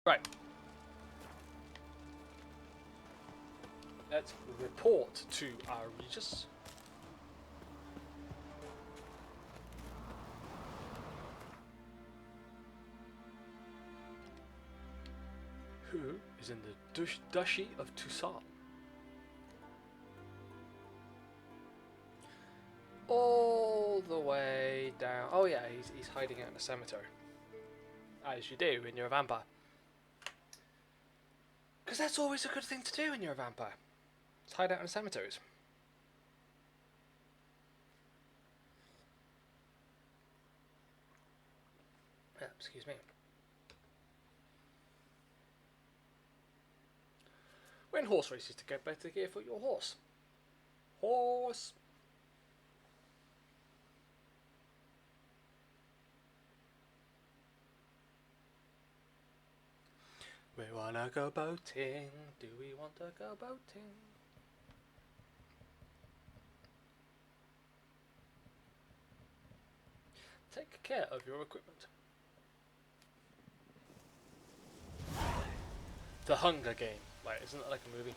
Right. Let's report to our Regis. Who is in the Duchy of Toussaint. All the way down. Oh yeah, he's hiding out in a cemetery. As you do when you're a vampire. Because that's always a good thing to do when you're a vampire. It's hide out in cemeteries. Excuse me. Win horse races to get better gear for your horse. Horse. We wanna go boating. Do we want to go boating? Take care of your equipment. The Hunger Game. Like, isn't that like a movie?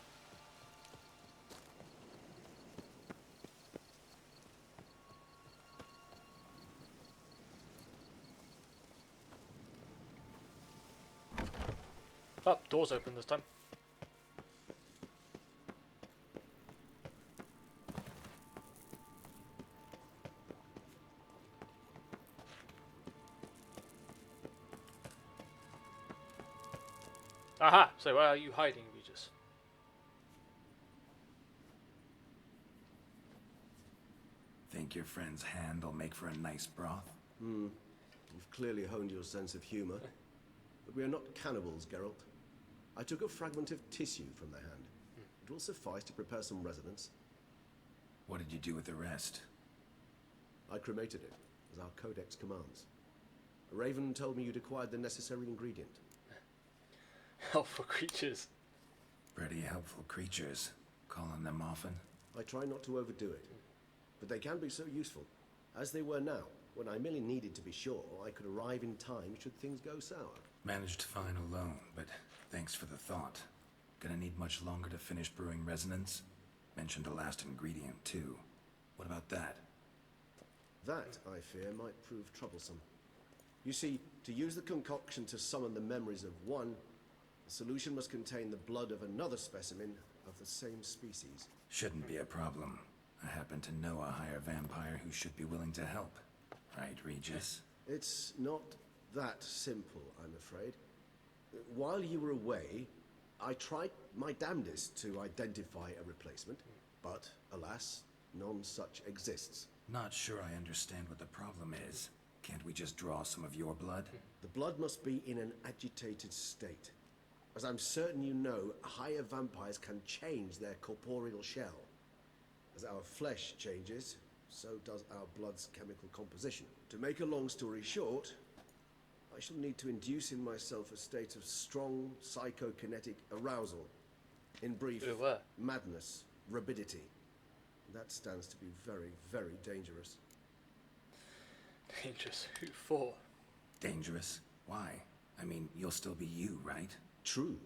Oh, door's open this time. Aha! So where are you hiding, Regis? Think your friend's hand will make for a nice broth? You've clearly honed your sense of humor. But we are not cannibals, Geralt. I took a fragment of tissue from their hand. It will suffice to prepare some resonance. What did you do with the rest? I cremated it, as our codex commands. A raven told me you'd acquired the necessary ingredient. Helpful creatures. Pretty helpful creatures. Calling them often? I try not to overdo it, but they can be so useful, as they were now, when I merely needed to be sure I could arrive in time should things go sour. Managed fine alone, but thanks for the thought. Gonna need much longer to finish brewing resonance? Mentioned a last ingredient, too. What about that? That, I fear, might prove troublesome. You see, to use the concoction to summon the memories of one, the solution must contain the blood of another specimen of the same species. Shouldn't be a problem. I happen to know a higher vampire who should be willing to help. Right, Regis? It's not that simple, I'm afraid. While you were away, I tried my damnedest to identify a replacement, but alas, none such exists. Not sure I understand what the problem is. Can't we just draw some of your blood? The blood must be in an agitated state. As I'm certain you know, higher vampires can change their corporeal shell. As our flesh changes, so does our blood's chemical composition. To make a long story short, I shall need to induce in myself a state of strong psychokinetic arousal. In brief, madness, rabidity. That stands to be very, very dangerous. Dangerous. Who for? Dangerous? Why? I mean, you'll still be you, right? True,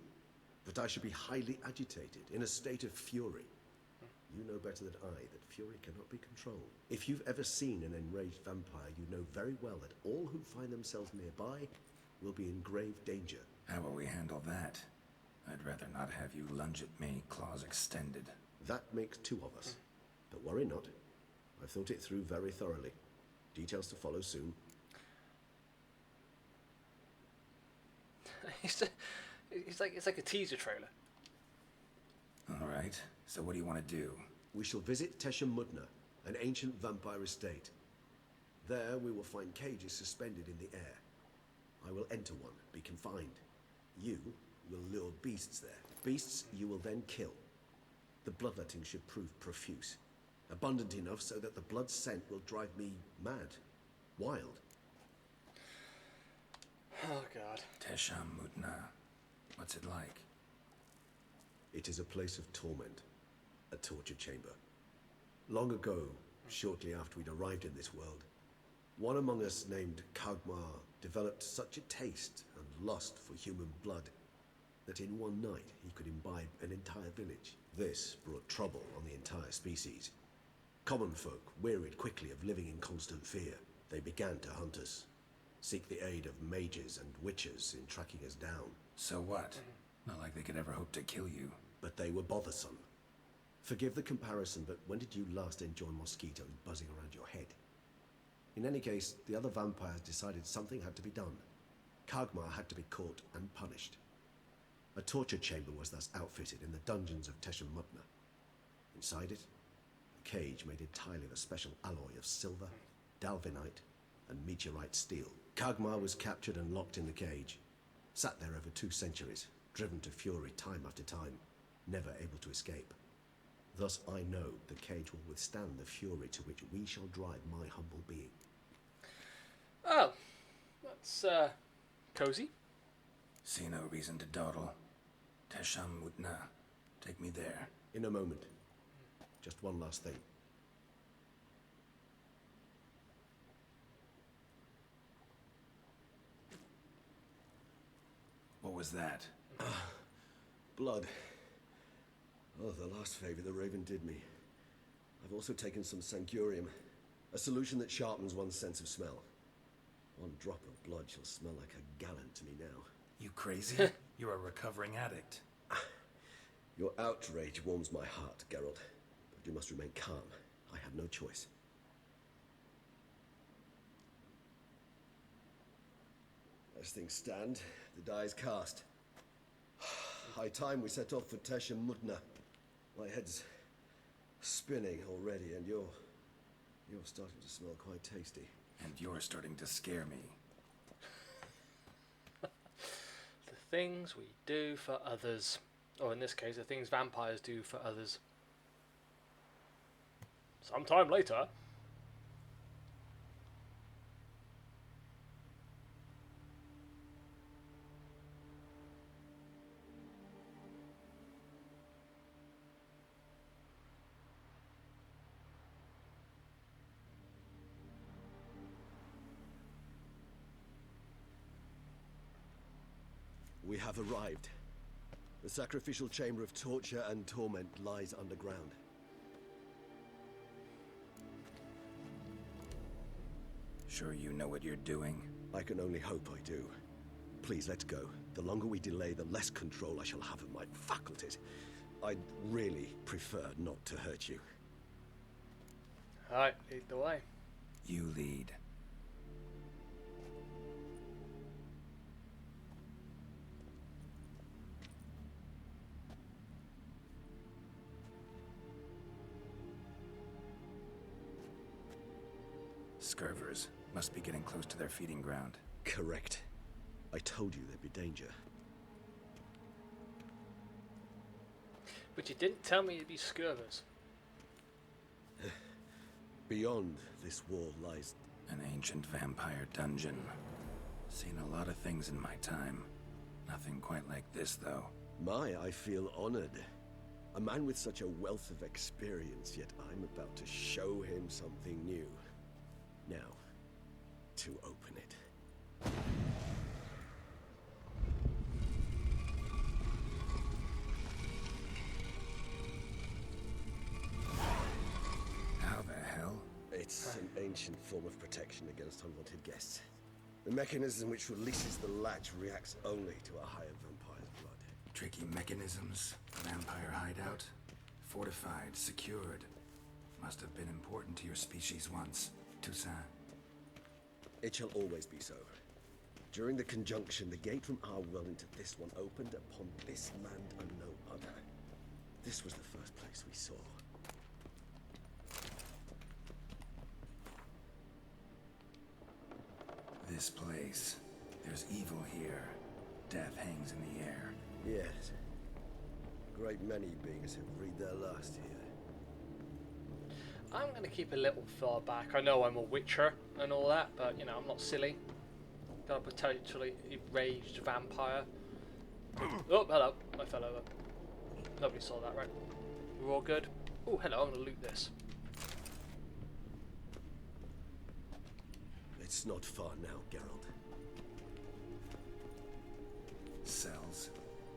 but I should be highly agitated, in a state of fury. You know better than I that fury cannot be controlled. If you've ever seen an enraged vampire, you know very well that all who find themselves nearby will be in grave danger. How will we handle that? I'd rather not have you lunge at me, claws extended. That makes two of us. But worry not. I've thought it through very thoroughly. Details to follow soon. It's like a teaser trailer. All right, so what do you want to do? We shall visit Tesha Mudna, an ancient vampire estate. There we will find cages suspended in the air. I will enter one, be confined. You will lure beasts there. Beasts you will then kill. The bloodletting should prove profuse. Abundant enough so that the blood scent will drive me mad. Wild. Oh god. Tesha Mudna. What's it like? It is a place of torment. A torture chamber. Long ago, shortly after we'd arrived in this world, one among us named Kagmar developed such a taste and lust for human blood, that in one night he could imbibe an entire village. This brought trouble on the entire species. Common folk wearied quickly of living in constant fear. They began to hunt us, seek the aid of mages and witches in tracking us down. So what? Not like they could ever hope to kill you. But they were bothersome. Forgive the comparison, but when did you last enjoy mosquitoes buzzing around your head? In any case, the other vampires decided something had to be done. Kagmar had to be caught and punished. A torture chamber was thus outfitted in the dungeons of Tesham-Mutna. Inside it, a cage made entirely of a special alloy of silver, dalvinite, and meteorite steel. Kagmar was captured and locked in the cage. Sat there over 2 centuries, driven to fury time after time, never able to escape. Thus I know the cage will withstand the fury to which we shall drive my humble being. Oh, that's cozy. See no reason to dawdle. Tesham-Mutna. Take me there. In a moment. Just one last thing. What was that? Blood. Oh, the last favor the Raven did me. I've also taken some Sancurium, a solution that sharpens one's sense of smell. One drop of blood shall smell like a gallon to me now. You crazy? You're a recovering addict. Your outrage warms my heart, Geralt, but you must remain calm. I have no choice. As things stand, the die is cast. High time we set off for Tesham-Mutna. My head's spinning already, and you're starting to smell quite tasty. And you're starting to scare me. The things we do for others. Or in this case, the things vampires do for others. Sometime later. We have arrived. The sacrificial chamber of torture and torment lies underground. Sure you know what you're doing? I can only hope I do. Please, let's go. The longer we delay, the less control I shall have of my faculties. I'd really prefer not to hurt you. Alright, lead the way. You lead. Scurvers must be getting close to their feeding ground. Correct. I told you there'd be danger. But you didn't tell me it'd be scurvers. Beyond this wall lies... An ancient vampire dungeon. Seen a lot of things in my time. Nothing quite like this, though. I feel honored. A man with such a wealth of experience, yet I'm about to show him something new. Now, to open it. How the hell? It's an ancient form of protection against unwanted guests. The mechanism which releases the latch reacts only to a higher vampire's blood. Tricky mechanisms, vampire hideout, fortified, secured. Must have been important to your species once, Toussaint. It shall always be so. During the conjunction, the gate from our world into this one opened upon this land and no other. This was the first place we saw. This place. There's evil here. Death hangs in the air. Yes. A great many beings have breathed their last here. I'm going to keep a little far back. I know I'm a witcher and all that, but, you know, I'm not silly. Got a potentially enraged vampire. Oh, hello. I fell over. Nobody saw that, right? We're all good? Oh, hello. I'm going to loot this. It's not far now, Geralt. Cells?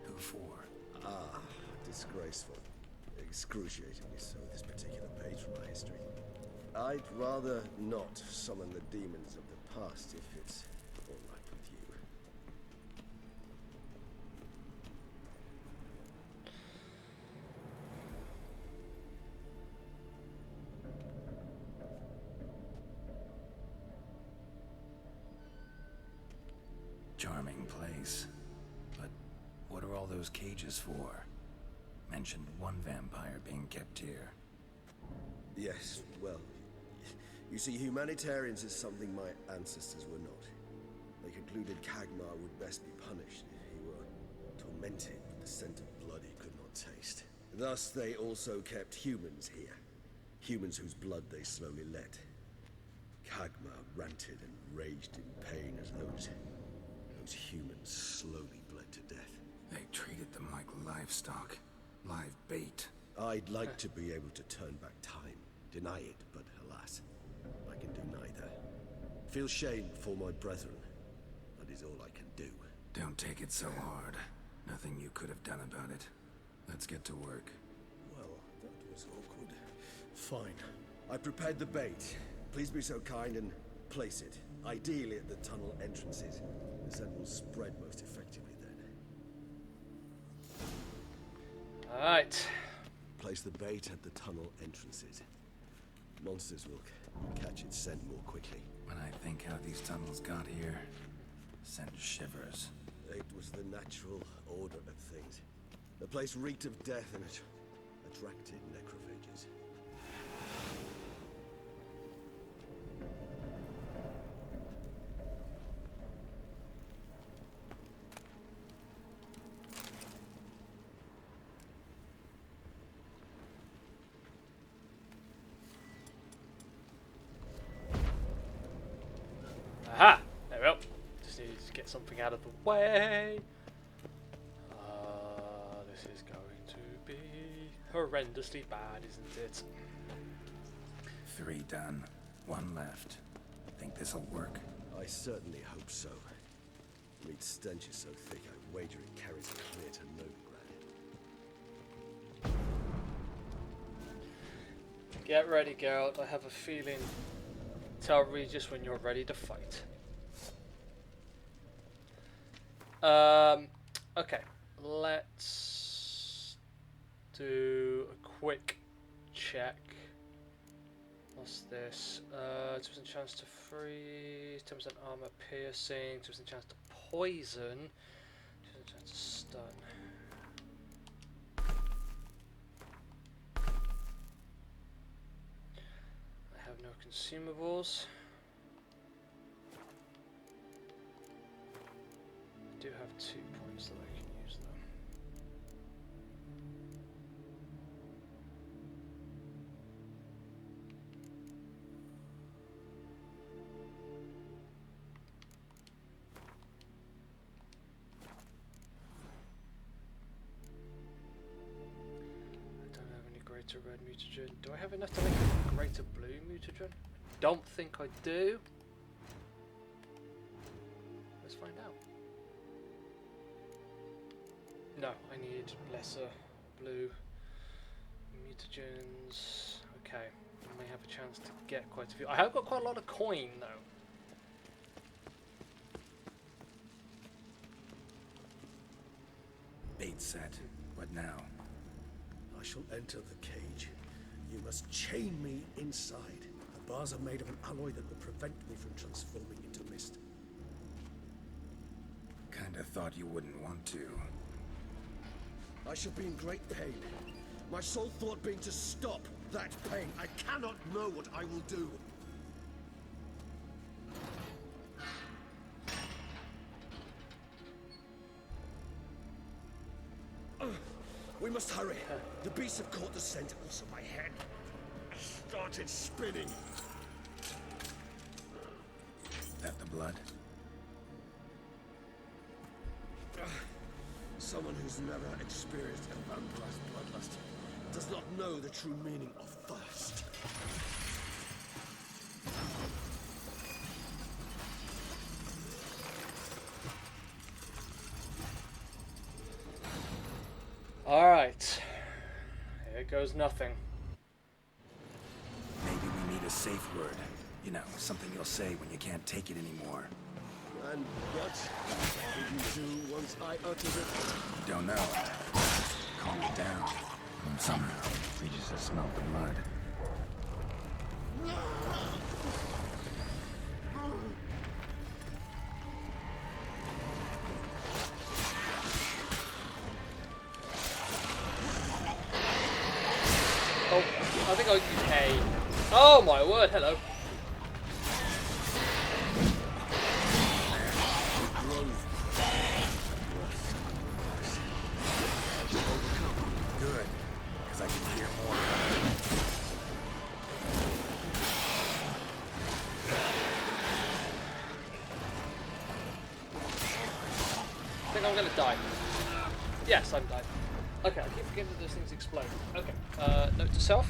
Who for? Ah, disgraceful. Excruciatingly so, this particular page from my history. I'd rather not summon the demons of the past if it's all right with you. Charming place. But what are all those cages for? Mentioned one vampire being kept here. Yes, well, you see, humanitarians is something my ancestors were not. They concluded Kagmar would best be punished if he were tormented with the scent of blood he could not taste. Thus, they also kept humans here. Humans whose blood they slowly let. Kagmar ranted and raged in pain as those humans slowly bled to death. They treated them like livestock. Live bait. I'd like to be able to turn back time, deny it, but alas, I can do neither. Feel shame for my brethren. That is all I can do. Don't take it so hard. Nothing you could have done about it. Let's get to work. Well, that was awkward. Fine. I prepared the bait. Please be so kind and place it. Ideally at the tunnel entrances. The scent will spread most effectively then. Alright. Place the bait at the tunnel entrances. Monsters will catch its scent more quickly. When I think how these tunnels got here, sent shivers. It was the natural order of things. The place reeked of death and it attracted necrophages. Aha! There we go. Just need to get something out of the way. This is going to be horrendously bad, isn't it? 3 done. 1 left. Think this'll work? I certainly hope so. Meat's stench is so thick, I wager it carries it clear to Novigrad. Get ready, Geralt. I have a feeling. Tell Regis when you're ready to fight. Okay. Let's do a quick check. What's this? 2% chance to freeze, 10% armor piercing, 2% chance to poison, 2% chance to stun. I have no consumables. I do have 2 points that I can use though. Greater red mutagen. Do I have enough to make a greater blue mutagen? Don't think I do. Let's find out. No, I need lesser blue mutagens. Okay, I may have a chance to get quite a few. I have got quite a lot of coin though. Bait set. What now? I shall enter the cage. You must chain me inside. The bars are made of an alloy that will prevent me from transforming into mist. Kinda thought you wouldn't want to. I shall be in great pain. My sole thought being to stop that pain. I cannot know what I will do. We must hurry. The beasts have caught the scent, also my head. I started spinning. That the blood? Someone who's never experienced a vampire's bloodlust does not know the true meaning of thirst. goes nothing. Maybe we need a safe word. You know, something you'll say when you can't take it anymore. And what did you do once I uttered it? Don't know. Calm it down. And somehow, we just smelled the blood. Oh, I think I'll use A. Oh my word, hello. Good, because I can hear more coming. I think I'm gonna die. Yes, I'm dying. Okay, I keep forgetting that those things explode. Okay, note to self.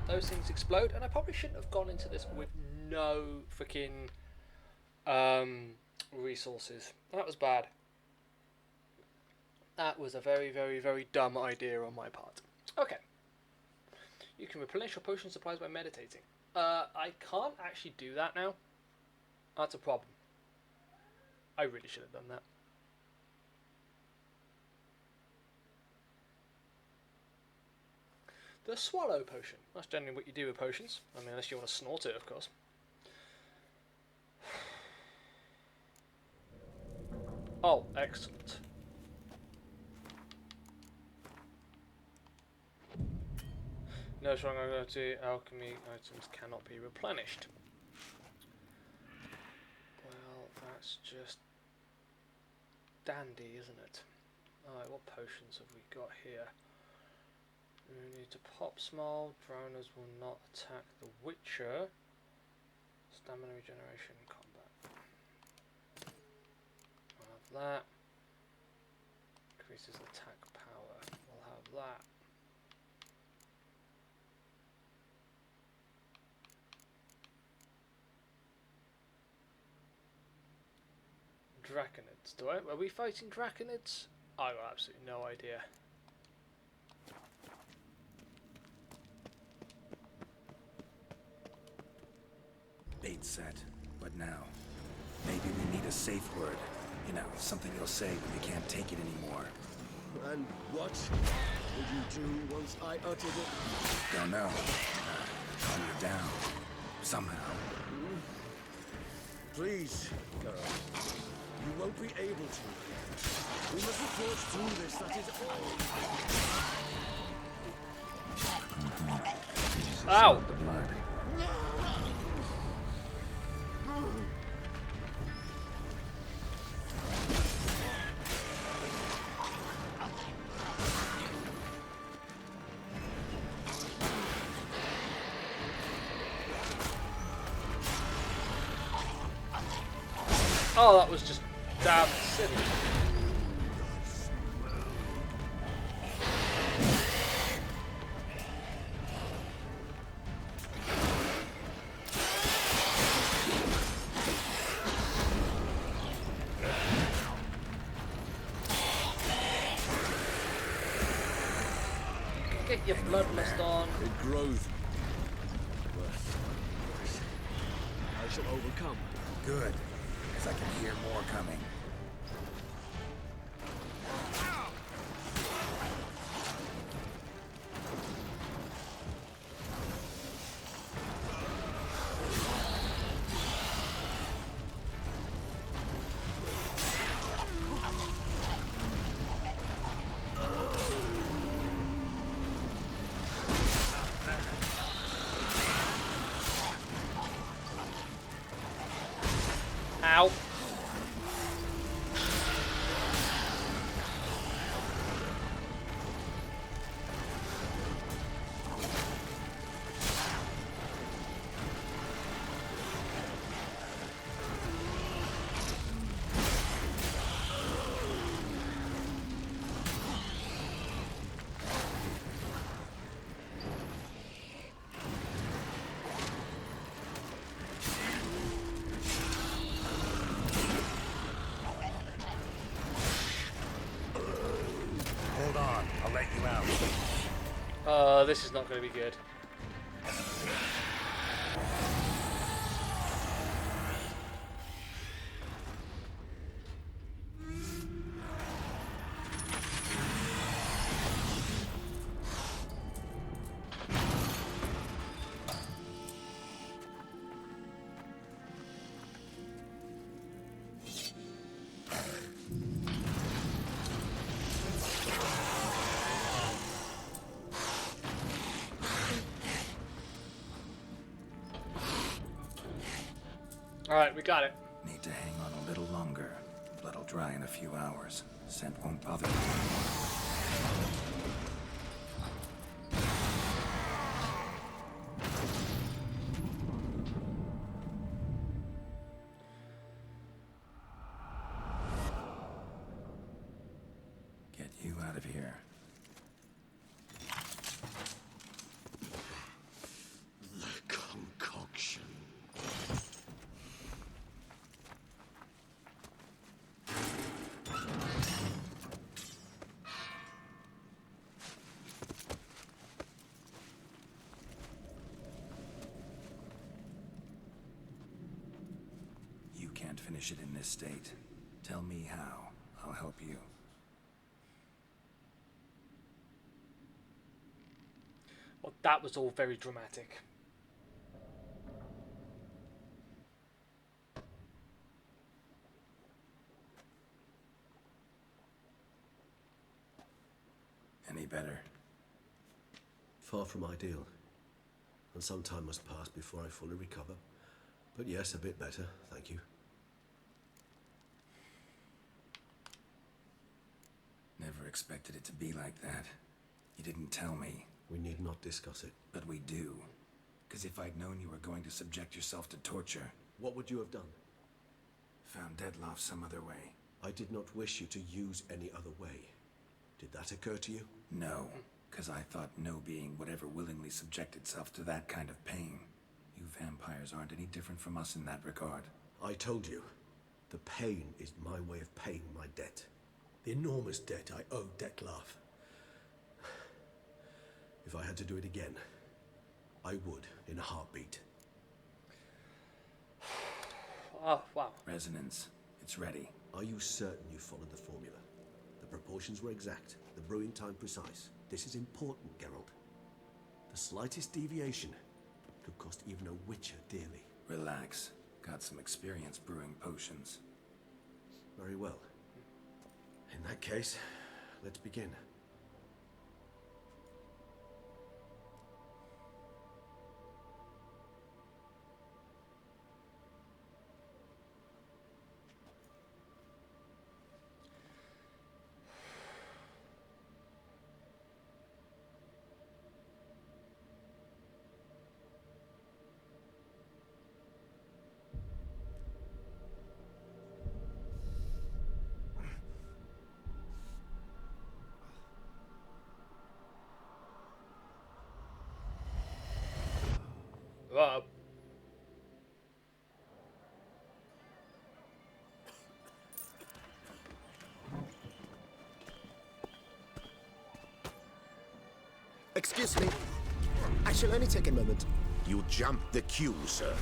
Those things explode, and I probably shouldn't have gone into this with no freaking resources. That was bad. That was a very, very, very dumb idea on my part. Okay. You can replenish your potion supplies by meditating. I can't actually do that now. That's a problem. I really should have done that. The swallow potion. That's generally what you do with potions. I mean, unless you want to snort it, of course. Oh, excellent. No strong ability, alchemy items cannot be replenished. Well, that's just dandy, isn't it? Alright, what potions have we got here? We need to pop small. Drowners will not attack the Witcher. Stamina regeneration in combat. We'll have that. Increases attack power. We'll have that. Draconids. Are we fighting Draconids? I got absolutely no idea. Bait set. What now? Maybe we need a safe word. You know, something you'll say when you can't take it anymore. And what did you do once I uttered it? Don't know. Calm it down. Somehow. Please, girl. You won't be able to. We must force through this, that is all. Ow! The blood. Oh, that was just damn silly. Get your bloodlust on. It grows. I shall overcome. Good, because I can hear more coming. Ow. this is not going to be good. Alright, we got it. Need to hang on a little longer. Blood'll dry in a few hours. Scent won't bother you. Get you out of here. The concoction. You can't finish it in this state. Tell me how. I'll help you. Well, that was all very dramatic. Any better? Far from ideal. And some time must pass before I fully recover. But yes, a bit better, thank you. Never expected it to be like that. You didn't tell me. We need not discuss it. But we do. Because if I'd known you were going to subject yourself to torture... What would you have done? Found Deadloff some other way. I did not wish you to use any other way. Did that occur to you? No, because I thought no being would ever willingly subject itself to that kind of pain. You vampires aren't any different from us in that regard. I told you. The pain is my way of paying my debt. The enormous debt I owe Dettlaff. If I had to do it again, I would in a heartbeat. Oh, wow. Resonance. It's ready. Are you certain you followed the formula? The proportions were exact, the brewing time precise. This is important, Geralt. The slightest deviation could cost even a witcher dearly. Relax. Got some experience brewing potions. Very well. In that case, let's begin. Uh, Excuse me. I shall only take a moment. You jumped the queue, sir.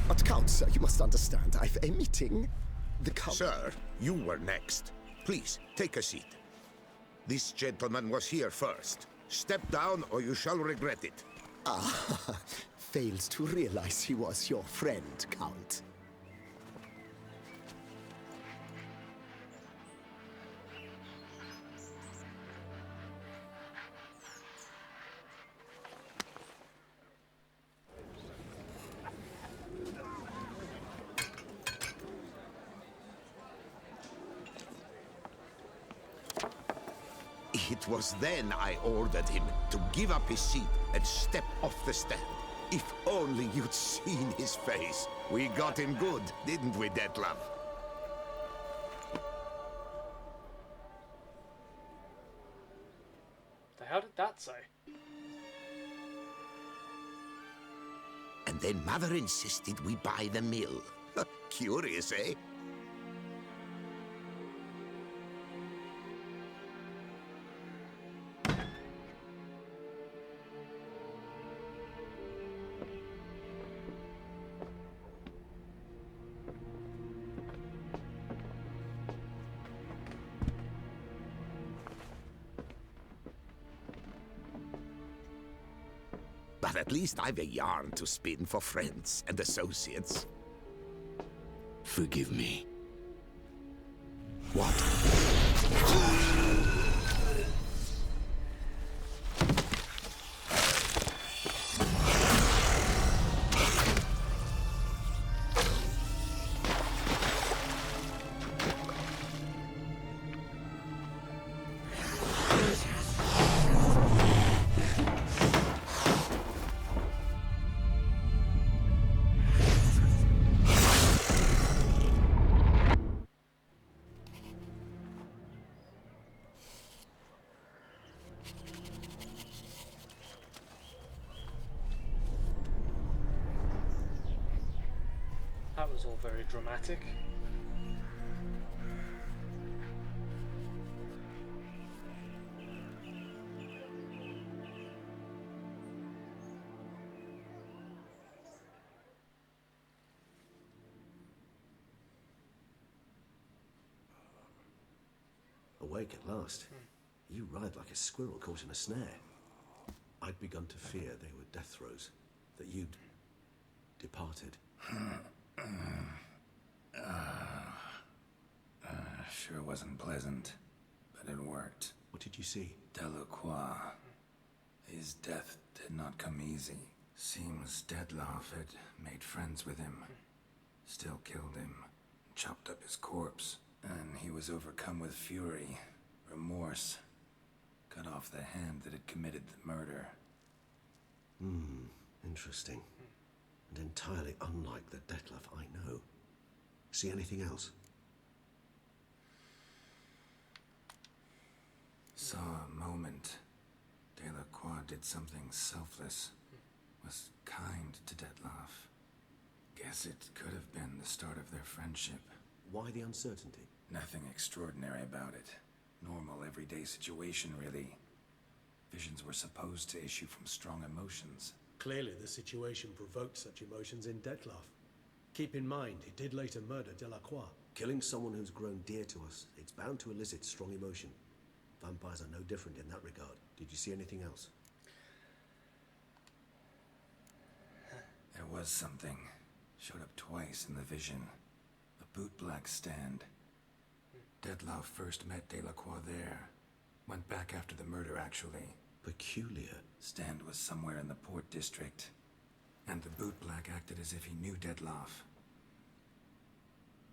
But Count, sir, you must understand. I've a meeting. The Count... Sir, you were next. Please, take a seat. This gentleman was here first. Step down or you shall regret it. Ah, fails to realize he was your friend, Count. It was then I ordered him to give up his seat and step off the stand. If only you'd seen his face. We got him good, didn't we, Dettlaff? the hell did that say? And then Mother insisted we buy the mill. Curious, eh? But at least I've a yarn to spin for friends and associates. Forgive me. What? That was all very dramatic. Awake at last. You ride like a squirrel caught in a snare. I'd begun to fear they were death throes, that you'd departed. Sure wasn't pleasant, but it worked. What did you see? Delacroix. His death did not come easy. Seems Dettlaff had made friends with him. Still killed him. Chopped up his corpse. And he was overcome with fury, remorse. Cut off the hand that had committed the murder. Interesting. And entirely unlike the Dettlaff I know. See anything else? Saw a moment. Delacroix did something selfless. Was kind to Dettlaff. Guess it could have been the start of their friendship. Why the uncertainty? Nothing extraordinary about it. Normal, everyday situation, really. Visions were supposed to issue from strong emotions. Clearly the situation provoked such emotions in Dettlaff. Keep in mind, he did later murder Delacroix. Killing someone who's grown dear to us, it's bound to elicit strong emotion. Vampires are no different in that regard. Did you see anything else? There was something. Showed up twice in the vision. A bootblack stand. Dettlaff first met Delacroix there. Went back after the murder, actually. Peculiar. Stand was somewhere in the Port District. And the bootblack acted as if he knew Dettlaff.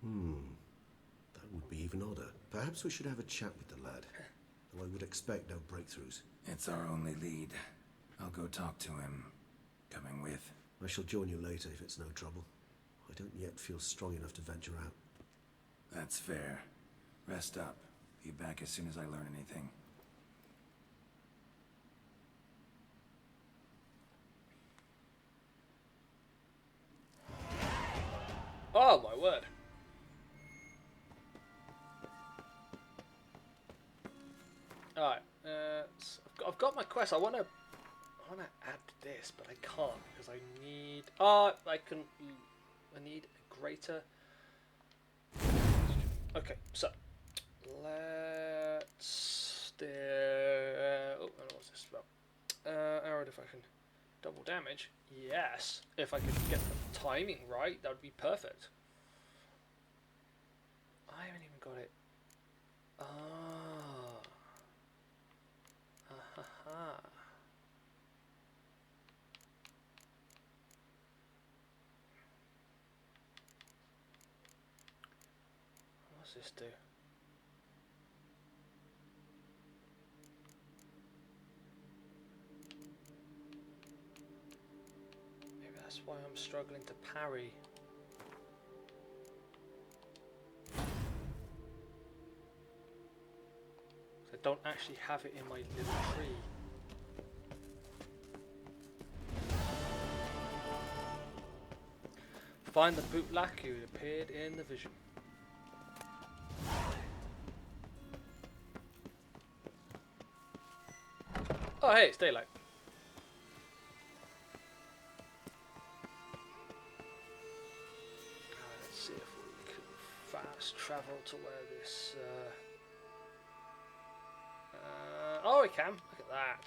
That would be even odder. Perhaps we should have a chat with the lad. Though I would expect no breakthroughs. It's our only lead. I'll go talk to him. Coming with. I shall join you later if it's no trouble. I don't yet feel strong enough to venture out. That's fair. Rest up. Be back as soon as I learn anything. Oh my word. Alright, I've got my quest. I wanna add this, but I can't because I need I need a greater. Okay, so let's oh, what's this about? Arrow deflection. Double damage? Yes. If I could get the timing right, that would be perfect. I haven't even got it. Ah. What's this do? Maybe that's why I'm struggling to parry. I don't actually have it in my little tree. Find the bootblack who appeared in the vision. Oh hey, it's daylight. Let's see if we can fast travel to where this... oh, we can. Look at that.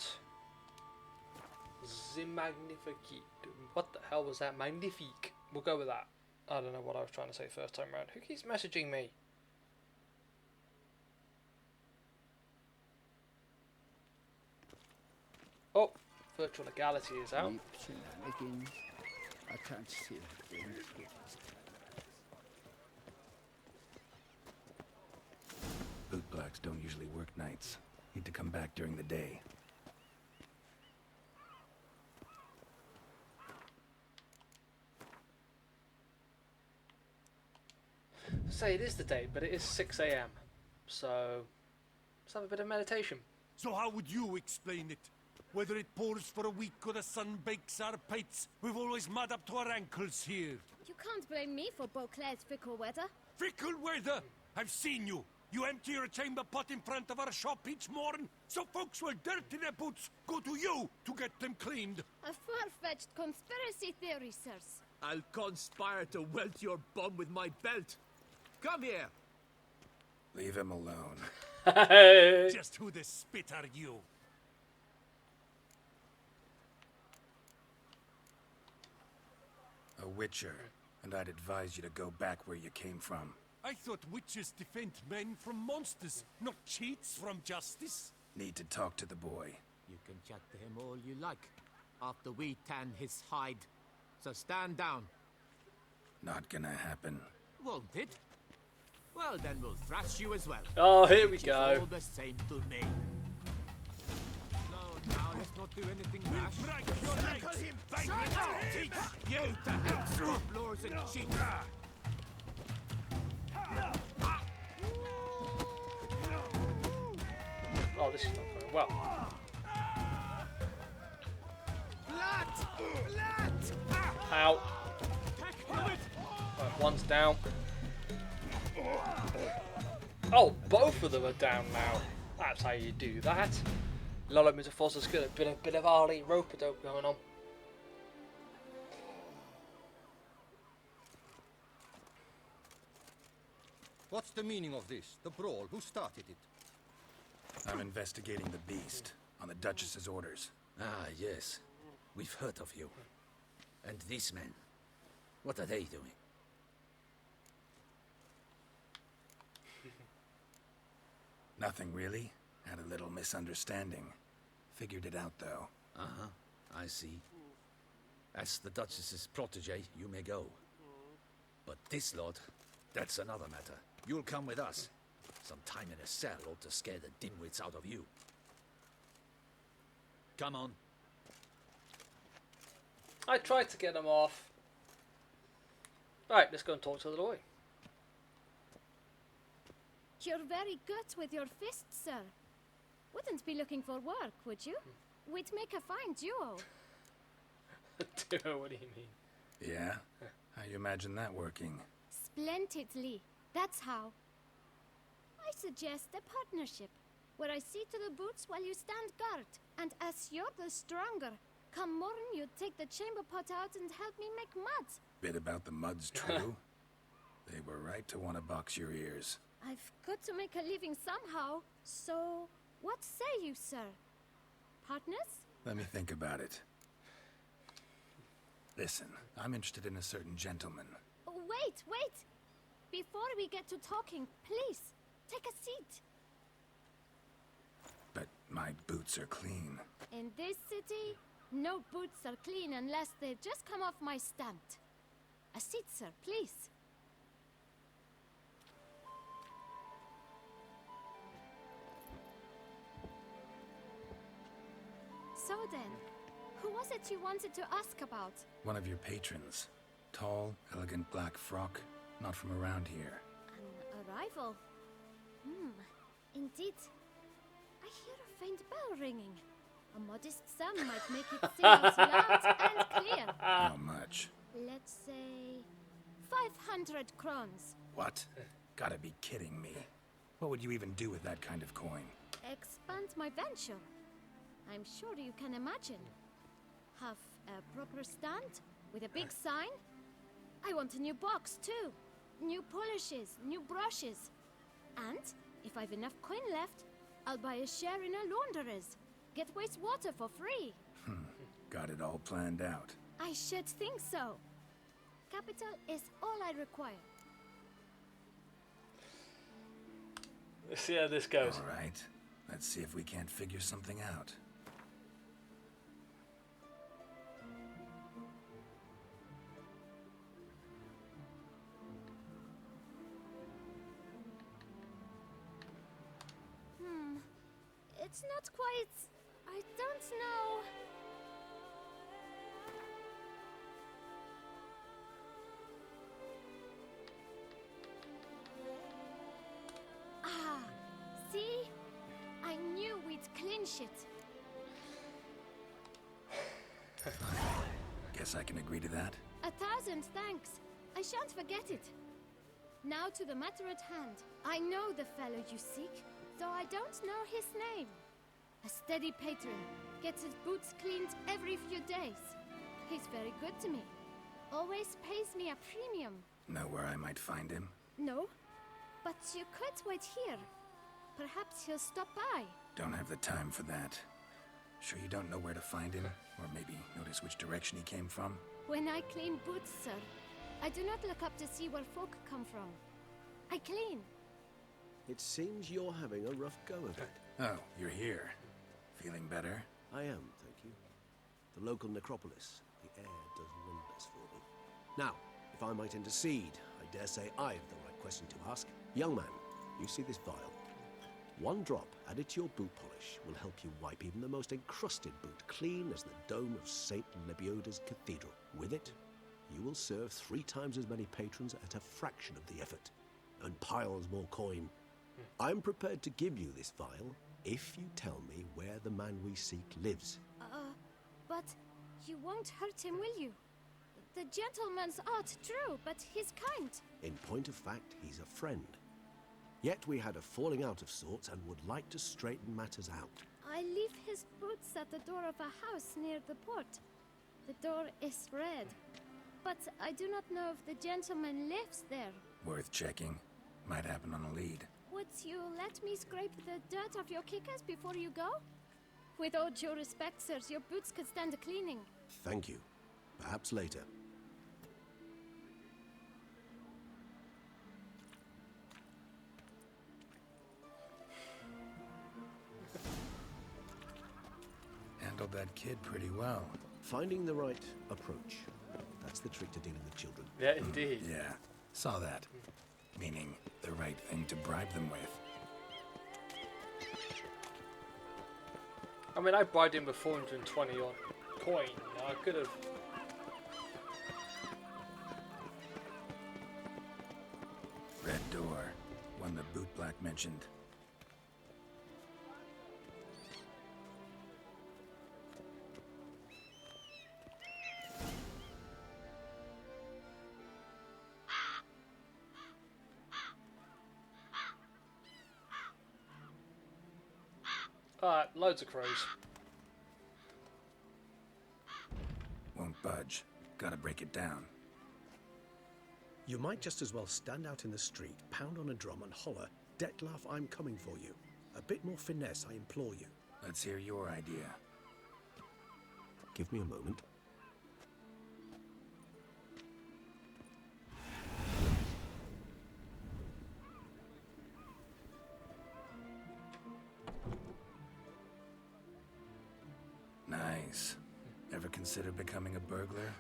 The Magnifique. What the hell was that? Magnifique. We'll go with that. I don't know what I was trying to say first time round. Who keeps messaging me? Oh, virtual legality is out. I can't see it. Bootblacks don't usually work nights. Need to come back during the day. Say it is the day, but it is 6 AM. So let's have a bit of meditation. So how would you explain it? Whether it pours for a week or the sun bakes our pates, we've always mud up to our ankles here. You can't blame me for Beauclair's fickle weather. Fickle weather! I've seen you. You empty your chamber pot in front of our shop each morn, so folks will dirty their boots, go to you to get them cleaned. A far-fetched conspiracy theory, sirs. I'll conspire to welt your bum with my belt. Come here. Leave him alone. Just who the spit are you? A witcher, and I'd advise you to go back where you came from. I thought witches defend men from monsters, not cheats from justice. Need to talk to the boy. You can chat to him all you like, after we tan his hide. So stand down. Not gonna happen. Won't it? Well, then we'll thrash you as well. Oh, here we Which is go. all the same to me. No, now let's not do anything rash. Break your legs! Teach You to help stop lords and cheats. Oh, this is not going well. Ow. Right, one's down. Oh, both of them are down now. That's how you do that. Lolo Mr. Foster's got a bit of Harley rope-a-dope going on. What's the meaning of this? The brawl? Who started it? I'm investigating the beast, on the Duchess's orders. Ah, yes. We've heard of you. And these men, what are they doing? Nothing really. Had a little misunderstanding. Figured it out, though. Uh-huh, I see. As the Duchess's protege, you may go. But this lot, that's another matter. You'll come with us. Some time in a cell ought to scare the dimwits out of you. Come on. I tried to get them off. Right, let's go and talk to the boy. You're very good with your fists, sir. Wouldn't be looking for work, would you? We'd make a fine duo. Duo, what do you mean? Yeah? How you imagine that working? Splendidly. That's how. I suggest a partnership, where I see to the boots while you stand guard. And as you're the stronger, come morn you take the chamber pot out and help me make mud. Bit about the mud's true. They were right to want to box your ears. I've got to make a living somehow, so what say you, sir? Partners? Let me think about it. Listen, I'm interested in a certain gentleman. Wait, wait! Before we get to talking, please, take a seat. But my boots are clean. In this city, no boots are clean unless they just come off my stand. A seat, sir, please. So then, who was it you wanted to ask about? One of your patrons. Tall, elegant black frock. Not from around here. An arrival? Indeed. I hear a faint bell ringing. A modest sum might make it seem as loud and clear. How much? Let's say 500 crowns. What? Gotta be kidding me. What would you even do with that kind of coin? Expand my venture. I'm sure you can imagine. Have a proper stand with a big sign. I want a new box too. New polishes, new brushes. And if I've enough coin left, I'll buy a share in a launderer's. Get wastewater for free. Got it all planned out. I should think so. Capital is all I require. Let's see how this goes. All right. Let's see if we can't figure something out. It's not quite... I don't know... Ah, see? I knew we'd clinch it. Guess I can agree to that. 1,000 thanks. I shan't forget it. Now to the matter at hand. I know the fellow you seek, though I don't know his name. A steady patron, gets his boots cleaned every few days. He's very good to me. Always pays me a premium. Know where I might find him? No, but you could wait here. Perhaps he'll stop by. Don't have the time for that. Sure you don't know where to find him? Or maybe notice which direction he came from? When I clean boots, sir, I do not look up to see where folk come from. I clean. It seems you're having a rough go of it. Oh, you're here. Feeling better? I am, thank you. The local necropolis. The air does wonders for me. Now, if I might intercede, I dare say I've the right question to ask. Young man, you see this vial? One drop added to your boot polish will help you wipe even the most encrusted boot clean as the dome of St. Lebioda's cathedral. With it, you will serve 3 times as many patrons at a fraction of the effort, and piles more coin. I'm prepared to give you this vial if you tell me where the man we seek lives. But you won't hurt him, will you? The gentleman's art, true, but he's kind. In point of fact, he's a friend. Yet we had a falling out of sorts and would like to straighten matters out. I leave his boots at the door of a house near the port. The door is red, but I do not know if the gentleman lives there. Worth checking. Might happen on a lead. Would you let me scrape the dirt off your kickers before you go? With all due respect, sirs, your boots could stand a cleaning. Thank you. Perhaps later. Handled that kid pretty well. Finding the right approach. That's the trick to dealing with children. Yeah, indeed. Yeah, saw that. Meaning the right thing to bribe them with. I mean, I bribed him with 420 odd coin. I could have. Red door. One the boot black mentioned. Alright, loads of crows. Won't budge. Gotta break it down. You might just as well stand out in the street, pound on a drum and holler, "Dettlaff, I'm coming for you." A bit more finesse, I implore you. Let's hear your idea. Give me a moment. Nice. Ever consider becoming a burglar?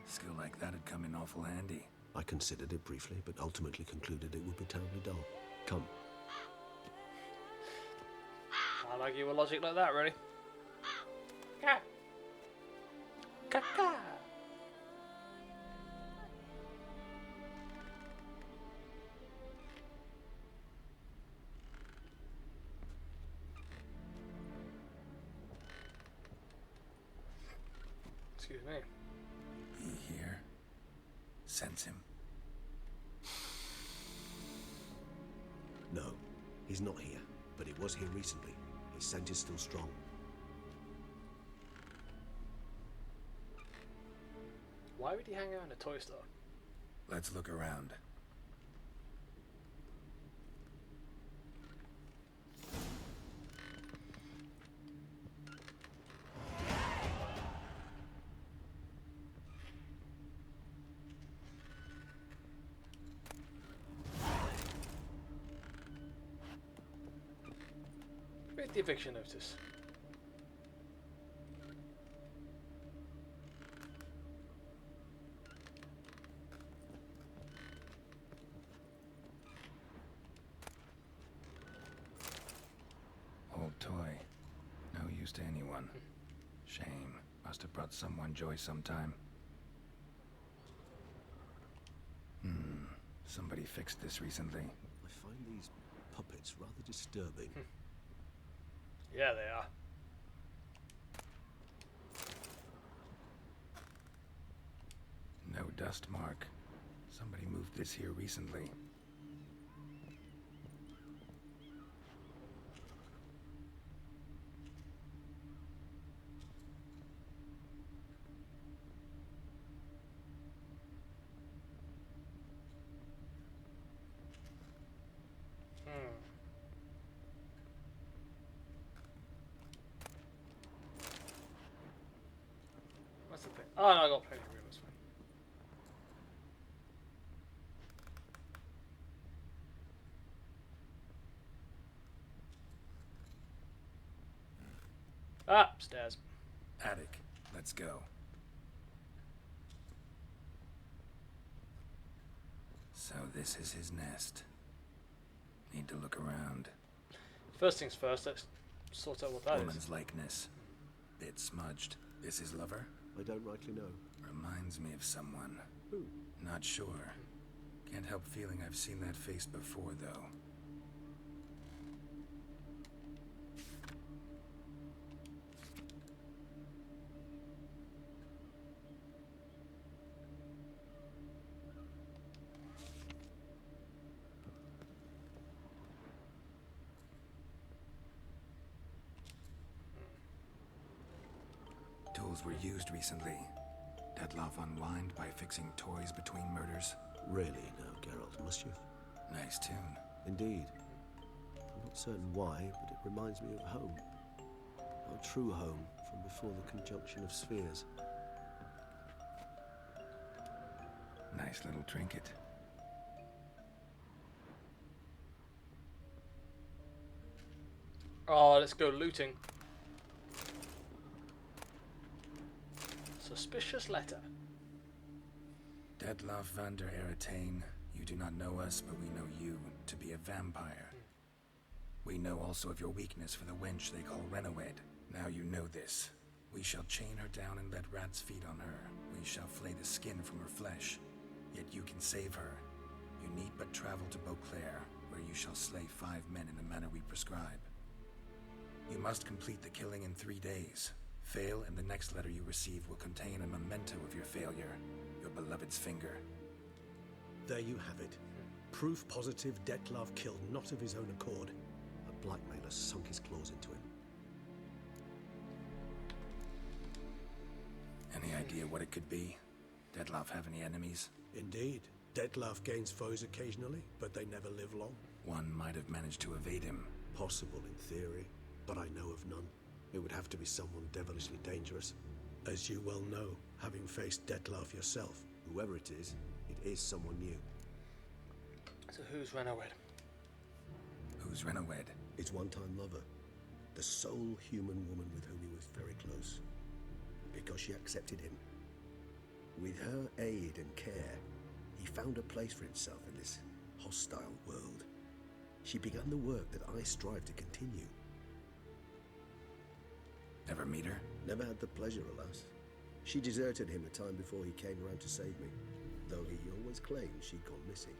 Skill like that'd come in awful handy. I considered it briefly, but ultimately concluded it would be terribly dull. Come. I like you with logic like that, really. Ka. Ka. Excuse me. He here? Sense him? No, he's not here, but he was here recently. His scent is still strong. Why would he hang out in a toy store? Let's look around. Read the eviction notice. Old toy. No use to anyone. Shame. Must have brought someone joy sometime. Somebody fixed this recently. I find these puppets rather disturbing. Yeah, they are. No dust mark. Somebody moved this here recently. What's the thing? Oh no, I got plenty of room, it's fine. Ah, stairs. Attic. Let's go. So this is his nest. Need to look around. First things first, let's sort out what that Woman's is. likeness. Bit smudged. This his lover? I don't rightly know. Reminds me of someone. Who? Not sure. Can't help feeling I've seen that face before, though. Tools were used recently. Dettlaff unwind by fixing toys between murders. Really now, Geralt, must you? Nice tune. Indeed. I'm not certain why, but it reminds me of home. Our true home from before the conjunction of spheres. Nice little trinket. Oh, let's go looting. Suspicious letter. Dettlaff van der Eretain, you do not know us, but we know you to be a vampire. We know also of your weakness for the wench they call Renawed. Now you know this. We shall chain her down and let rats feed on her. We shall flay the skin from her flesh. Yet you can save her. You need but travel to Beauclair, where you shall slay 5 men in the manner we prescribe. You must complete the killing in 3 days. Fail, and the next letter you receive will contain a memento of your failure. Your beloved's finger. There you have it. Proof positive Dettlaff killed not of his own accord. A blackmailer sunk his claws into him. Any idea what it could be? Dettlaff have any enemies? Indeed. Dettlaff gains foes occasionally, but they never live long. One might have managed to evade him. Possible in theory, but I know of none. It would have to be someone devilishly dangerous. As you well know, having faced Dettlaff yourself. Whoever it is someone new. So who's Renawed? Who's Renawed? His one-time lover. The sole human woman with whom he was very close. Because she accepted him. With her aid and care, he found a place for himself in this hostile world. She began the work that I strive to continue. Ever meet her? Never had the pleasure, alas. She deserted him a time before he came around to save me, though he always claimed she'd gone missing.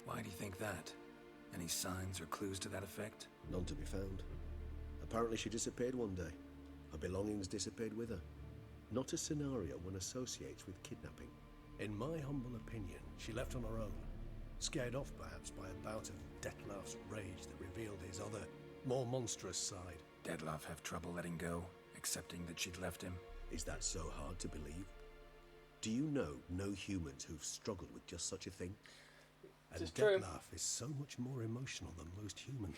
Why do you think that? Any signs or clues to that effect? None to be found. Apparently she disappeared one day. Her belongings disappeared with her. Not a scenario one associates with kidnapping. In my humble opinion, she left on her own. Scared off perhaps by a bout of Dettlaff's rage that revealed his other, more monstrous side. Dettlaff have trouble letting go, accepting that she'd left him? Is that so hard to believe? Do you know no humans who've struggled with just such a thing? And Dettlaff is so much more emotional than most humans.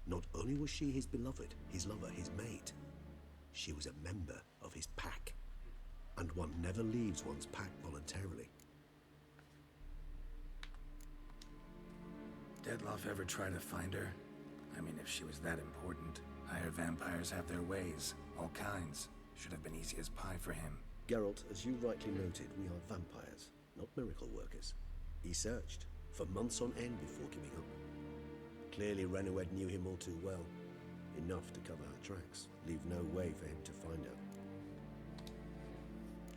Not only was she his beloved, his lover, his mate, she was a member of his pack. And one never leaves one's pack voluntarily. Dettlaff ever try to find her? I mean, if she was that important. Higher vampires have their ways, all kinds. Should have been easy as pie for him. Geralt, as you rightly noted, we are vampires, not miracle workers. He searched for months on end before giving up. Clearly, Renowed knew him all too well. Enough to cover her tracks, leave no way for him to find her.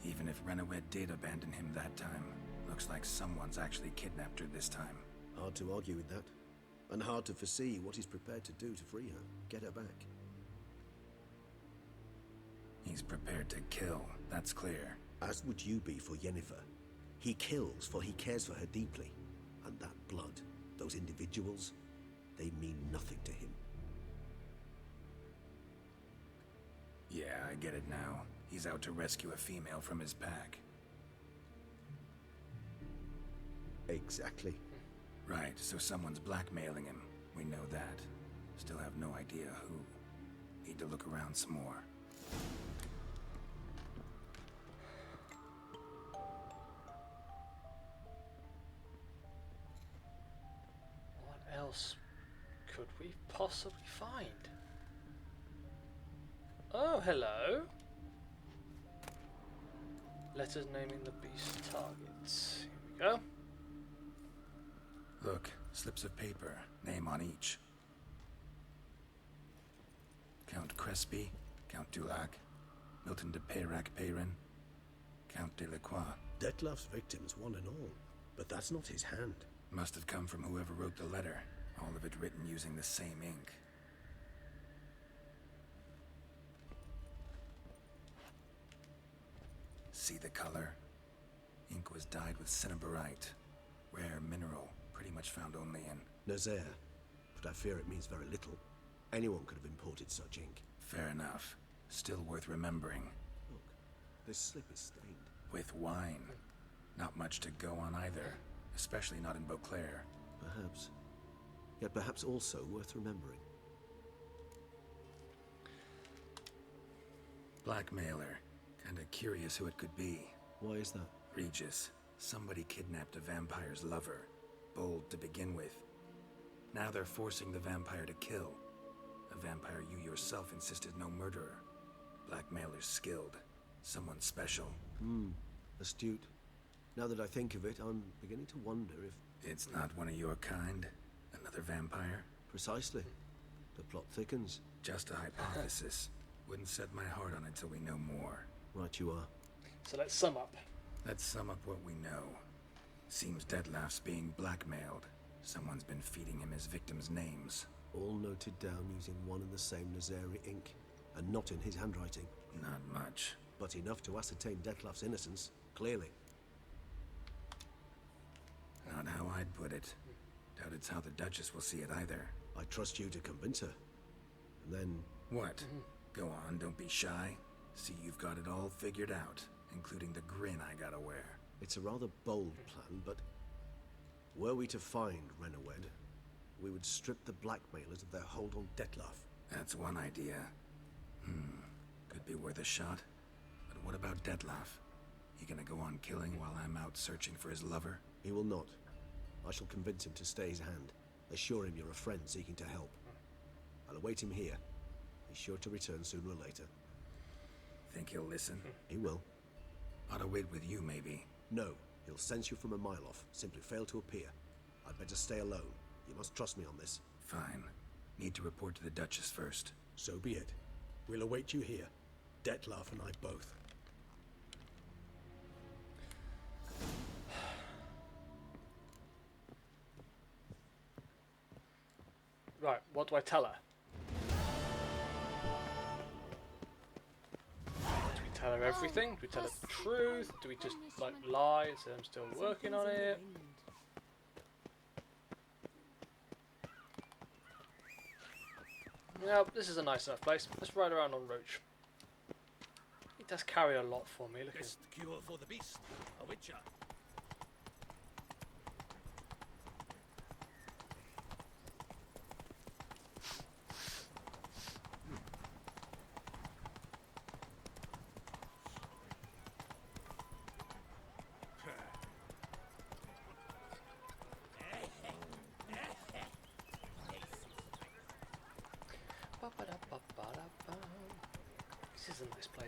Even if Renowed did abandon him that time, looks like someone's actually kidnapped her this time. Hard to argue with that. And hard to foresee what he's prepared to do to free her, get her back. He's prepared to kill, that's clear. As would you be for Yennefer. He kills for he cares for her deeply. And that blood, those individuals, they mean nothing to him. Yeah, I get it now. He's out to rescue a female from his pack. Exactly. Right, so someone's blackmailing him. We know that. Still have no idea who. Need to look around some more. What else could we possibly find? Oh, hello. Letters naming the beast targets. Here we go. Look, slips of paper, name on each. Count Crespi, Count Dulac, Milton de Peyrac-Peyrin, Count de la Croix. Dettlaff's victims, one and all. But that's not his hand. Must have come from whoever wrote the letter. All of it written using the same ink. See the color? Ink was dyed with cinnabarite. Rare mineral, pretty much found only in Nazaire, but I fear it means very little. Anyone could have imported such ink. Fair enough. Still worth remembering. Look, this slip is stained. With wine. Not much to go on either. Especially not in Beauclair. Perhaps. Yet perhaps also worth remembering. Blackmailer. Kinda curious who it could be. Why is that? Regis. Somebody kidnapped a vampire's lover. Bold to begin with. Now they're forcing the vampire to kill. A vampire you yourself insisted no murderer. Blackmailer's skilled. Someone special. Astute. Now that I think of it, I'm beginning to wonder if... It's not one of your kind? Another vampire? Precisely. The plot thickens. Just a hypothesis. Wouldn't set my heart on it till we know more. Right you are. So let's sum up. Let's sum up what we know. Seems Dettlaff's being blackmailed. Someone's been feeding him his victims' names. All noted down using one and the same Nazari ink. And not in his handwriting. Not much. But enough to ascertain Dettlaff's innocence, clearly. Not how I'd put it. Doubt it's how the Duchess will see it either. I trust you to convince her. And then... What? Go on, don't be shy. See, you've got it all figured out, including the grin I gotta wear. It's a rather bold plan, but... Were we to find Renowed, we would strip the blackmailers of their hold on Dettlaff. That's one idea. Could be worth a shot. But what about Dettlaff? He gonna go on killing while I'm out searching for his lover? He will not. I shall convince him to stay his hand. Assure him you're a friend seeking to help. I'll await him here. He's sure to return sooner or later. Think he'll listen? He will. Ought to wait with you, maybe. No, he'll sense you from a mile off. Simply fail to appear. I'd better stay alone. You must trust me on this. Fine. Need to report to the Duchess first. So be it. We'll await you here. Dettlaff and I both. Right, what do I tell her? Do we tell her everything? Do we tell her the truth? Do we just, like, lie? Say I'm still working on it? Yeah, this is a nice enough place. Let's ride around on Roach. He does carry a lot for me. Look at Best cure for the beast, a witcher.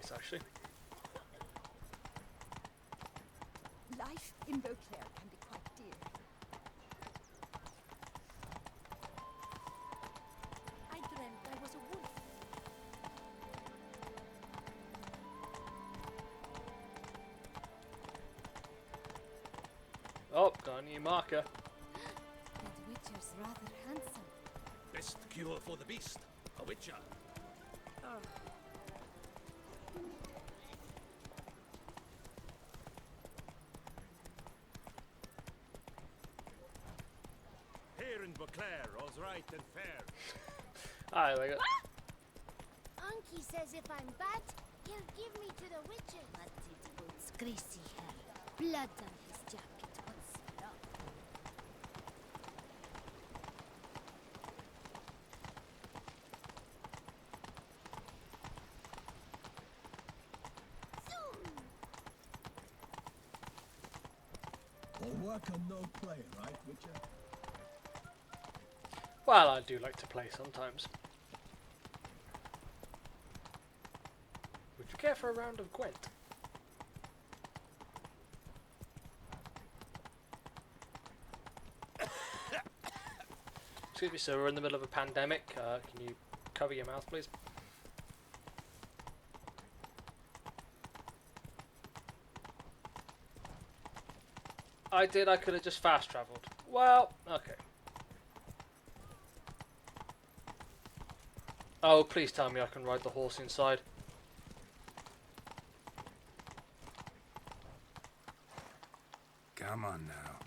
nice, actually. Life in Beauclair can be quite dear. I dreamt I was a wolf. Oh, got a new marker. That Witcher's rather handsome. Best cure for the beast, a witcher. Here in Beauclair, all's right and fair. Alright, there we go. Unky says if I'm bad, he'll give me to the Witcher. But it puts greasy hair, blood on his jacket. What's up? All work and no play, right, Witcher? Well, I do like to play sometimes. Would you care for a round of Gwent? Excuse me, sir, we're in the middle of a pandemic. Can you cover your mouth, please? I did, I could have just fast travelled. Well, okay. Oh, please tell me I can ride the horse inside. Come on now.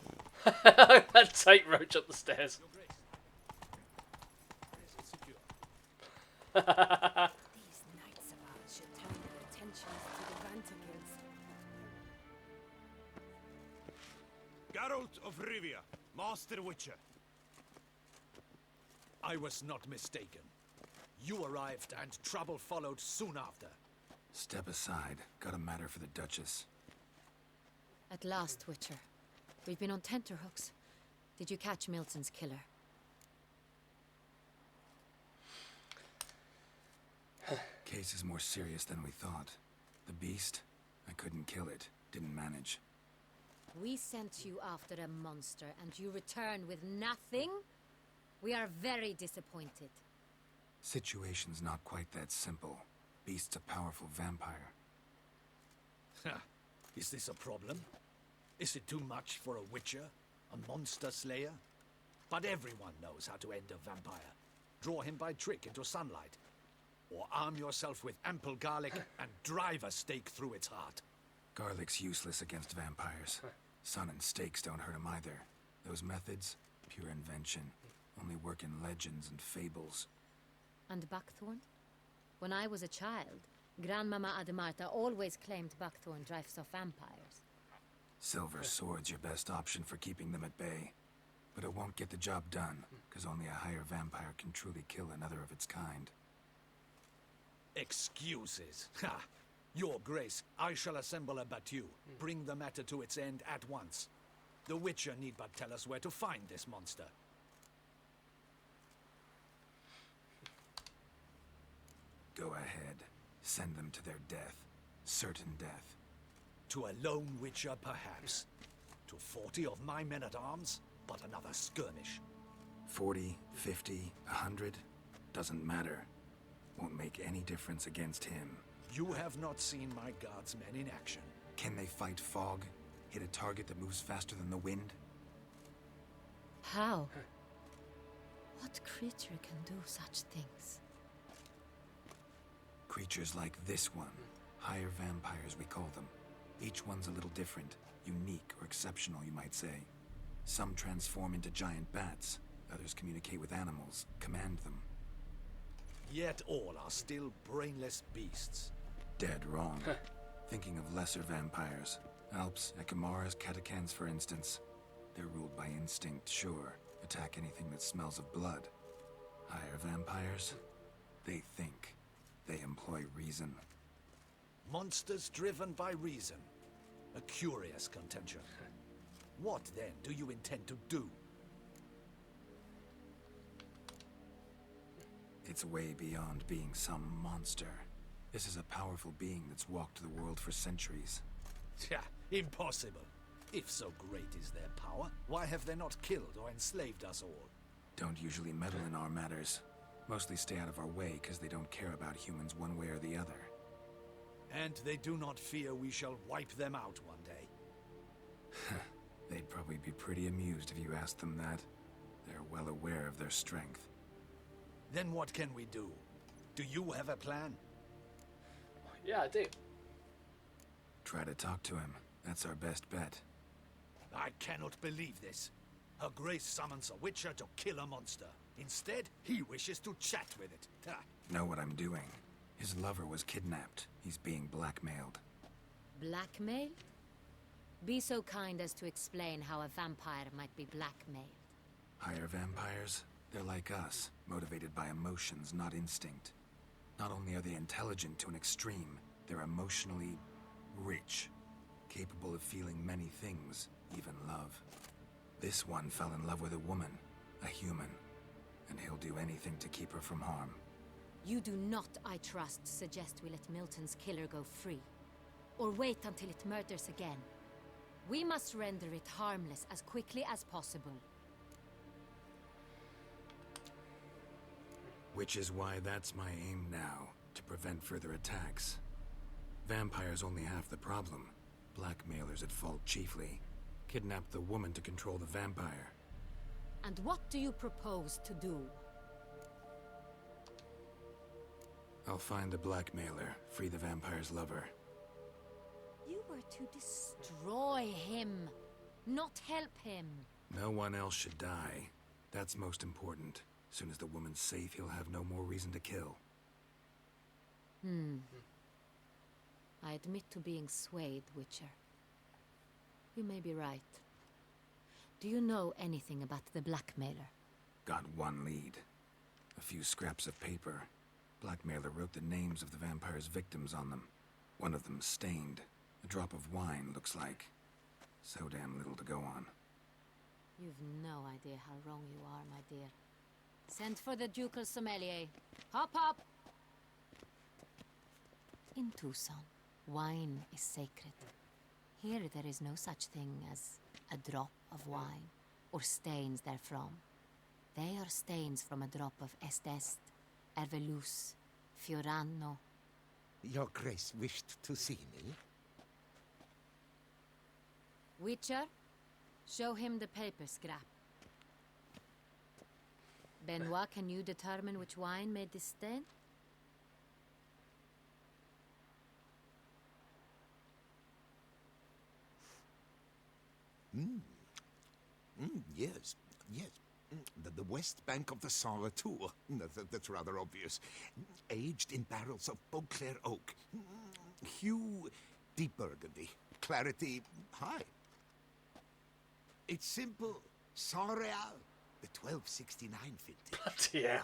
That tight roach up the stairs. These knights of ours should turn their attentions to the Vanterkills. Geralt of Rivia, Master Witcher. I was not mistaken. You arrived and trouble followed soon after. Step aside. Got a matter for the Duchess. At last, Witcher. We've been on tenterhooks. Did you catch Milton's killer? Case is more serious than we thought. The beast? I couldn't kill it. Didn't manage. We sent you after a monster, and you return with nothing? We are very disappointed. Situation's not quite that simple. Beast's a powerful vampire. Is this a problem? Is it too much for a witcher? A monster slayer? But everyone knows how to end a vampire. Draw him by trick into sunlight. Or arm yourself with ample garlic and drive a stake through its heart. Garlic's useless against vampires. Sun and stakes don't hurt him either. Those methods, pure invention. Only work in legends and fables. And buckthorn? When I was a child, Grandmama Ademarta always claimed buckthorn drives off vampires. Silver sword's your best option for keeping them at bay. But it won't get the job done, because only a higher vampire can truly kill another of its kind. Excuses. Ha! Your Grace, I shall assemble a battue. Bring the matter to its end at once. The Witcher need but tell us where to find this monster. Go ahead. Send them to their death. Certain death. To a lone Witcher, perhaps. To 40 of my men-at-arms, but another skirmish. 40, 50, 100? Doesn't matter. Won't make any difference against him. You have not seen my guardsmen in action. Can they fight fog? Hit a target that moves faster than the wind? How? What creature can do such things? Creatures like this one. Higher vampires, we call them. Each one's a little different. Unique or exceptional, you might say. Some transform into giant bats. Others communicate with animals, command them. Yet all are still brainless beasts. Dead wrong. Thinking of lesser vampires. Alps, Echimaras, Catacans, for instance. They're ruled by instinct, sure. Attack anything that smells of blood. Higher vampires? They think. They employ reason. Monsters driven by reason. A curious contention. What, then, do you intend to do? It's way beyond being some monster. This is a powerful being that's walked the world for centuries. Yeah, impossible. If so great is their power, why have they not killed or enslaved us all? Don't usually meddle in our matters. Mostly stay out of our way because they don't care about humans one way or the other. And they do not fear we shall wipe them out one day. They'd probably be pretty amused if you asked them that. They're well aware of their strength. Then what can we do? Do you have a plan? Yeah, I do. Try to talk to him. That's our best bet. I cannot believe this. Her Grace summons a witcher to kill a monster. Instead, he wishes to chat with it. Know what I'm doing. His lover was kidnapped. He's being blackmailed. Blackmail? Be so kind as to explain how a vampire might be blackmailed. Higher vampires? They're like us, motivated by emotions, not instinct. Not only are they intelligent to an extreme, they're emotionally rich, capable of feeling many things, even love. This one fell in love with a woman, a human, and he'll do anything to keep her from harm. You do not, I trust, suggest we let Milton's killer go free. Or wait until it murders again. We must render it harmless as quickly as possible. Which is why that's my aim now, to prevent further attacks. Vampires only half the problem. Blackmailers at fault chiefly. Kidnap the woman to control the vampire. And what do you propose to do? I'll find the blackmailer, free the vampire's lover. You were to destroy him, not help him. No one else should die. That's most important. As soon as the woman's safe, he'll have no more reason to kill. I admit to being swayed, Witcher. You may be right. Do you know anything about the blackmailer? Got one lead. A few scraps of paper. Blackmailer wrote the names of the vampire's victims on them. One of them stained. A drop of wine, looks like. So damn little to go on. You've no idea how wrong you are, my dear. Send for the ducal sommelier. Hop, hop! In Tucson, wine is sacred. Here there is no such thing as a drop of wine, or stains therefrom. They are stains from a drop of Estest, Ervelus, Fiorano. Your Grace wished to see me? Witcher, show him the paper scrap. Benoit, can you determine which wine made this stain? Yes, yes. The west bank of the Sarre Tour. That's rather obvious. Aged in barrels of Beauclair oak. Hue, deep burgundy. Clarity, high. It's simple. Saint-Réal, the 1269 vintage. Yeah.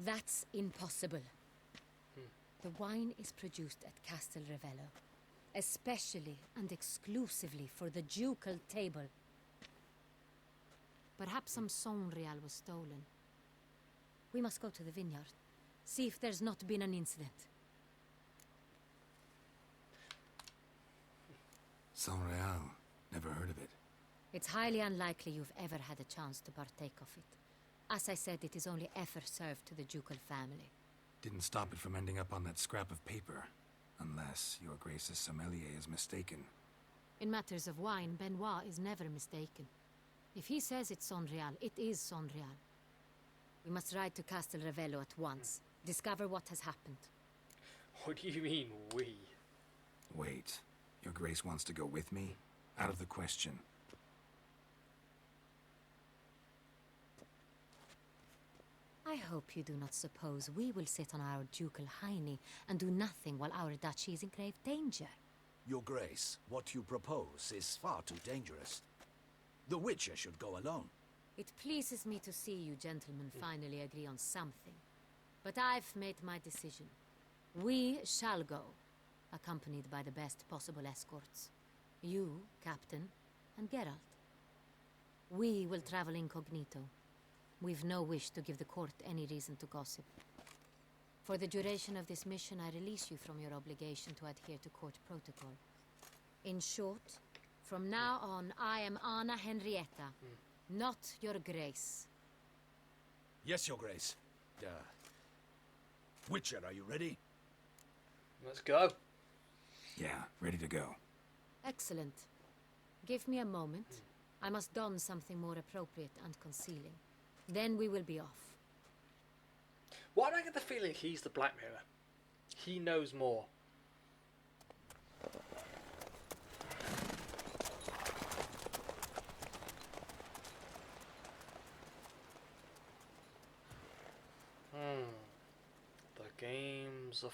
That's impossible. The wine is produced at Castel Ravello, especially and exclusively for the ducal table. Perhaps some Saint-Réal was stolen. We must go to the vineyard, see if there's not been an incident. Saint-Réal. Never heard of it. It's highly unlikely you've ever had a chance to partake of it. As I said, it is only ever served to the ducal family. Didn't stop it from ending up on that scrap of paper. Unless your Grace's sommelier is mistaken. In matters of wine, Benoit is never mistaken. If he says it's Saint-Réal, it is Saint-Réal. We must ride to Castel Ravello at once. Discover what has happened. What do you mean, we? Wait. Your Grace wants to go with me? Out of the question. I hope you do not suppose we will sit on our ducal hiney and do nothing while our duchy is in grave danger. Your Grace, what you propose is far too dangerous. The Witcher should go alone. It pleases me to see you gentlemen finally agree on something. But I've made my decision. We shall go, accompanied by the best possible escorts. You, Captain, and Geralt. We will travel incognito. We've no wish to give the court any reason to gossip. For the duration of this mission, I release you from your obligation to adhere to court protocol. In short, from now on, I am Anna Henrietta, not your grace. Yes, Your Grace. Witcher, are you ready? Let's go. Yeah, ready to go. Excellent. Give me a moment. I must don something more appropriate and concealing. Then we will be off. Why do I get the feeling he's the Black Mirror? He knows more. The game's afoot.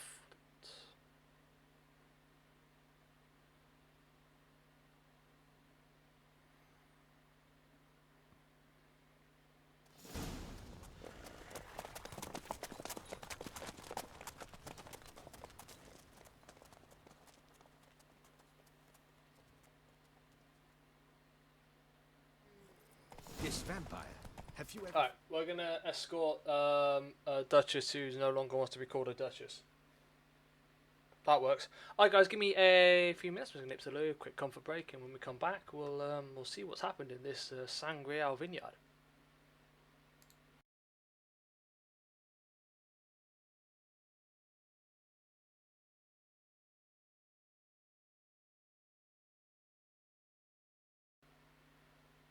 This vampire. Have you ever... Alright, we're gonna escort a Duchess who no longer wants to be called a Duchess. That works. Alright guys, give me a few minutes. We're gonna nip to a quick comfort break, and when we come back we'll see what's happened in this Sangreal vineyard.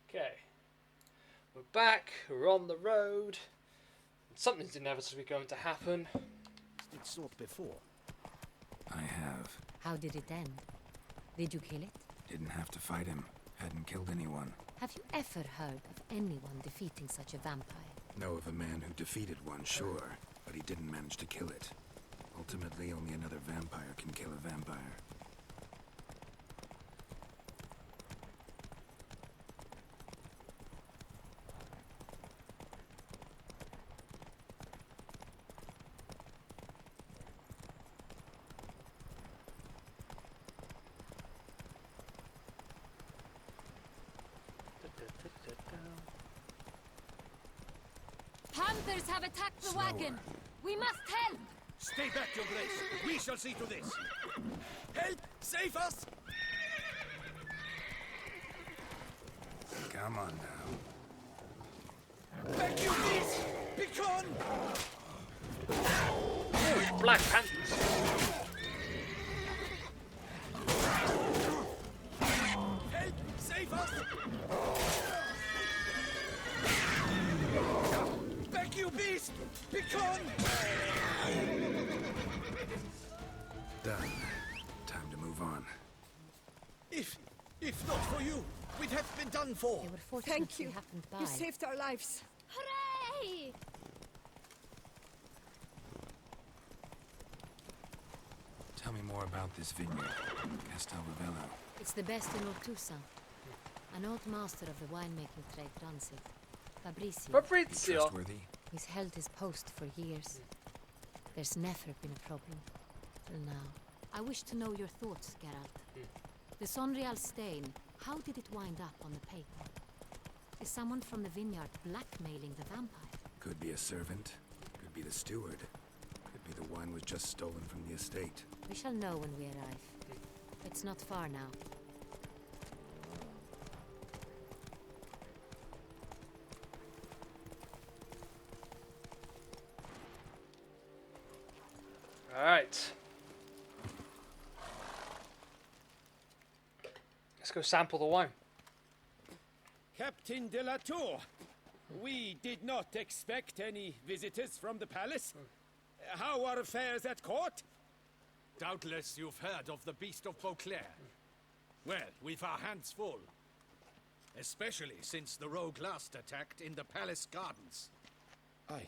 Okay. We're back, we're on the road. Something's inevitably going to happen. It's not before. I have. How did it end? Did you kill it? Didn't have to fight him. Hadn't killed anyone. Have you ever heard of anyone defeating such a vampire? Know of a man who defeated one, sure, but he didn't manage to kill it. Ultimately, only another vampire can kill a vampire. Panthers have attacked the wagon! We must help! Stay back, Your Grace. We shall see to this. Help! Save us! Come on now. Back you, please! Begone! Oh, Black Panthers! Help! Save us! Back you, beast! Begone! Done. Time to move on. If not for you, we'd have been done for. They were fortunate Thank you. we happened by. You saved our lives. Hooray! Tell me more about this vineyard. Castel Ravello. It's the best in Ortusa. An old master of the winemaking trade runs it. Fabrizio. Fabrizio! Trustworthy? He's held his post for years. There's never been a problem. Till now. I wish to know your thoughts, Geralt. The Sonreal stain, how did it wind up on the paper? Is someone from the vineyard blackmailing the vampire? Could be a servant. Could be the steward. Could be the wine was just stolen from the estate. We shall know when we arrive. It's not far now. Alright. Let's go sample the wine. Captain de la Tour, we did not expect any visitors from the palace. How are affairs at court? Doubtless you've heard of the Beast of Beauclair. Well, we've our hands full. Especially since the rogue last attacked in the palace gardens. I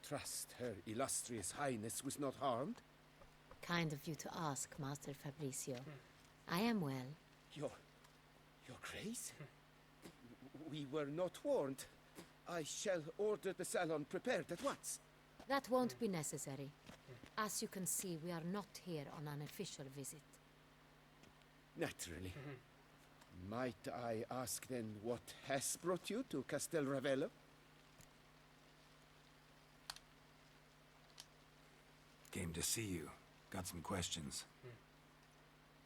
trust Her Illustrious Highness was not harmed? Kind of you to ask, Master Fabrizio. I am well. Your Grace? We were not warned. I shall order the salon prepared at once. That won't be necessary. As you can see, we are not here on an official visit. Naturally. Might I ask then what has brought you to Castel Ravello? Came to see you. Got some questions.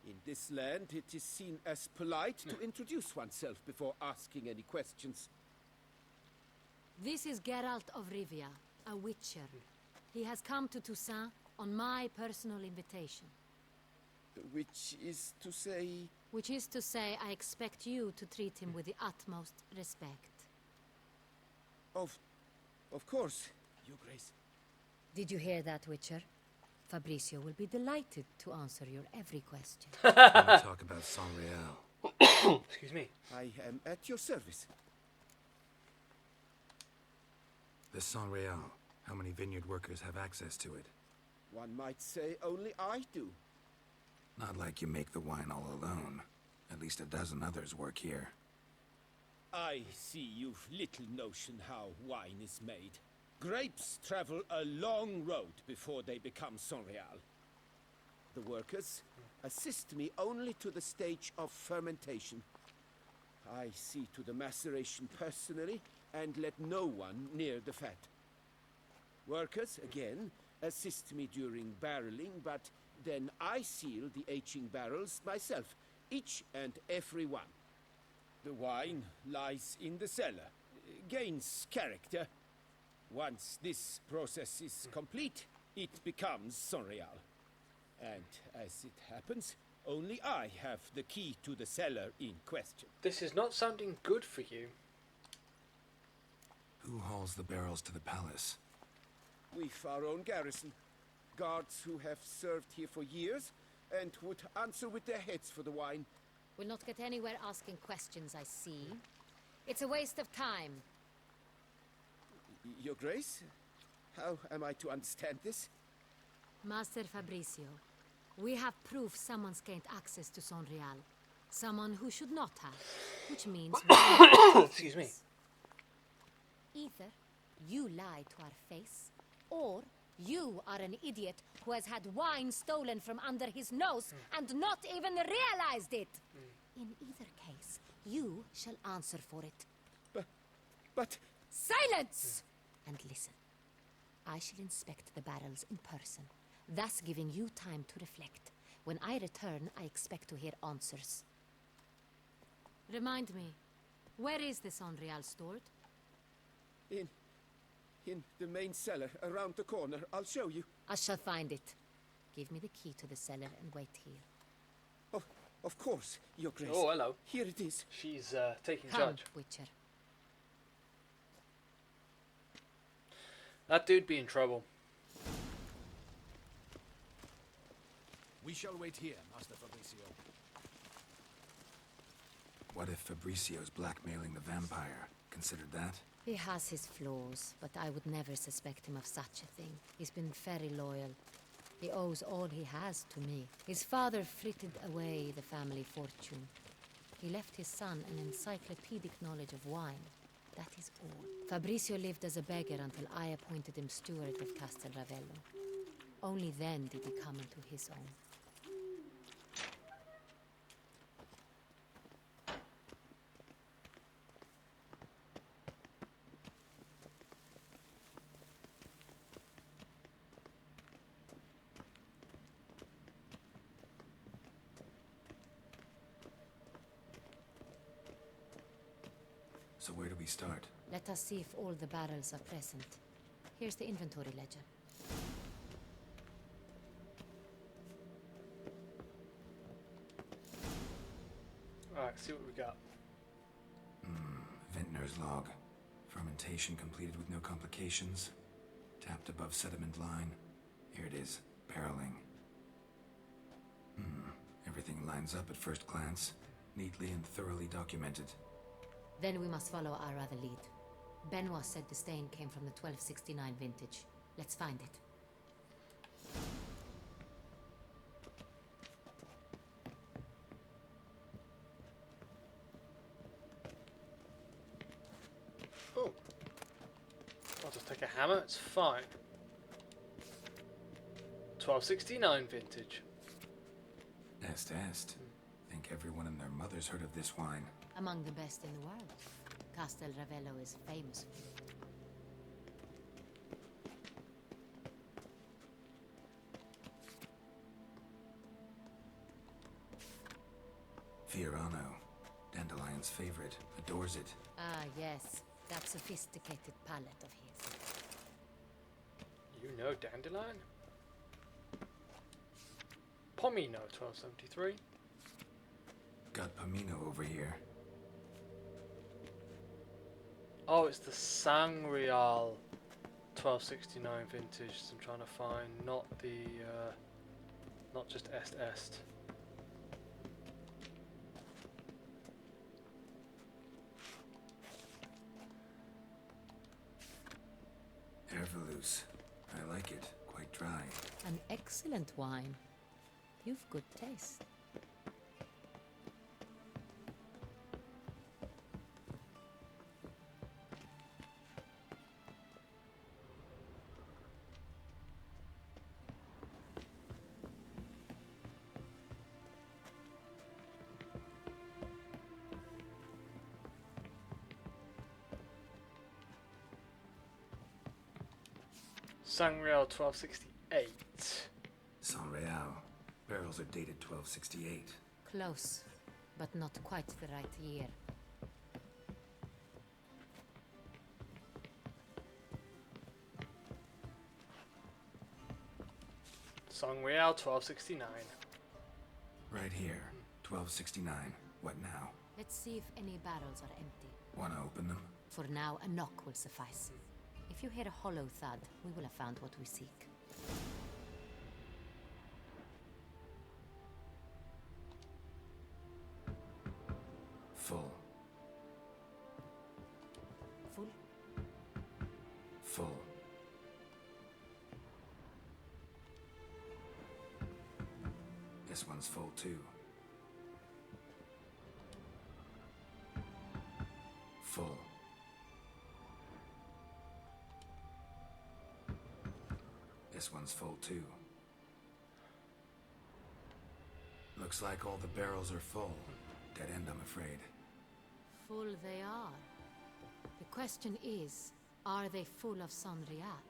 In this land, it is seen as polite to introduce oneself before asking any questions. This is Geralt of Rivia, a witcher. He has come to Toussaint on my personal invitation. Which is to say... Which is to say, I expect you to treat him with the utmost respect. Of course, Your Grace. Did you hear that, Witcher? Fabricio will be delighted to answer your every question. Talk about Saint-Réal. Excuse me. I am at your service. The Saint-Réal. How many vineyard workers have access to it? One might say only I do. Not like you make the wine all alone. At least a dozen others work here. I see you've little notion how wine is made. Grapes travel a long road before they become Saint-Réal. The workers assist me only to the stage of fermentation. I see to the maceration personally and let no one near the fat. Workers, again, assist me during barreling, but then I seal the aging barrels myself, each and every one. The wine lies in the cellar, gains character. Once this process is complete, it becomes Saint-Réal. And as it happens, only I have the key to the cellar in question. This is not sounding good for you. Who hauls the barrels to the palace? We've our own garrison. Guards who have served here for years and would answer with their heads for the wine. We'll not get anywhere asking questions, I see. It's a waste of time. Your Grace? How am I to understand this? Master Fabricio, we have proof someone's gained access to Saint-Réal. Someone who should not have. Which means... Excuse me. Either you lie to our face, or you are an idiot who has had wine stolen from under his nose and not even realized it. In either case, you shall answer for it. But... Silence! And listen. I shall inspect the barrels in person, thus giving you time to reflect. When I return, I expect to hear answers. Remind me, where is the Saint-Réal stored? In the main cellar, around the corner. I'll show you. I shall find it. Give me the key to the cellar and wait here. Oh, of course, Your Grace. Oh, hello. Here it is. She's taking Come, charge. Witcher. That dude be in trouble. We shall wait here, Master Fabricio. What if Fabricio's blackmailing the vampire? Considered that? He has his flaws, but I would never suspect him of such a thing. He's been very loyal. He owes all he has to me. His father frittered away the family fortune. He left his son an encyclopedic knowledge of wine. That is all. Fabricio lived as a beggar until I appointed him steward of Castel Ravello. Only then did he come into his own. So where do we start? Let us see if all the barrels are present. Here's the inventory ledger. Alright, see what we got. Vintner's log. Fermentation completed with no complications. Tapped above sediment line. Here it is. Barreling. Everything lines up at first glance. Neatly and thoroughly documented. Then we must follow our other lead. Benoit said the stain came from the 1269 vintage. Let's find it. Oh. I'll just take a hammer, it's fine. 1269 vintage. Est. Think everyone and their mother's heard of this wine. Among the best in the world. Castel Ravello is famous for it. Fiorano, Dandelion's favorite, adores it. Ah, yes. That sophisticated palate of his. You know Dandelion? Pomino, 1273. Got Pomino over here. Oh, it's the Sangreal 1269 vintage I'm trying to find, not the, not just Est. Ervelus. I like it. Quite dry. An excellent wine. You've good taste. Sangreal 1268. Sanreal. Barrels are dated 1268. Close, but not quite the right year. Sangreal 1269. Right here. 1269. What now? Let's see if any barrels are empty. Wanna open them? For now, a knock will suffice. If you hear a hollow thud, we will have found what we seek. Full. Full? Full. This one's full too. Full. This one's full too. Looks like all the barrels are full. Dead end, I'm afraid. Full they are. The question is, are they full of Sanreal?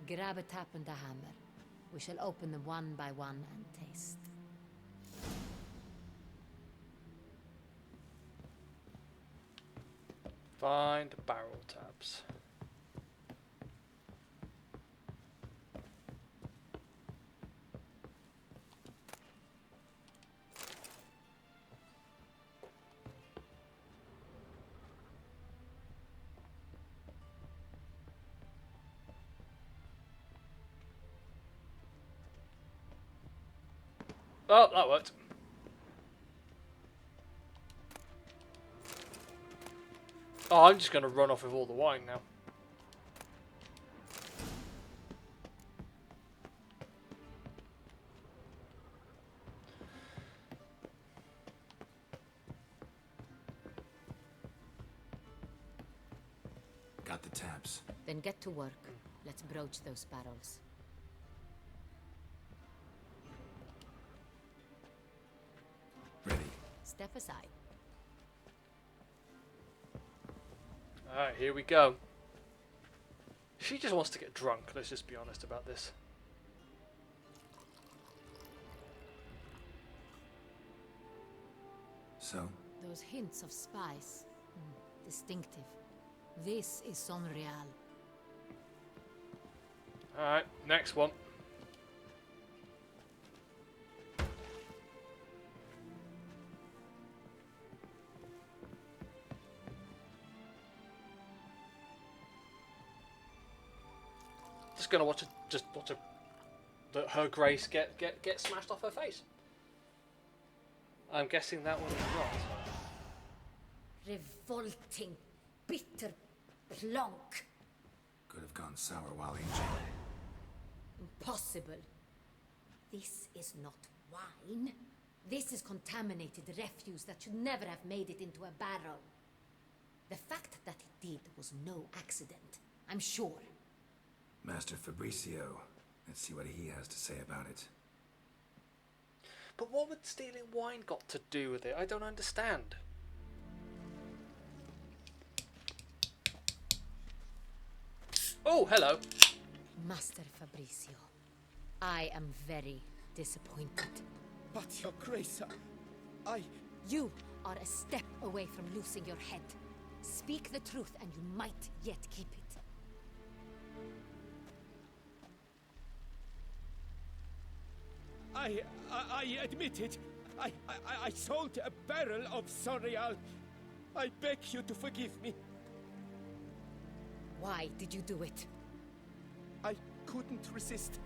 Grab a tap and a hammer. We shall open them one by one and taste. Find barrel tabs. Oh, that worked. Oh, I'm just going to run off with all the wine now. Got the taps. Then get to work. Let's broach those barrels. Ready. Step aside. Alright, here we go. She just wants to get drunk, let's just be honest about this. So? Those hints of spice. Distinctive. This is Sanreal. Alright, next one. Just gonna watch her grace get smashed off her face. I'm guessing that one is not. Revolting, bitter plonk. Could have gone sour while aging. Impossible. This is not wine. This is contaminated refuse that should never have made it into a barrel. The fact that it did was no accident, I'm sure. Master Fabricio. Let's see what he has to say about it. But what would stealing wine got to do with it? I don't understand. Oh, hello. Master Fabricio, I am very disappointed. But your grace, I... You are a step away from losing your head. Speak the truth and you might yet keep it. I admit it. I sold a barrel of Sorial. I beg you to forgive me. Why did you do it? I couldn't resist.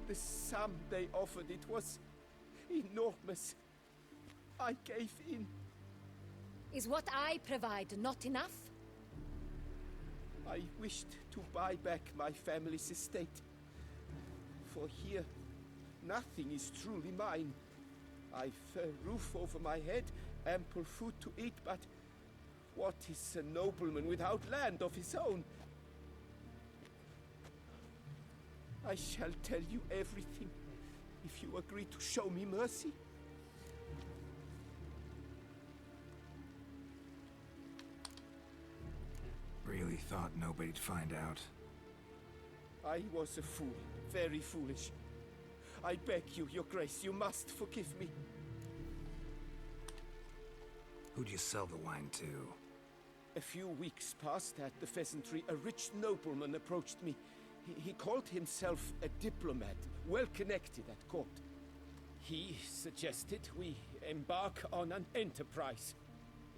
The sum they offered, it was enormous. I gave in. Is what I provide not enough? I wished to buy back my family's estate. For here, nothing is truly mine. I've a roof over my head, ample food to eat, but what is a nobleman without land of his own? I shall tell you everything, if you agree to show me mercy. Really thought nobody'd find out. I was a fool, very foolish. I beg you, your grace, you must forgive me. Who'd you sell the wine to? A few weeks past at the pheasantry, a rich nobleman approached me. He called himself a diplomat, well connected at court. He suggested we embark on an enterprise.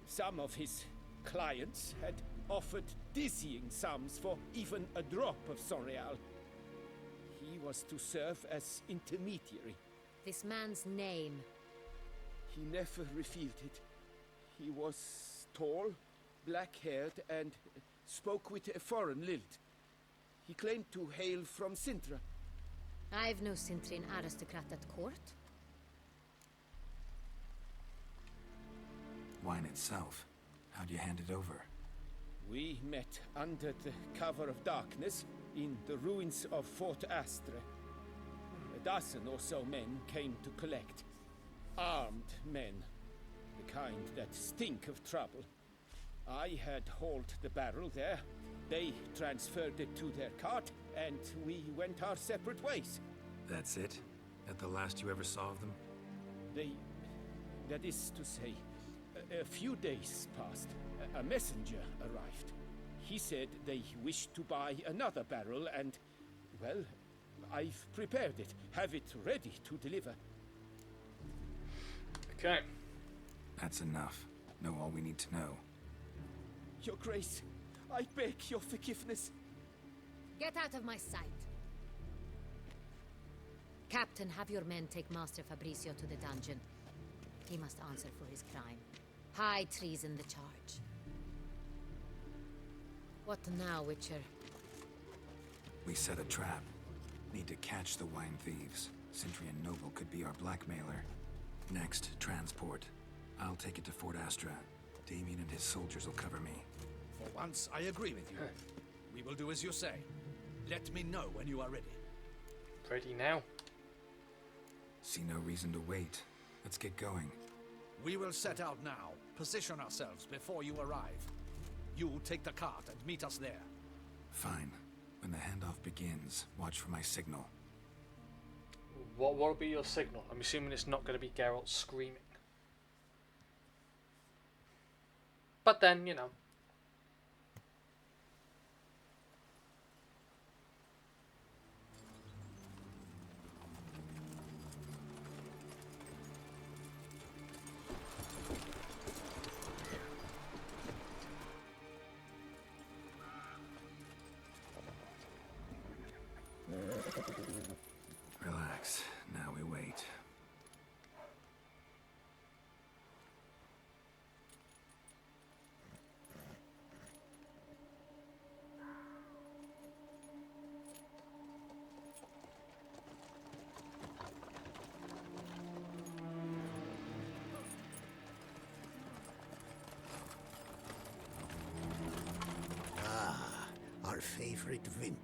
Some of his clients had offered dizzying sums for even a drop of Sorial. He was to serve as intermediary. This man's name? He never revealed it. He was tall, black-haired, and spoke with a foreign lilt. He claimed to hail from Sintra. I've no Sintrian aristocrat at court. Wine itself. How'd you hand it over? We met under the cover of darkness in the ruins of Fort Astre. A dozen or so men came to collect. Armed men. The kind that stink of trouble. I had hauled the barrel there. They transferred it to their cart, and we went our separate ways. That's it? That the last you ever saw of them? That is to say, a few days passed. A messenger arrived. He said they wished to buy another barrel and, well, I've prepared it. Have it ready to deliver. Okay. That's enough. Know all we need to know. Your Grace, I beg your forgiveness. Get out of my sight. Captain, have your men take Master Fabricio to the dungeon. He must answer for his crime. High treason the charge. What now, Witcher? We set a trap. Need to catch the wine thieves. Sintrian Noble could be our blackmailer. Next, transport. I'll take it to Fort Astra. Damien and his soldiers will cover me. For once, I agree with you. We will do as you say. Let me know when you are ready. Ready now. See no reason to wait. Let's get going. We will set out now. Position ourselves before you arrive. You take the cart and meet us there. Fine. When the handoff begins, watch for my signal. What will be your signal? I'm assuming it's not going to be Geralt screaming. But then, you know. Relax. Now we wait. Ah, our favorite vintner.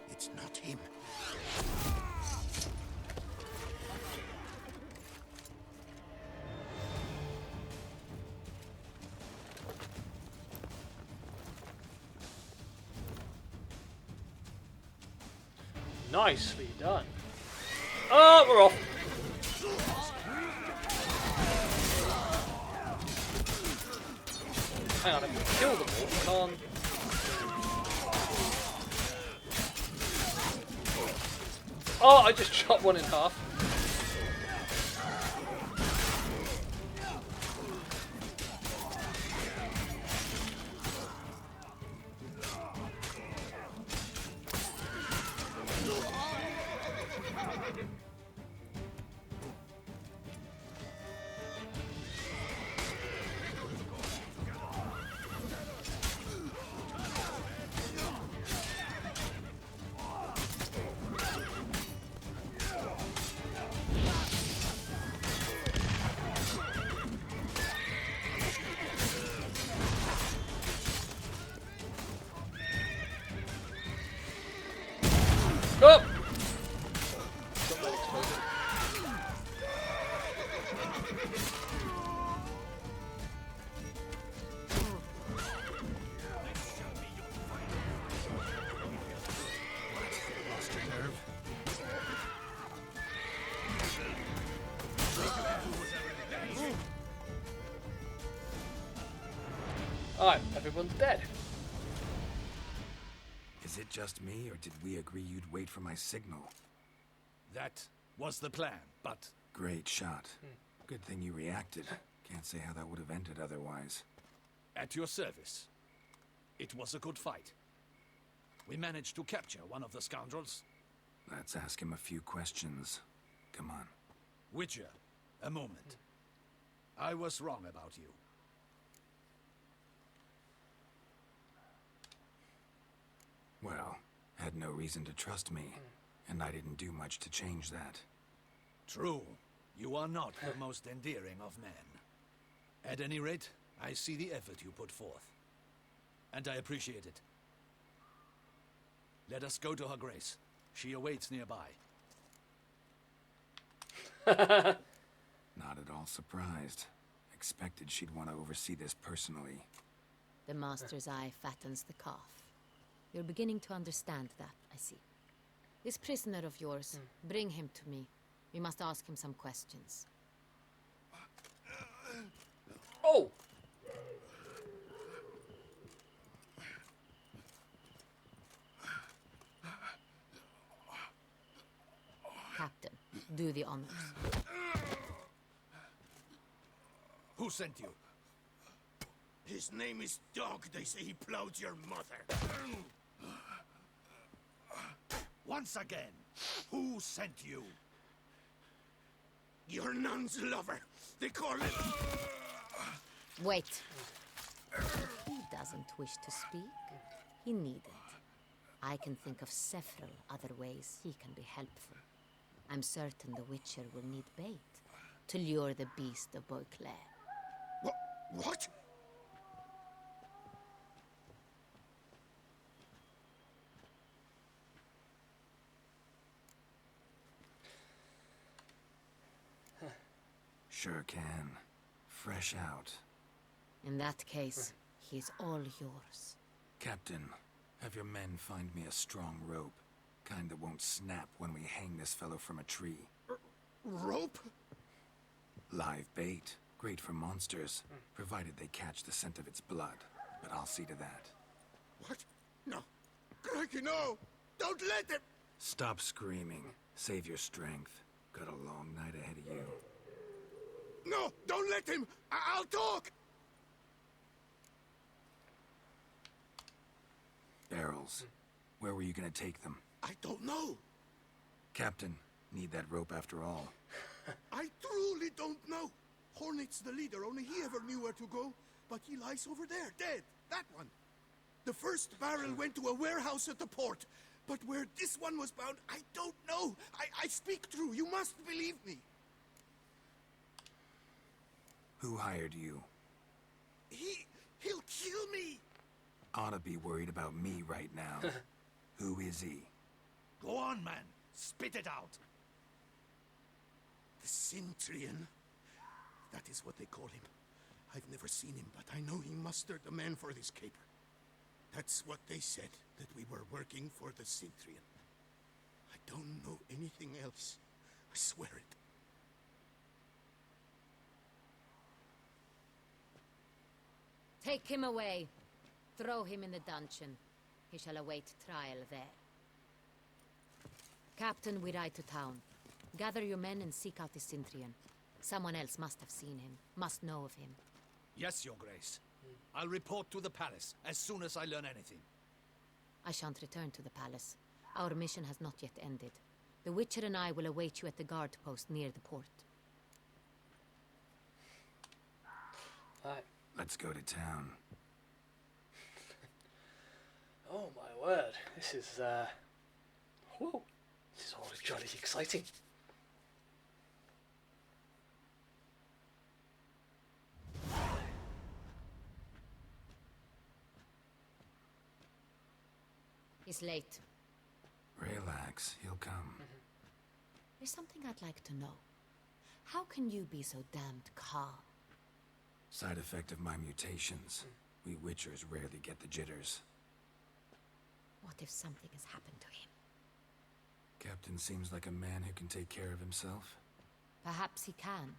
It's not him. Nicely done. Oh, we're off. Hang on, I can kill them all. Can't. Oh, I just chopped one in half. Oh! Alright, everyone's dead. Is it just me, or did we agree you'd wait for my signal? That was the plan, but... Great shot. Good thing you reacted. Can't say how that would have ended otherwise. At your service. It was a good fight. We managed to capture one of the scoundrels. Let's ask him a few questions. Come on. Witcher, a moment. I was wrong about you. Well, had no reason to trust me, and I didn't do much to change that. True. You are not the most endearing of men. At any rate, I see the effort you put forth. And I appreciate it. Let us go to her grace. She awaits nearby. Not at all surprised. Expected she'd want to oversee this personally. The master's eye fattens the calf. You're beginning to understand that, I see. This prisoner of yours, bring him to me. We must ask him some questions. Oh! Captain, do the honors. Who sent you? His name is Dog. They say he plowed your mother. Once again, who sent you? Your nun's lover. They call him... Wait. He doesn't wish to speak. He needn't. I can think of several other ways he can be helpful. I'm certain the Witcher will need bait to lure the beast of Beauclair. What? Sure can. Fresh out. In that case, he's all yours. Captain, have your men find me a strong rope. Kind that won't snap when we hang this fellow from a tree. Rope? Live bait. Great for monsters, provided they catch the scent of its blood. But I'll see to that. What? No. Crikey, no! Don't let him! Stop screaming. Save your strength. Got a long night ahead of you. No! Don't let him! I'll talk! Barrels. Where were you gonna take them? I don't know. Captain, need that rope after all. I truly don't know. Hornet's the leader, only he ever knew where to go. But he lies over there, dead. That one. The first barrel went to a warehouse at the port. But where this one was bound, I don't know. I speak true. You must believe me. Who hired you? He'll kill me. Ought to be worried about me right now. Who is he? Go on, man. Spit it out. The Cintrian. That is what they call him. I've never seen him, but I know he mustered a man for this caper. That's what they said, that we were working for the Cintrian. I don't know anything else. I swear it. Take him away. Throw him in the dungeon. He shall await trial there. Captain, we ride to town. Gather your men and seek out the Cintrian. Someone else must have seen him, must know of him. Yes, Your Grace. I'll report to the palace as soon as I learn anything. I shan't return to the palace. Our mission has not yet ended. The Witcher and I will await you at the guard post near the port. Right. Let's go to town. Oh my word, this is whoa. This is all jolly exciting. He's late. Relax, he'll come. There's something I'd like to know. How can you be so damned calm? Side effect of my mutations. We Witchers rarely get the jitters. What if something has happened to him? Captain seems like a man who can take care of himself. Perhaps he can,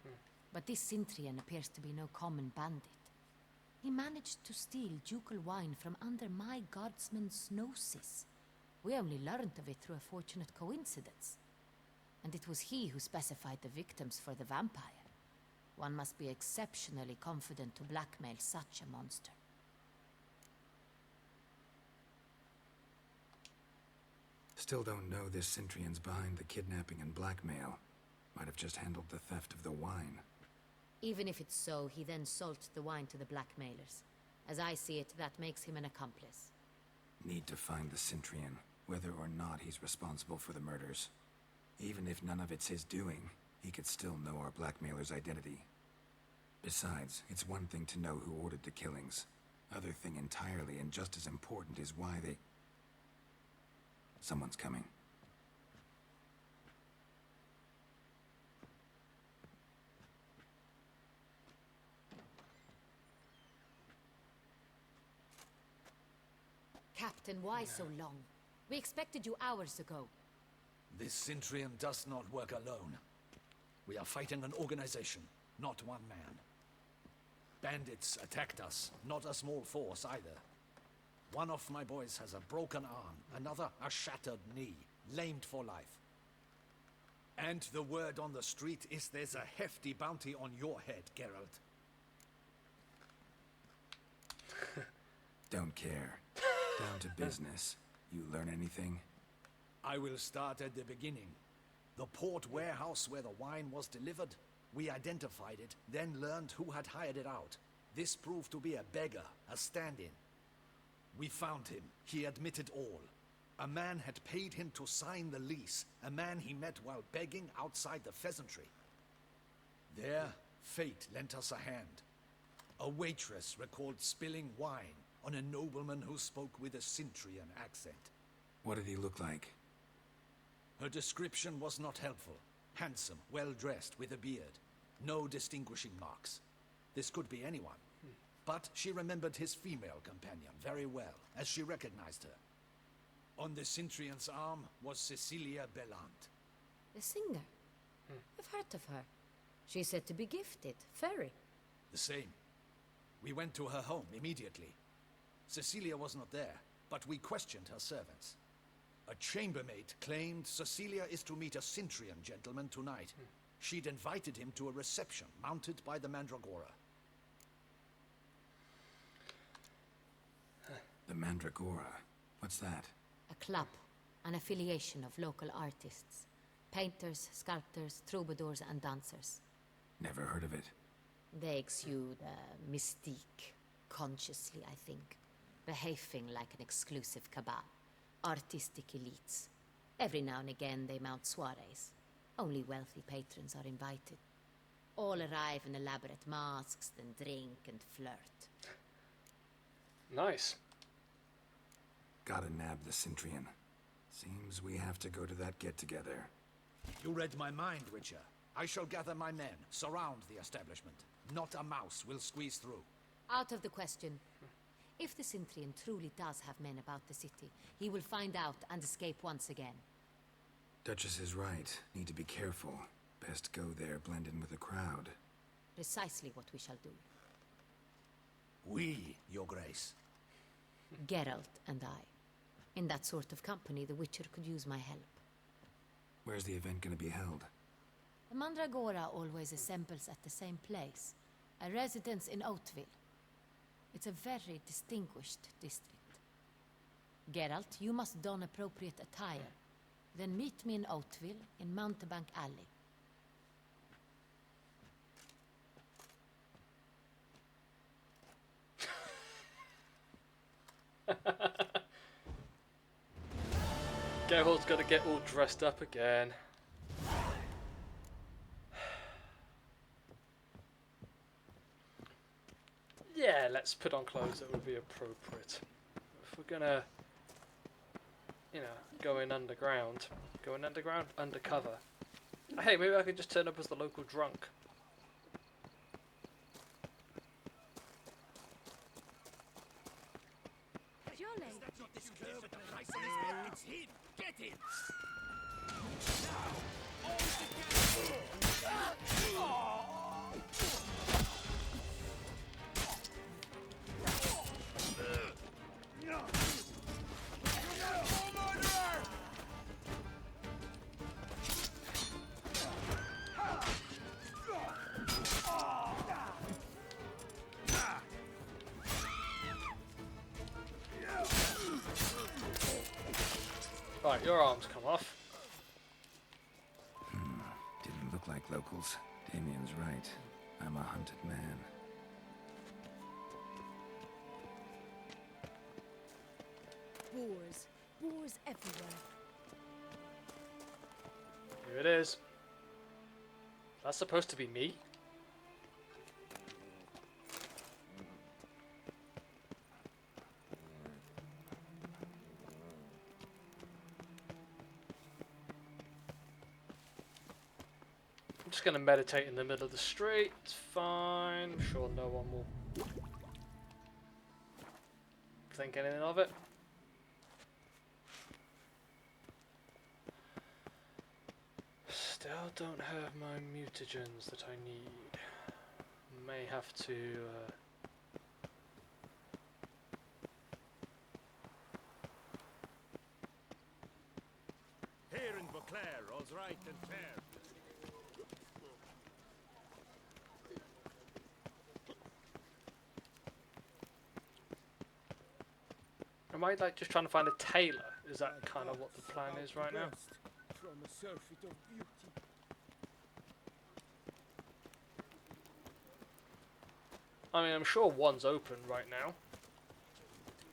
but this Cintrian appears to be no common bandit. He managed to steal ducal wine from under my guardsman's noses. We only learned of it through a fortunate coincidence. And it was he who specified the victims for the vampire. One must be exceptionally confident to blackmail such a monster. Still don't know this Cintrian's behind the kidnapping and blackmail. Might have just handled the theft of the wine. Even if it's so, he then sold the wine to the blackmailers. As I see it, that makes him an accomplice. Need to find the Cintrian, whether or not he's responsible for the murders. Even if none of it's his doing, he could still know our blackmailer's identity. Besides, it's one thing to know who ordered the killings. Other thing entirely, and just as important, is why they... Someone's coming. Captain, why so long? We expected you hours ago. This Cintrian does not work alone. We are fighting an organization, not one man. Bandits attacked us, not a small force either. One of my boys has a broken arm, another a shattered knee, lamed for life. And the word on the street is there's a hefty bounty on your head, Geralt. Don't care. Down to business. You learn anything? I will start at the beginning. The port warehouse where the wine was delivered, we identified it, then learned who had hired it out. This proved to be a beggar, a stand-in. We found him. He admitted all. A man had paid him to sign the lease, a man he met while begging outside the pheasantry. There, fate lent us a hand. A waitress recalled spilling wine on a nobleman who spoke with a Cintrian accent. What did he look like? Her description was not helpful. Handsome, well-dressed, with a beard. No distinguishing marks. This could be anyone. But she remembered his female companion very well, as she recognized her. On the Cintrian's arm was Cecilia Bellant. The singer? I've heard of her. She's said to be gifted, fairy. The same. We went to her home immediately. Cecilia was not there, but we questioned her servants. A chambermaid claimed Cecilia is to meet a Cintrian gentleman tonight. She'd invited him to a reception mounted by the Mandragora. The Mandragora? What's that? A club, an affiliation of local artists. Painters, sculptors, troubadours and dancers. Never heard of it. They exude mystique, consciously, I think. Behaving like an exclusive cabal. Artistic elites. Every now and again they mount soirees. Only wealthy patrons are invited. All arrive in elaborate masks, then drink and flirt. Nice. Gotta nab the Cintrian. Seems we have to go to that get-together. You read my mind, Witcher. I shall gather my men, surround the establishment. Not a mouse will squeeze through. Out of the question. If the Cintrian truly does have men about the city, he will find out and escape once again. Duchess is right. Need to be careful. Best go there, blend in with the crowd. Precisely what we shall do. We, Your Grace. Geralt and I. In that sort of company, the Witcher could use my help. Where's the event gonna be held? The Mandragora always assembles at the same place, a residence in Oatville. It's a very distinguished district. Geralt, you must don appropriate attire. Then meet me in Oatville, in Mountebank Alley. Geralt's gotta get all dressed up again. Yeah, let's put on clothes that would be appropriate. If we're gonna, you know, going underground, undercover. Hey, maybe I could just turn up as the local drunk. This curve with the price on his head. It's him. Get him. Now, all together. Right, your arms come off. Didn't look like locals. Damien's right. I'm a hunted man. Boars. Boars everywhere. Here it is. That's supposed to be me? I'm just gonna meditate in the middle of the street. It's fine. I'm sure no one will think anything of it. Still don't have my mutagens that I need. May have to Here in Beauclair, all's right and fair. Am I like just trying to find a tailor? Is that kind of what the plan is right now? From a surfeit of beauty. I mean, I'm sure one's open right now.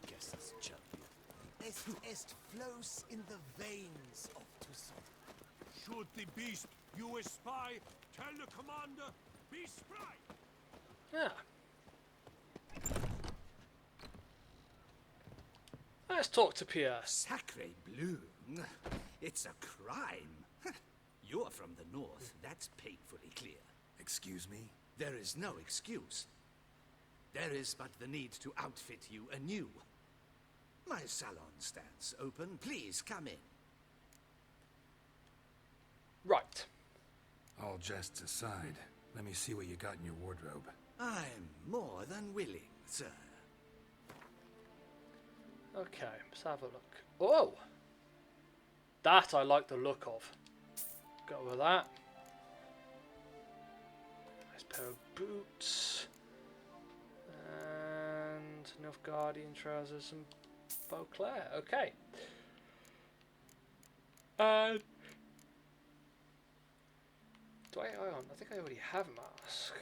Guess it's champion. Est flows in the veins of Toussaint. Should the beast you espy, tell the commander, be spry. Yeah. Let's talk to Pierre. Sacre bleu. It's a crime. You're from the north, that's painfully clear. Excuse me? There is no excuse. There is but the need to outfit you anew. My salon stands open. Please come in. Right. All jests aside, let me see what you got in your wardrobe. I'm more than willing, sir. Okay, let's have a look. Oh! That I like the look of. Go with that. Nice pair of boots. And enough Guardian trousers and Beauclair. Okay. And do I think I already have a mask.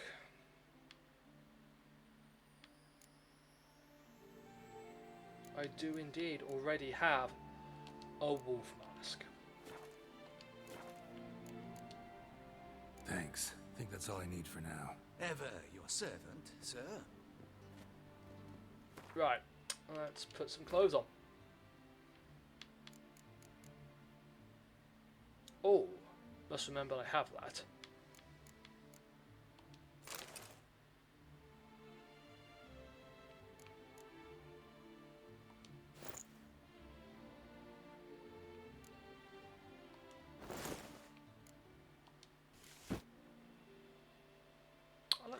I do indeed already have a wolf mask. Thanks. Think that's all I need for now. Ever your servant, sir. Right, let's put some clothes on. Oh, must remember I have that.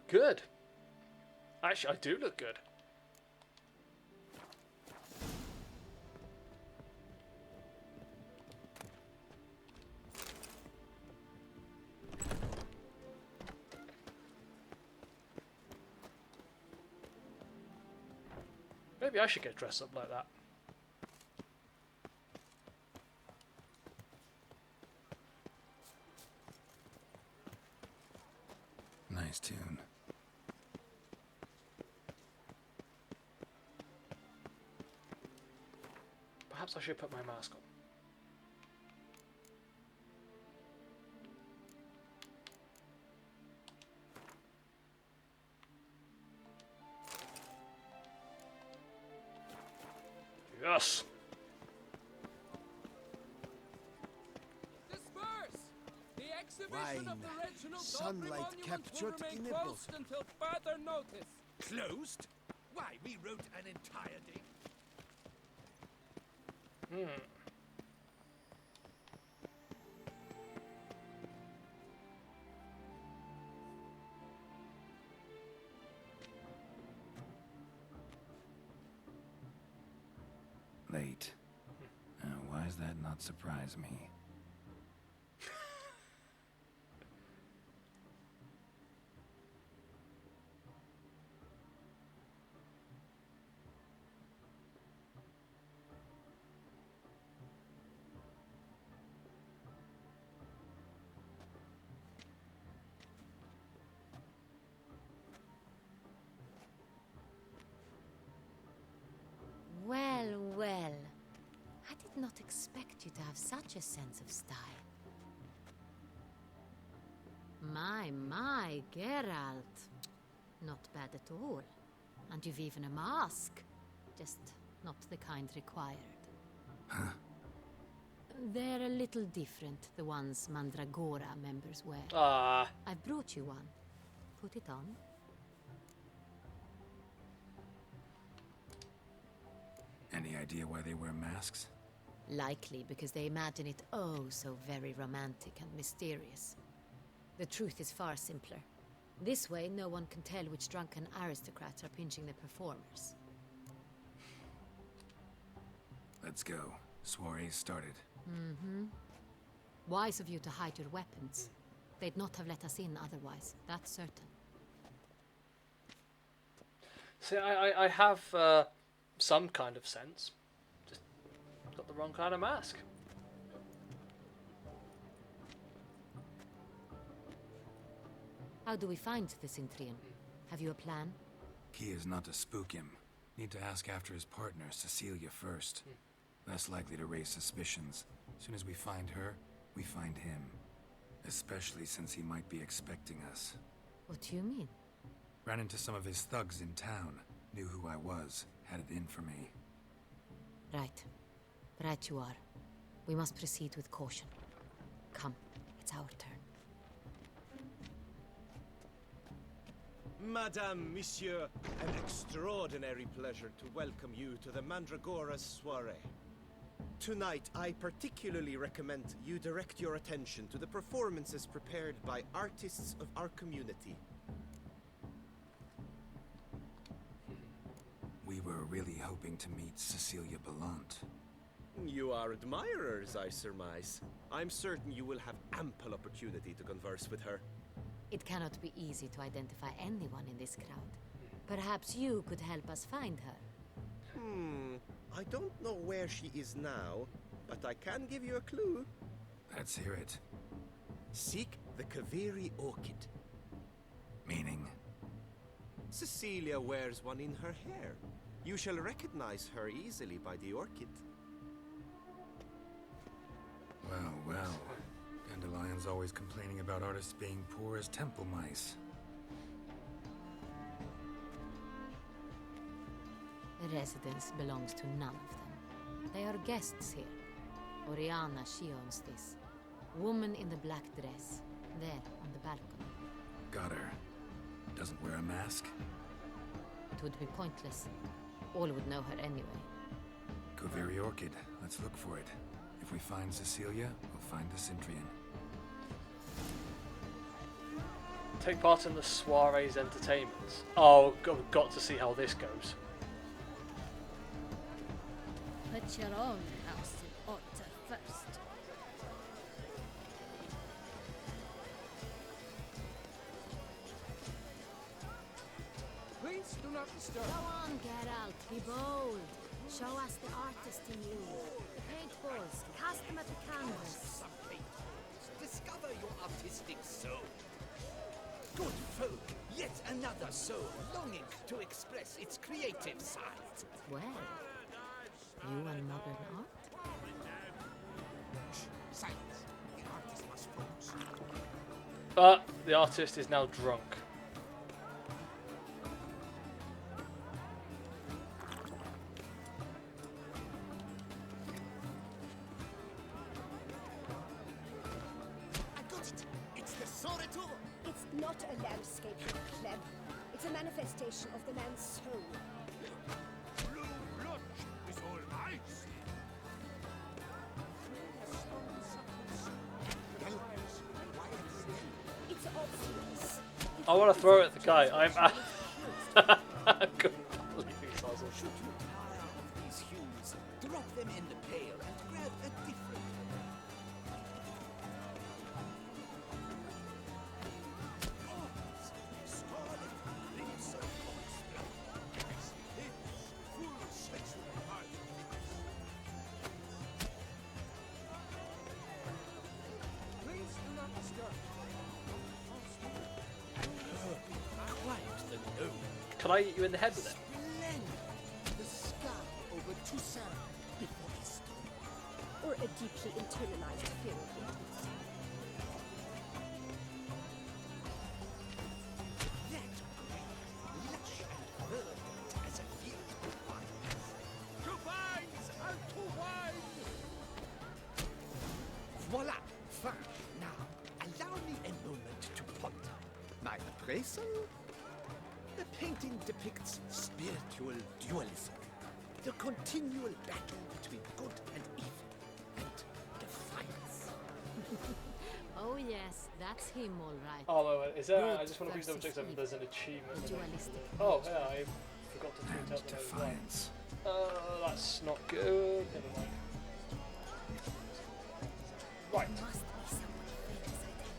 look good. Actually, I do look good. Maybe I should get dressed up like that. Nice tune. Perhaps I should put my mask on. Yes! Disperse! The exhibition of the Wine, regional sunlight monuments captured will remain in a closed book. until further notice. Closed? Why, we wrote an entire day. Late. Why does that not surprise me? Well, well. I did not expect you to have such a sense of style. My, Geralt. Not bad at all. And you've even a mask. Just not the kind required. Huh? They're a little different, the ones Mandragora members wear. Ah. I've brought you one. Put it on. Any idea why they wear masks? Likely because they imagine it oh so very romantic and mysterious. The truth is far simpler. This way, no one can tell which drunken aristocrats are pinching the performers. Let's go. Soiree's started. Mm-hmm. Wise of you to hide your weapons. They'd not have let us in otherwise, that's certain. See, I have some kind of sense. Just got the wrong kind of mask. How do we find the Cintrian? Have you a plan? Key is not to spook him. Need to ask after his partner, Cecilia, first. Less likely to raise suspicions. As soon as we find her, we find him. Especially since he might be expecting us. What do you mean? Ran into some of his thugs in town. Knew who I was. Had it in for me. Right. Right you are. We must proceed with caution. Come, it's our turn. Madame, Monsieur, an extraordinary pleasure to welcome you to the Mandragora's soiree. Tonight, I particularly recommend you direct your attention to the performances prepared by artists of our community. We were really hoping to meet Cecilia Belant. You are admirers, I surmise. I'm certain you will have ample opportunity to converse with her. It cannot be easy to identify anyone in this crowd. Perhaps you could help us find her. I don't know where she is now, but I can give you a clue. Let's hear it. Seek the Kaviri orchid. Meaning? Cecilia wears one in her hair. You shall recognize her easily by the orchid. Well, well. Dandelion's always complaining about artists being poor as temple mice. The residence belongs to none of them. They are guests here. Oriana, she owns this. Woman in the black dress, there on the balcony. Got her. Doesn't wear a mask? It would be pointless. All would know her anyway. Kaviri Orchid. Let's look for it. If we find Cecilia, we'll find the Cintrian. Take part in the soiree's entertainments. Oh, got to see how this goes. Put your own house in order first. Please do not disturb. Go on, Geralt, be bold. Show us the artist in you. The paintballs, cast them at the canvas. Some paintballs. Discover your artistic soul. Good folk, yet another soul longing to express its creative side. Well, you and modern art? Silence. The artist must focus. But the artist is now drunk. I got it. It's the Soretur. It's not a landscape, you pleb. It's a manifestation of the man's soul. Blue blood is all I see. It's obvious. I want to throw it at the guy. I'm completely puzzled. Should you tire of these hues, drop them in the pail and grab a different. Please do not disturb. Quite the no. Can I hit you in the head with it? Splendid. The scar over Toussaint before his storm. Or a deeply internalized fear of it. That green, lush and verdant as a field of vines. To vines and to wine! Voila! Fine. Now, allow me a moment to ponder. My appraisal? The painting depicts spiritual dualism. The continual battle between good and evil. And defiance. Oh yes, that's him all right. Oh, wait, is there? Good I just want to please double check versus if there's an achievement. Dualistic. Oh, yeah, I forgot to tweet out the defiance. That's not good. Never mind. Right. Must be someone famous, I think.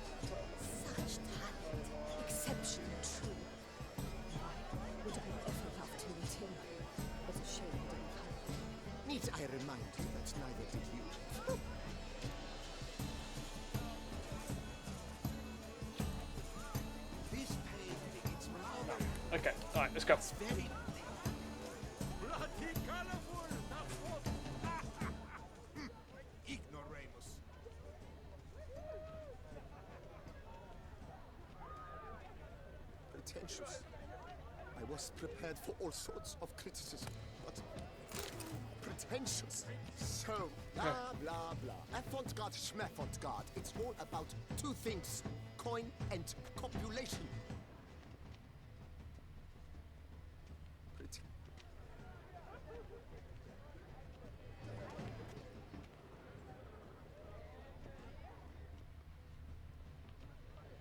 Such talent. Exceptional, true. Would I ever love to meet him? What a shame he didn't come. Need I remind you that neither did you? This painting, it's rather... Okay, alright, let's go. It's very... Bloody colorful! That's what... Ignoramus. Pretentious. I was prepared for all sorts of criticism, but pretentious. So, blah, blah, blah. Avant-garde, schmeffant-garde. It's all about two things, coin and copulation. Pretty.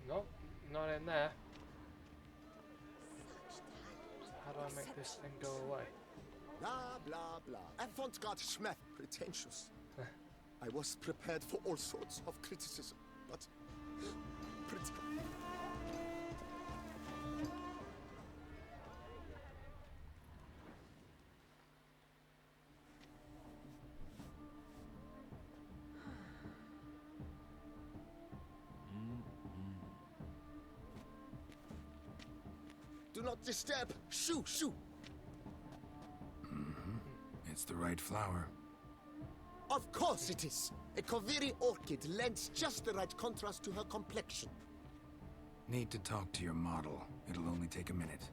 No, not in there. How do I make this thing go away? Blah, blah, blah. Avant-garde, schmeff. Pretentious. I was prepared for all sorts of criticism, but do not disturb. Shoo, shoo. It's the right flower. Of course it is. A Koviri orchid lends just the right contrast to her complexion. Need to talk to your model. It'll only take a minute.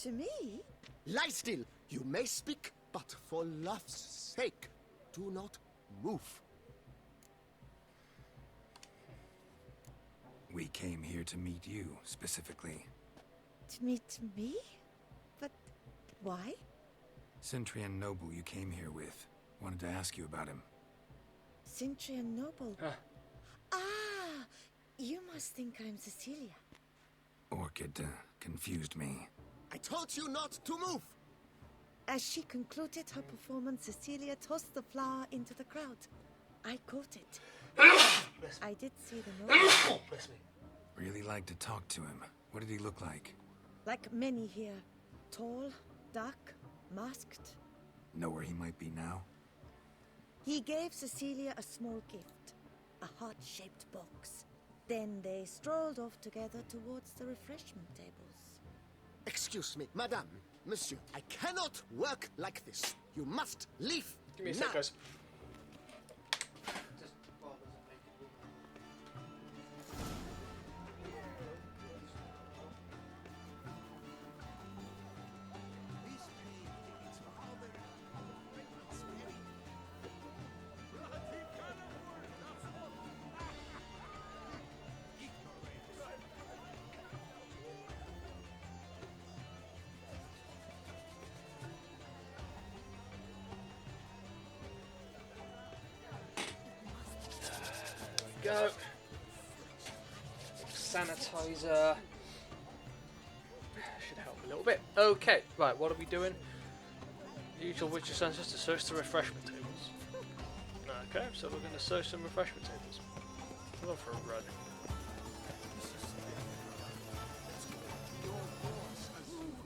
To me? Lie still. You may speak, but for love's sake, do not move. We came here to meet you, specifically. To meet me? But why? Centrian noble you came here with. Wanted to ask you about him. Centrian noble. Ah, you must think I'm Cecilia. Orchid confused me. I told you not to move! As she concluded her performance, Cecilia tossed the flower into the crowd. I caught it. I did see the note. Bless me. Really like to talk to him. What did he look like? Like many here. Tall, dark, masked. Know where he might be now? He gave Cecilia a small gift. A heart-shaped box. Then they strolled off together towards the refreshment tables. Excuse me, madame, monsieur. I cannot work like this. You must leave Give me a now. sec, guys. Go. Sanitizer. Should help a little bit. Okay, right, what are we doing? Usual Witcher sensors to search the refreshment tables. Okay, so we're going to search some refreshment tables. Go for a run.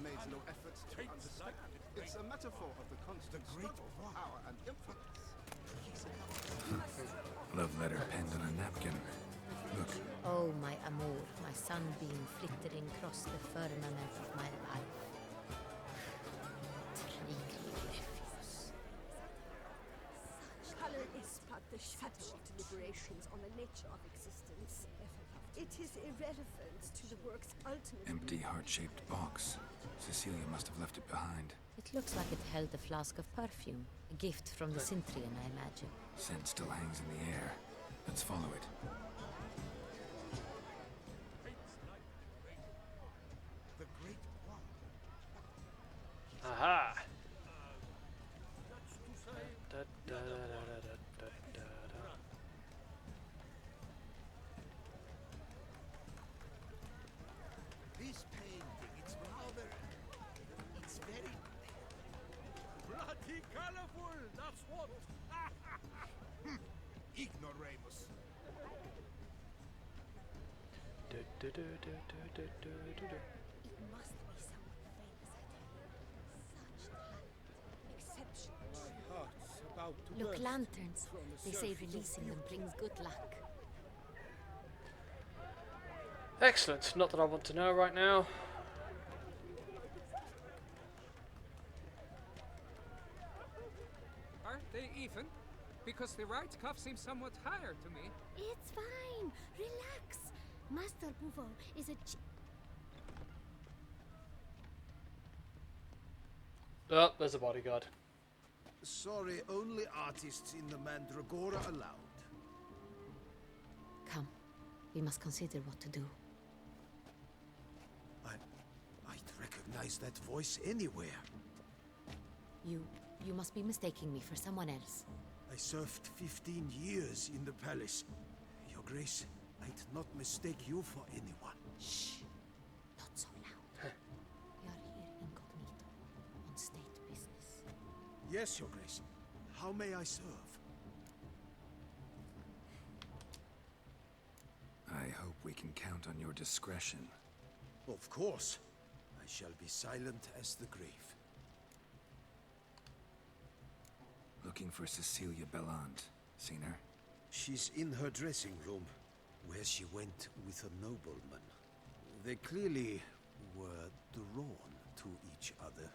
Made no effort to understand. It's a metaphor of the constant struggle for power and influence. Love letter penned on a napkin. Look. Oh, my amour, my sunbeam flittering across the firmament of my life. Color is but the shadow of deliberations on the nature of existence. It is irrelevant to the work's ultimate... Empty heart-shaped box. Cecilia must have left it behind. It looks like it held a flask of perfume. A gift from the Cintrian, I imagine. Scent still hangs in the air. Let's follow it. The Great One. Aha! This painting, it's rather... It's very... Bloody colorful, that's what! Ignoramus. It must be someone famous, I tell you. Such talent. Exceptional. My heart's about to Look, burst lanterns. from the They say surface of releasing them brings good luck. Excellent. Not that I want to know right now. Aren't they even? Because the right cuff seems somewhat higher to me. It's fine. Relax. Master Bouveau is a... Oh, there's a bodyguard. Sorry, only artists in the Mandragora allowed. Come, we must consider what to do. I'd recognize that voice anywhere. You must be mistaking me for someone else. I served 15 years in the palace. Your Grace, I'd not mistake you for anyone. Shh. Not so loud. We are here incognito, on state business. Yes, Your Grace. How may I serve? I hope we can count on your discretion. Of course. I shall be silent as the grave. Looking for Cecilia Bellant. Seen her? She's in her dressing room, where she went with a nobleman. They clearly were drawn to each other.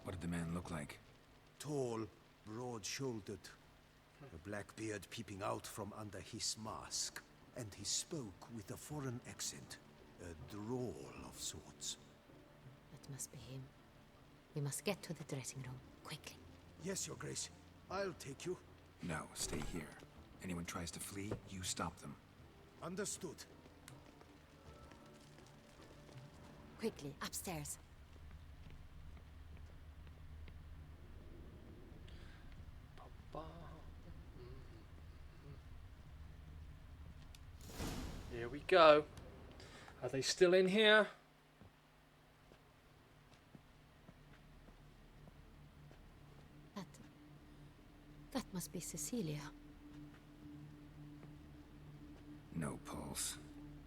What did the man look like? Tall, broad-shouldered, a black beard peeping out from under his mask. And he spoke with a foreign accent, a drawl of sorts. That must be him. We must get to the dressing room, quickly. Yes, Your Grace. I'll take you. No, stay here. Anyone tries to flee, you stop them. Understood. Quickly, upstairs. Here we go. Are they still in here? That must be Cecilia. No pulse.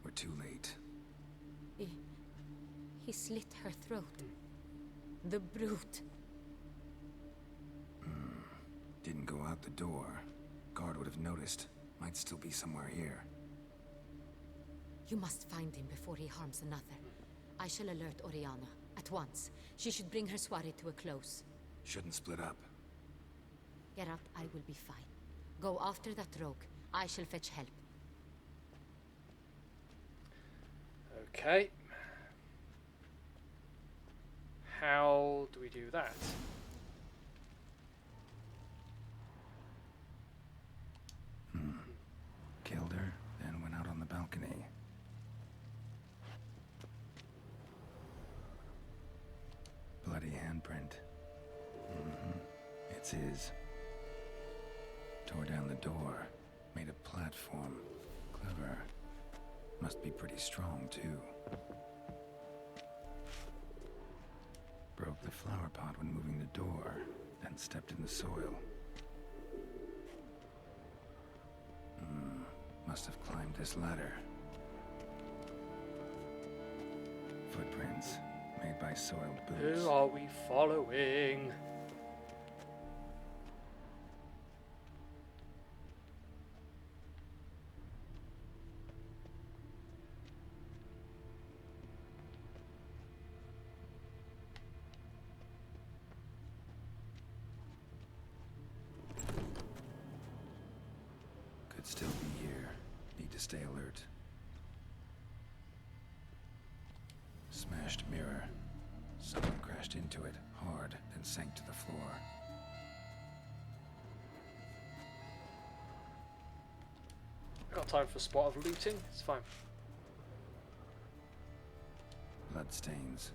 We're too late. He slit her throat. The brute. Didn't go out the door. Guard would have noticed. Might still be somewhere here. You must find him before he harms another. I shall alert Oriana at once. She should bring her soirée to a close. Shouldn't split up. Geralt, I will be fine. Go after that rogue. I shall fetch help. Okay. How do we do that? Killed her, then went out on the balcony. Bloody handprint. It's his. Tore down the door. Made a platform. Clever. Must be pretty strong, too. Broke the flower pot when moving the door, then stepped in the soil. Must have climbed this ladder. Footprints made by soiled boots. Who are we following? Could still be here. Need to stay alert. Smashed mirror. Someone crashed into it hard, then sank to the floor. Got time for a spot of looting? It's fine. Bloodstains.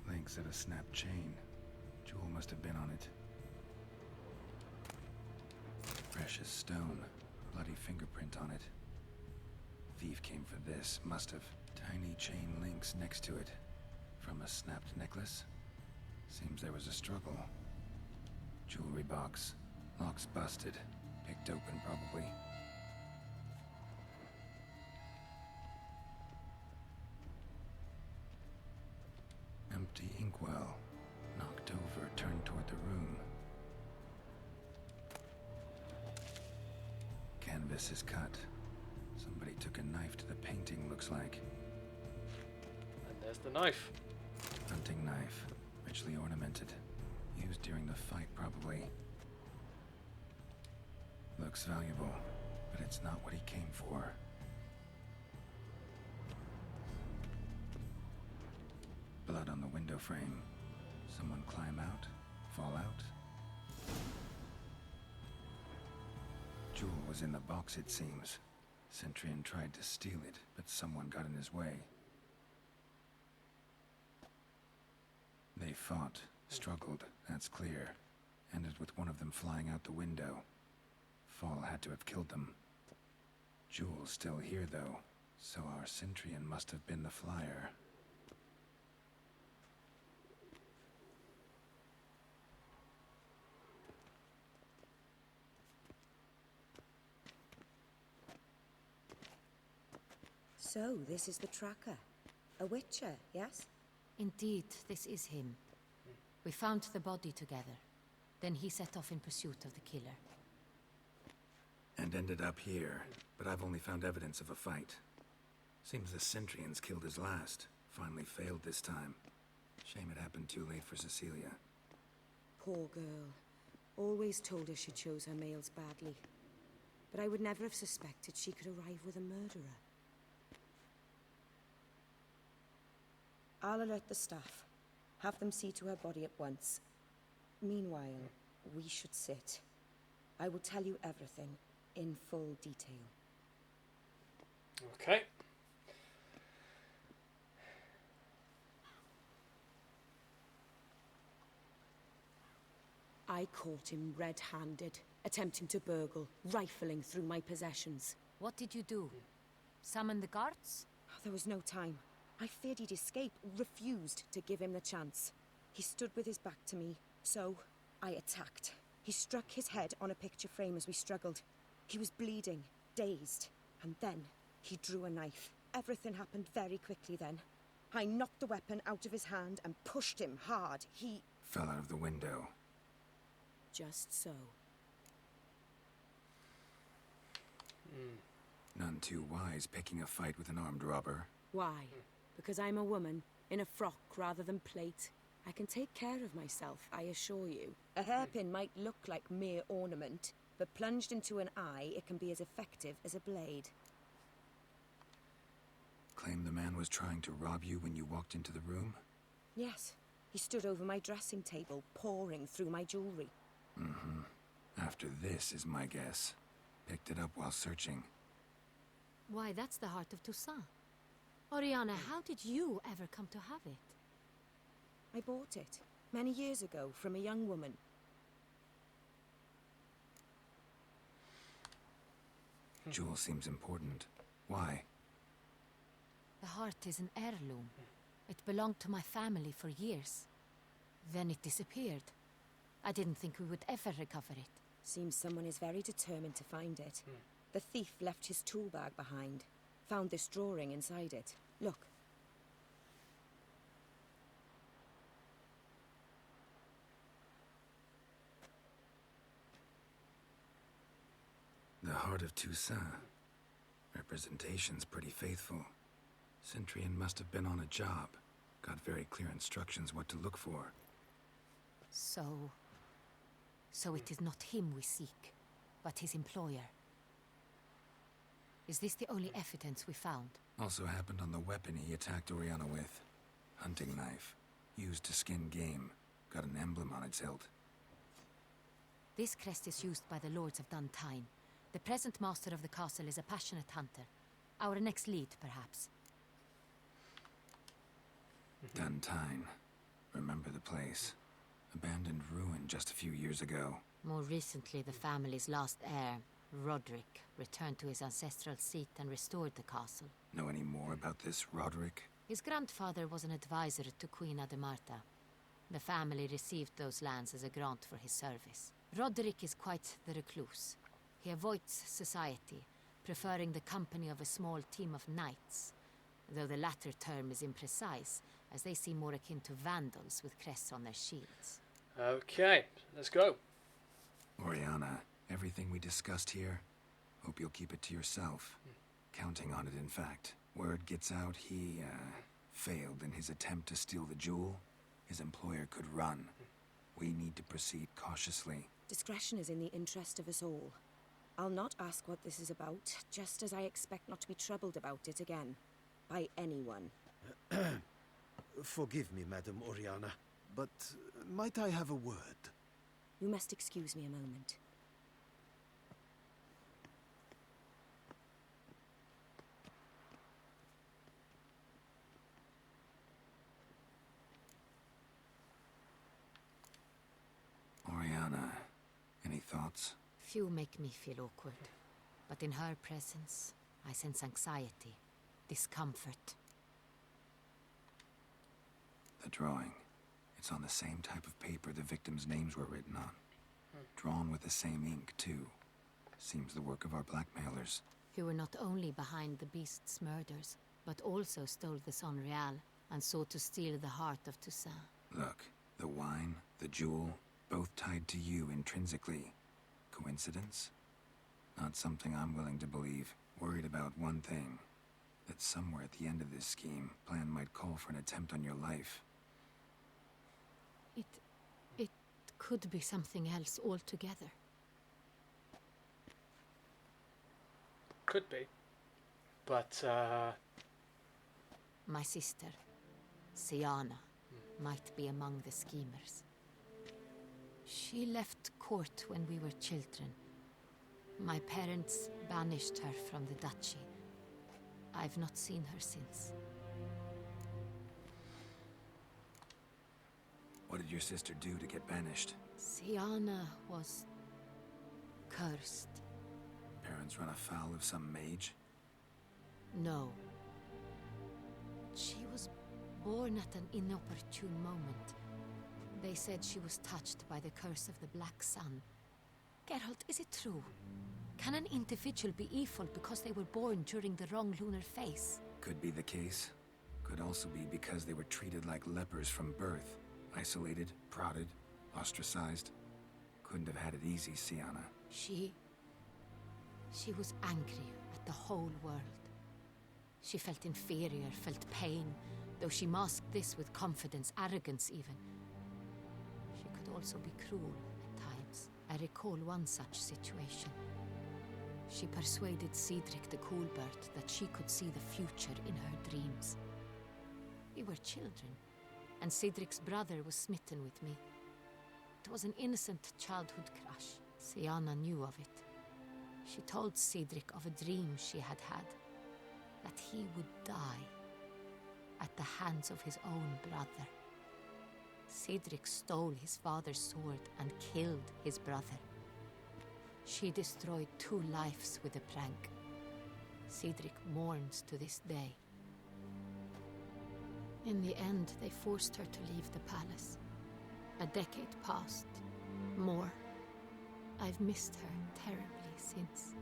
Links of a snapped chain. Jewel must have been on it. Precious stone. Bloody fingerprint on it. Thief came for this. Must have. Tiny chain links next to it. From a snapped necklace. Seems there was a struggle. Jewelry box. Lock's busted. Picked open, probably. Empty inkwell. Knocked over, turned toward the room. Canvas is cut. Somebody took a knife to the painting, looks like. And there's the knife. Hunting knife. Richly ornamented. Used during the fight, probably. Looks valuable, but it's not what he came for. Blood on the window frame. Someone climb out? Fall out? Jewel was in the box, it seems. Centurion tried to steal it, but someone got in his way. They fought, struggled, that's clear. Ended with one of them flying out the window. Fall had to have killed them. Jewel's still here, though, so our Centurion must have been the flyer. So, this is the tracker. A witcher, yes? Indeed, this is him. We found the body together. Then he set off in pursuit of the killer. And ended up here, but I've only found evidence of a fight. Seems the Centurions killed his last. Finally failed this time. Shame it happened too late for Cecilia. Poor girl. Always told her she chose her males badly. But I would never have suspected she could arrive with a murderer. I'll alert the staff. Have them see to her body at once. Meanwhile, we should sit. I will tell you everything, in full detail. Okay. I caught him red-handed, attempting to burgle, rifling through my possessions. What did you do? Summon the guards? There was no time. I feared he'd escape, refused to give him the chance. He stood with his back to me, so I attacked. He struck his head on a picture frame as we struggled. He was bleeding, dazed, and then he drew a knife. Everything happened very quickly then. I knocked the weapon out of his hand and pushed him hard. He fell out of the window. Just so. None too wise picking a fight with an armed robber. Why? Because I'm a woman, in a frock rather than plate. I can take care of myself, I assure you. A hairpin might look like mere ornament, but plunged into an eye, it can be as effective as a blade. Claim the man was trying to rob you when you walked into the room? Yes. He stood over my dressing table, pouring through my jewelry. Mm-hmm. After this is my guess. Picked it up while searching. Why, that's the heart of Toussaint. Oriana, how did you ever come to have it? I bought it, many years ago, from a young woman. Jewel seems important. Why? The heart is an heirloom. It belonged to my family for years. Then it disappeared. I didn't think we would ever recover it. Seems someone is very determined to find it. The thief left his tool bag behind. Found this drawing inside it. Look. The heart of Toussaint. Representation's pretty faithful. Centurion must have been on a job. Got very clear instructions what to look for. So it is not him we seek, but his employer. Is this the only evidence we found? Also happened on the weapon he attacked Oriana with. Hunting knife. Used to skin game. Got an emblem on its hilt. This crest is used by the Lords of Duntine. The present master of the castle is a passionate hunter. Our next lead, perhaps. Duntine. Remember the place. Abandoned ruin just a few years ago. More recently, the family's last heir, Roderick, returned to his ancestral seat and restored the castle. Know any more about this Roderick? His grandfather was an advisor to Queen Ademarta. The family received those lands as a grant for his service. Roderick is quite the recluse. He avoids society, preferring the company of a small team of knights, though the latter term is imprecise, as they seem more akin to vandals with crests on their shields. Okay, let's go. Oriana, everything we discussed here, hope you'll keep it to yourself. Counting on it, in fact. Word gets out he, failed in his attempt to steal the jewel. His employer could run. We need to proceed cautiously. Discretion is in the interest of us all. I'll not ask what this is about, just as I expect not to be troubled about it again. By anyone. Forgive me, Madam Oriana, but might I have a word? You must excuse me a moment. Oriana, any thoughts? Few make me feel awkward, but in her presence, I sense anxiety, discomfort. The drawing. It's on the same type of paper the victims' names were written on. Drawn with the same ink, too. Seems the work of our blackmailers. Who were not only behind the beast's murders, but also stole the Son Real and sought to steal the heart of Toussaint. Look, the wine, the jewel, both tied to you intrinsically. Coincidence? Not something I'm willing to believe. Worried about one thing. That somewhere at the end of this scheme, plan might call for an attempt on your life. It could be something else altogether. Could be. But, My sister, Siana, might be among the schemers. She left court when we were children. My parents banished her from the duchy. I've not seen her since. What did your sister do to get banished? Siana was cursed. Parents run afoul of some mage? No. She was born at an inopportune moment. They said she was touched by the curse of the Black Sun. Geralt, is it true? Can an individual be evil because they were born during the wrong lunar phase? Could be the case. Could also be because they were treated like lepers from birth. Isolated, prodded, ostracized. Couldn't have had it easy, Sienna. She was angry at the whole world. She felt inferior, felt pain, though she masked this with confidence, arrogance even. She could also be cruel at times. I recall one such situation. She persuaded Cedric the Coolbird that she could see the future in her dreams. We were children, and Cedric's brother was smitten with me. It was an innocent childhood crush. Sienna knew of it. She told Cedric of a dream she had had, that he would die at the hands of his own brother. Cedric stole his father's sword and killed his brother. She destroyed 2 lives with a prank. Cedric mourns to this day. In the end, they forced her to leave the palace. A decade passed. More. I've missed her terribly since.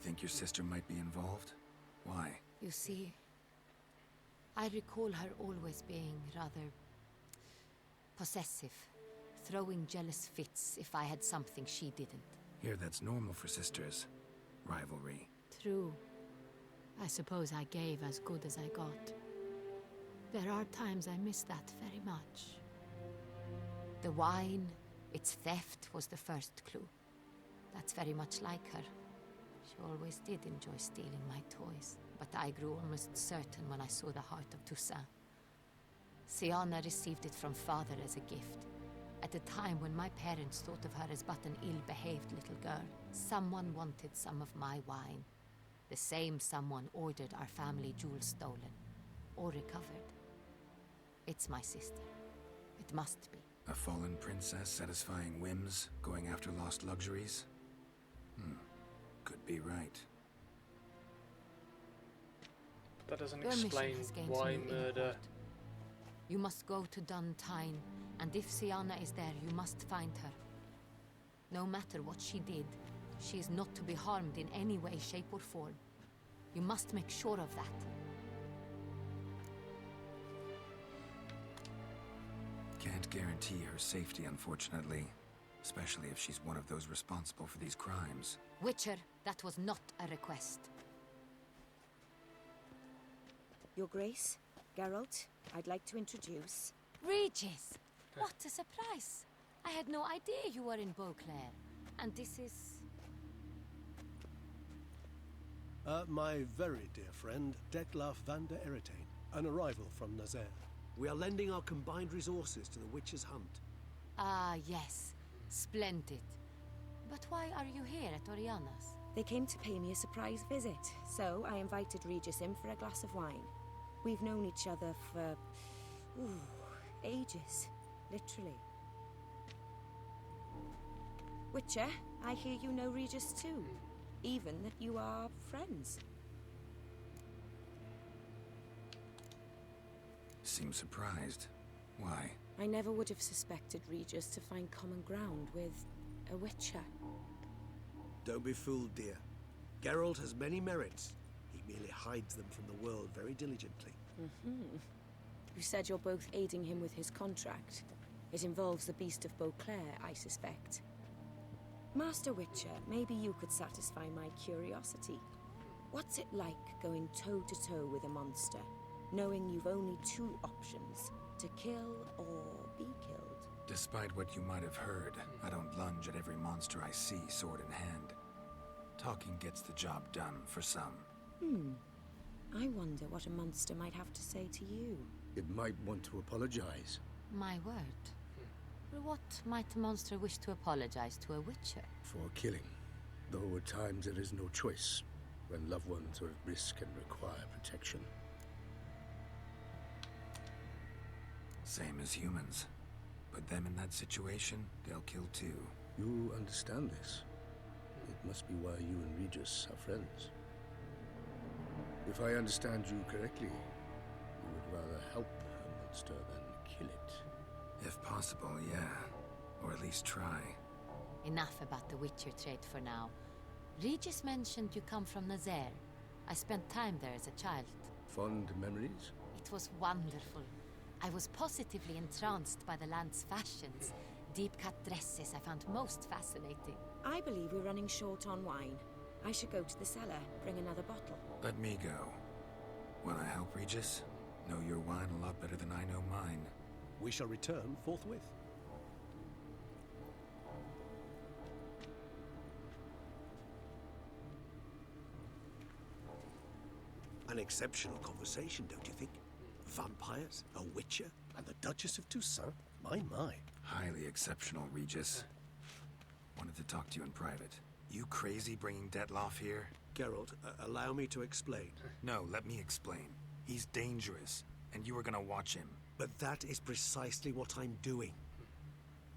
Think your sister might be involved? Why? You see, I recall her always being rather possessive, throwing jealous fits if I had something she didn't. Here, that's normal for sisters. Rivalry. True. I suppose I gave as good as I got. There are times I miss that very much. The wine, its theft, was the first clue. That's very much like her. She always did enjoy stealing my toys, but I grew almost certain when I saw the heart of Toussaint. Sienna received it from father as a gift, at a time when my parents thought of her as but an ill-behaved little girl. Someone wanted some of my wine. The same someone ordered our family jewels stolen, or recovered. It's my sister. It must be. A fallen princess satisfying whims, going after lost luxuries? Could be right. But that doesn't Your mission explain has gained why new murder. import. You must go to Duntine, and if Sienna is there, you must find her. No matter what she did, she is not to be harmed in any way, shape, or form. You must make sure of that. Can't guarantee her safety, unfortunately. Especially if she's one of those responsible for these crimes. Witcher, that was not a request. Your Grace, Geralt, I'd like to introduce... Regis! What a surprise! I had no idea you were in Beauclair. And this is... My very dear friend, Detlaf van der Eretain, an arrival from Nazaire. We are lending our combined resources to the Witcher's hunt. Ah, yes. Splendid. But why are you here at Oriana's? They came to pay me a surprise visit, so I invited Regis in for a glass of wine. We've known each other for... ages. Literally. Witcher, I hear you know Regis too. Even that you are friends. Seem surprised. Why? I never would have suspected Regis to find common ground with a Witcher. Don't be fooled, dear. Geralt has many merits. He merely hides them from the world very diligently. You said you're both aiding him with his contract. It involves the Beast of Beauclair, I suspect. Master Witcher, maybe you could satisfy my curiosity. What's it like going toe-to-toe with a monster, knowing you've only 2 options, to kill or be killed? Despite what you might have heard, I don't lunge at every monster I see sword in hand. Talking gets the job done for some. I wonder what a monster might have to say to you. It might want to apologize. My word. For what might a monster wish to apologize to a Witcher? For killing. Though at times there is no choice, when loved ones are at risk and require protection. Same as humans. Put them in that situation, they'll kill too. You understand this. It must be why you and Regis are friends. If I understand you correctly, you would rather help a monster than kill it. If possible, yeah. Or at least try. Enough about the Witcher trade for now. Regis mentioned you come from Nazaire. I spent time there as a child. Fond memories? It was wonderful. I was positively entranced by the land's fashions. Deep-cut dresses I found most fascinating. I believe we're running short on wine. I should go to the cellar, bring another bottle. Let me go. Will I help, Regis? Know your wine a lot better than I know mine. We shall return forthwith. An exceptional conversation, don't you think? Vampires, a witcher, and the Duchess of Toussaint? My. Highly exceptional, Regis. Wanted to talk to you in private. You crazy bringing Detloff here? Geralt, allow me to explain. No, let me explain. He's dangerous, and you were gonna watch him. But that is precisely what I'm doing.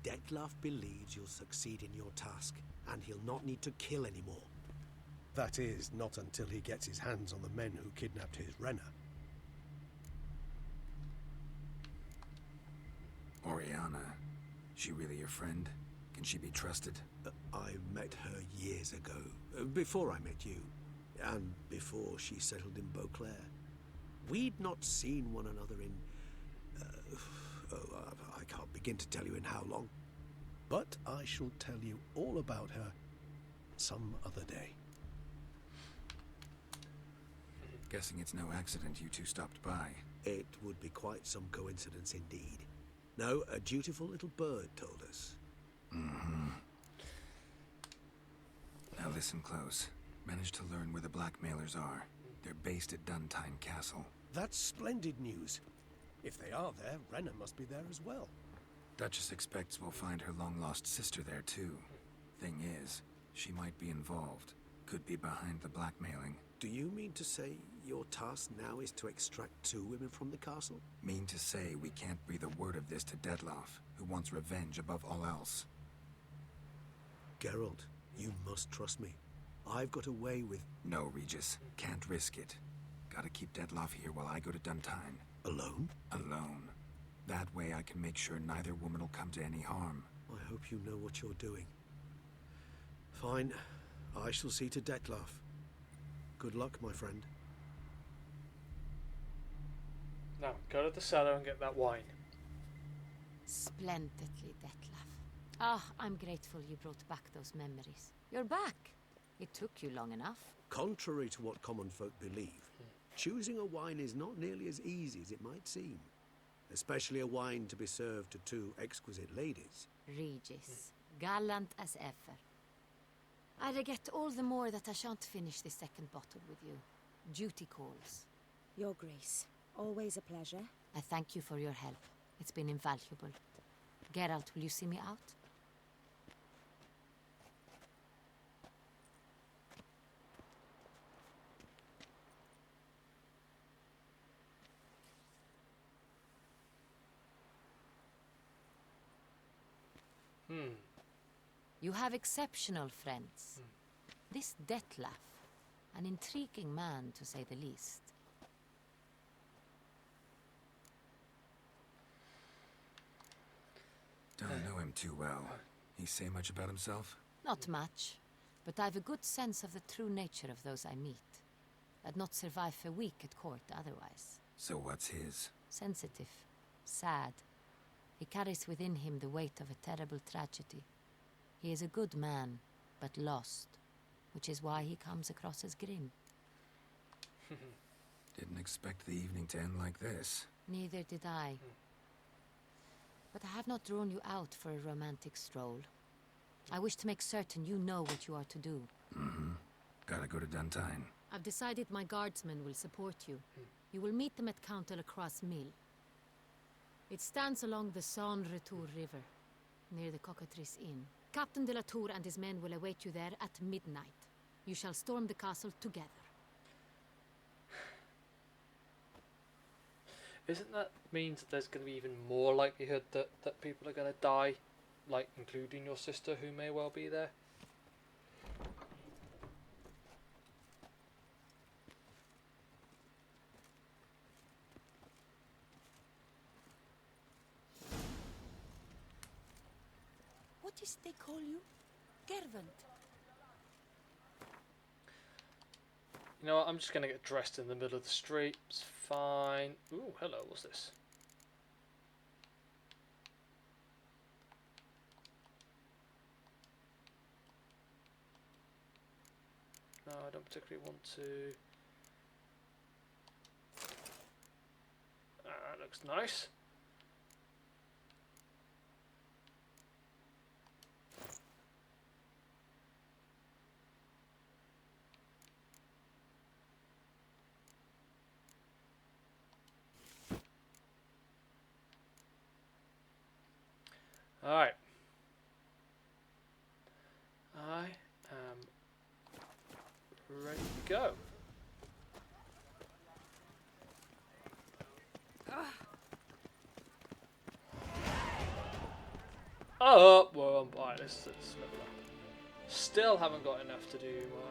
Detloff believes you'll succeed in your task, and he'll not need to kill anymore. That is, not until he gets his hands on the men who kidnapped his Renna. Oriana, she really your friend? Can she be trusted? I met her years ago, before I met you, and before she settled in Beauclair. We'd not seen one another in... I can't begin to tell you in how long. But I shall tell you all about her some other day. Guessing it's no accident you two stopped by. It would be quite some coincidence indeed. No, a dutiful little bird told us. Mm-hmm. Now listen close. Managed to learn where the blackmailers are. They're based at Duntine Castle. That's splendid news. If they are there, Renna must be there as well. Duchess expects we'll find her long-lost sister there too. Thing is, she might be involved. Could be behind the blackmailing. Do you mean to say your task now is to extract 2 women from the castle? Mean to say we can't breathe a word of this to Detloff, who wants revenge above all else. Geralt, you must trust me. I've got away with... No, Regis. Can't risk it. Gotta keep Detloff here while I go to Duntine. Alone? Alone. That way I can make sure neither woman will come to any harm. I hope you know what you're doing. Fine. I shall see to Detloff. Good luck, my friend. Now, go to the cellar and get that wine. Splendidly, Detlaff. Ah, I'm grateful you brought back those memories. You're back. It took you long enough. Contrary to what common folk believe, choosing a wine is not nearly as easy as it might seem. Especially a wine to be served to 2 exquisite ladies. Regis, gallant as ever. I regret all the more that I shan't finish the second bottle with you. Duty calls. Your Grace, always a pleasure. I thank you for your help. It's been invaluable. Geralt, will you see me out? You have exceptional friends. This Detlaff, an intriguing man to say the least. Don't know him too well. He say much about himself? Not much, but I've a good sense of the true nature of those I meet. I'd not survive a week at court otherwise. So what's his? Sensitive, sad. He carries within him the weight of a terrible tragedy. He is a good man, but lost, which is why he comes across as grim. Didn't expect the evening to end like this. Neither did I. But I have not drawn you out for a romantic stroll. I wish to make certain you know what you are to do. Mm-hmm. Gotta go to Duntine. I've decided my guardsmen will support you. You will meet them at Count Delacroix' mill. It stands along the Saône-Retour River, near the Cockatrice Inn. Captain de la Tour and his men will await you there at midnight. You shall storm the castle together. Isn't that means that there's going to be even more likelihood that people are going to die? Like, including your sister, who may well be there? is they call you? Gervant. You know what, I'm just going to get dressed in the middle of the street. It's fine. Ooh, hello, what's this? No, I don't particularly want to... That looks nice. Alright. I am ready to go. Oh, well, alright, let's level up. Still haven't got enough to do my...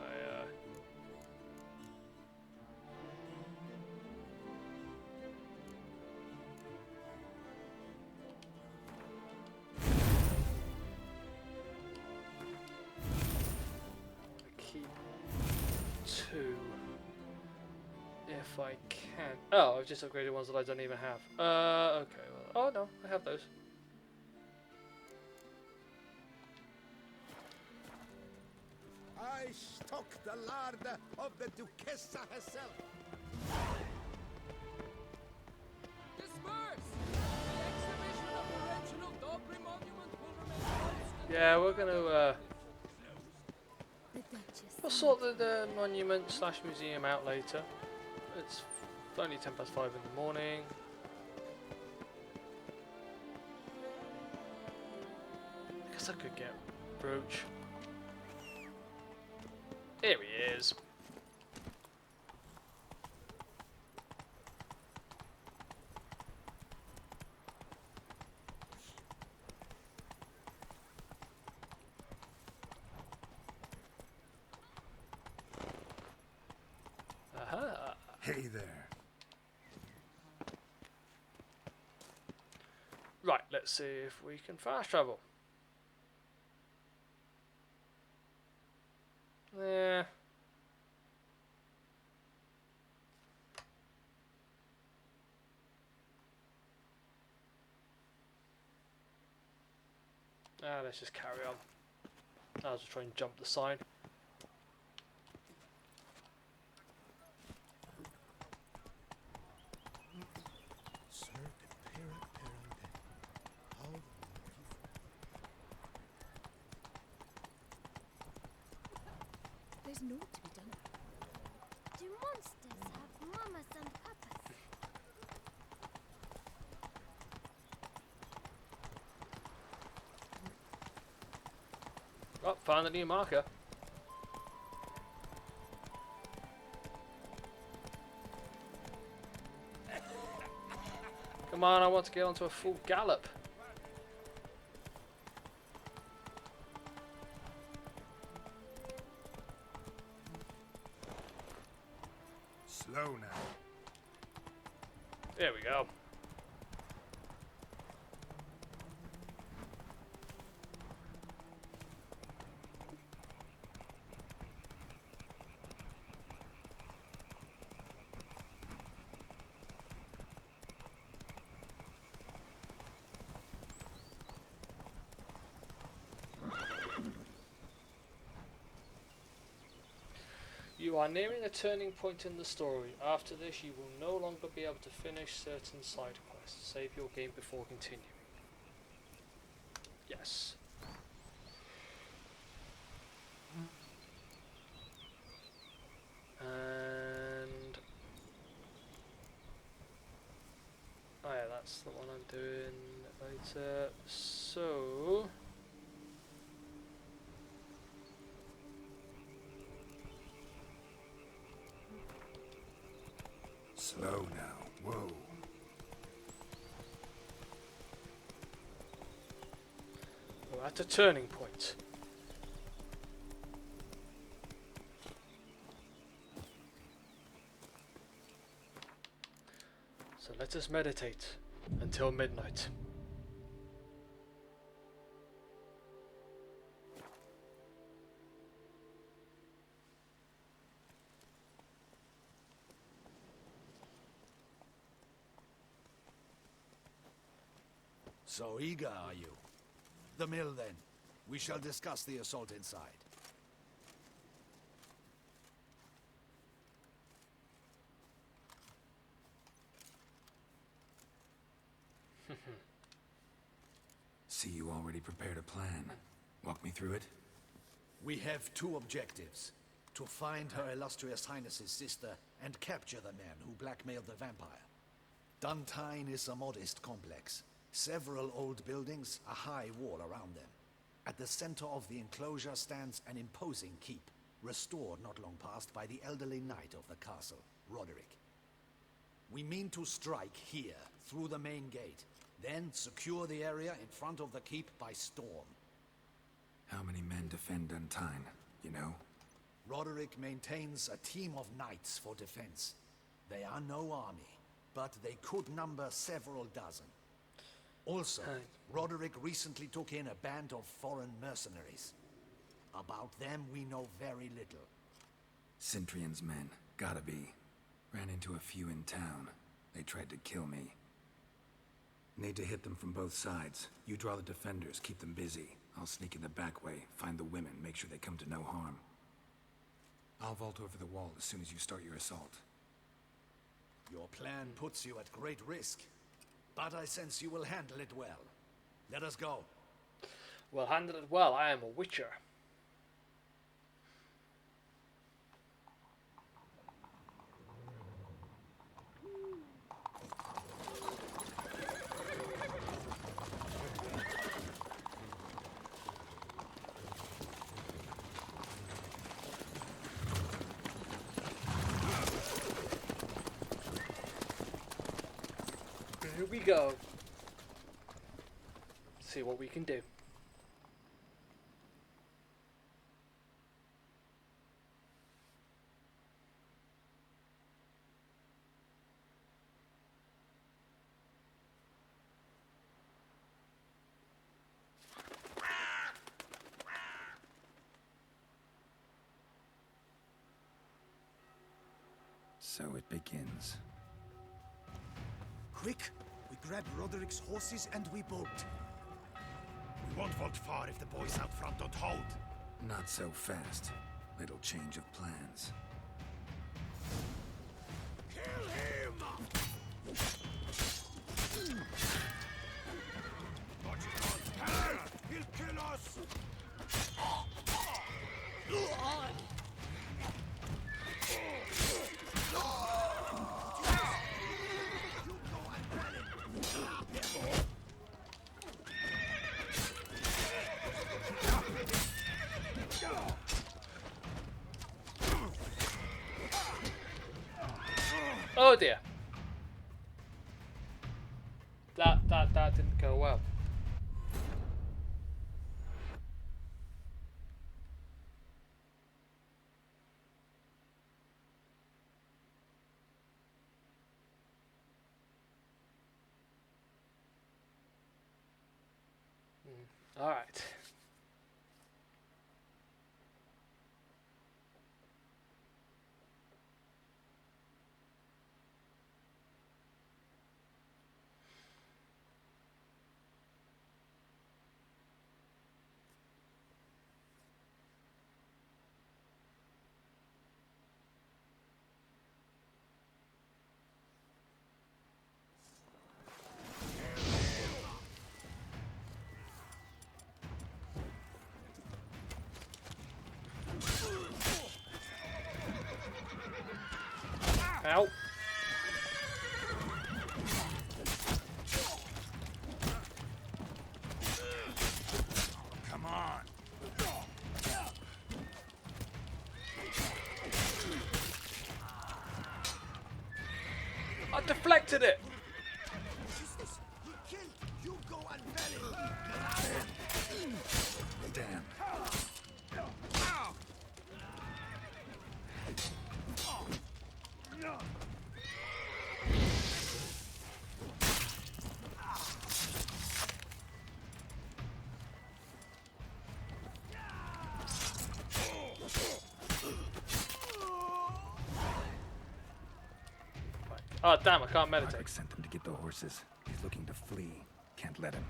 keep 2 if I can. Oh, I've just upgraded ones that I don't even have. Okay, well, oh no, I have those. I stock the larder of the Duchessa herself. Disperse! The exhibition of the original Dobry monument will remain closed. Yeah, we're gonna we'll sort the monument / museum out later. It's only 5:10 in the morning. I guess I could get Brooch. Here he is. Aha. Hey there. Right, let's see if we can fast travel. Yeah. Let's just carry on. I'll just try and jump the sign. Sir, the parrot How the There's no to be done. Do monsters have mamas and papas? Oh, found a new marker. Come on, I want to get onto a full gallop. Slow now. There we go. You are nearing a turning point in the story. After this, you will no longer be able to finish certain side quests. Save your game before continuing. Yes. And... oh yeah, that's the one I'm doing later. So... Slow now. Whoa. we're at a turning point. So let us meditate until midnight. So eager, are you? The mill, then. We shall discuss the assault inside. See, you already prepared a plan. Walk me through it. We have two objectives. To find Her Illustrious Highness's sister and capture the man who blackmailed the vampire. Duntine is a modest complex. Several old buildings, a high wall around them. At the center of the enclosure stands an imposing keep, restored not long past by the elderly knight of the castle, Roderick. We mean to strike here, through the main gate, then secure the area in front of the keep by storm. How many men defend Duntine, you know? Roderick maintains a team of knights for defense. They are no army, but they could number several dozen. Also, Roderick recently took in a band of foreign mercenaries. About them we know very little. Cintrian's men, gotta be. Ran into a few in town. They tried to kill me. Need to hit them from both sides. You draw the defenders, keep them busy. I'll sneak in the back way, find the women, make sure they come to no harm. I'll vault over the wall as soon as you start your assault. Your plan puts you at great risk, but I sense you will handle it well. Let us go. Well, handle it well. I am a witcher. Here we go. See what we can do. So it begins. Quick! We grab Roderick's horses and we bolt. We won't vault far if the boys out front don't hold. Not so fast. Little change of plans. Kill him! Watch it on power! He'll kill us! Oh dear. That didn't go well. All right. Ow. Come on. I deflected it. You go and Damn. Oh damn! I can't meditate. Roderick sent them to get the horses. He's looking to flee. Can't let him.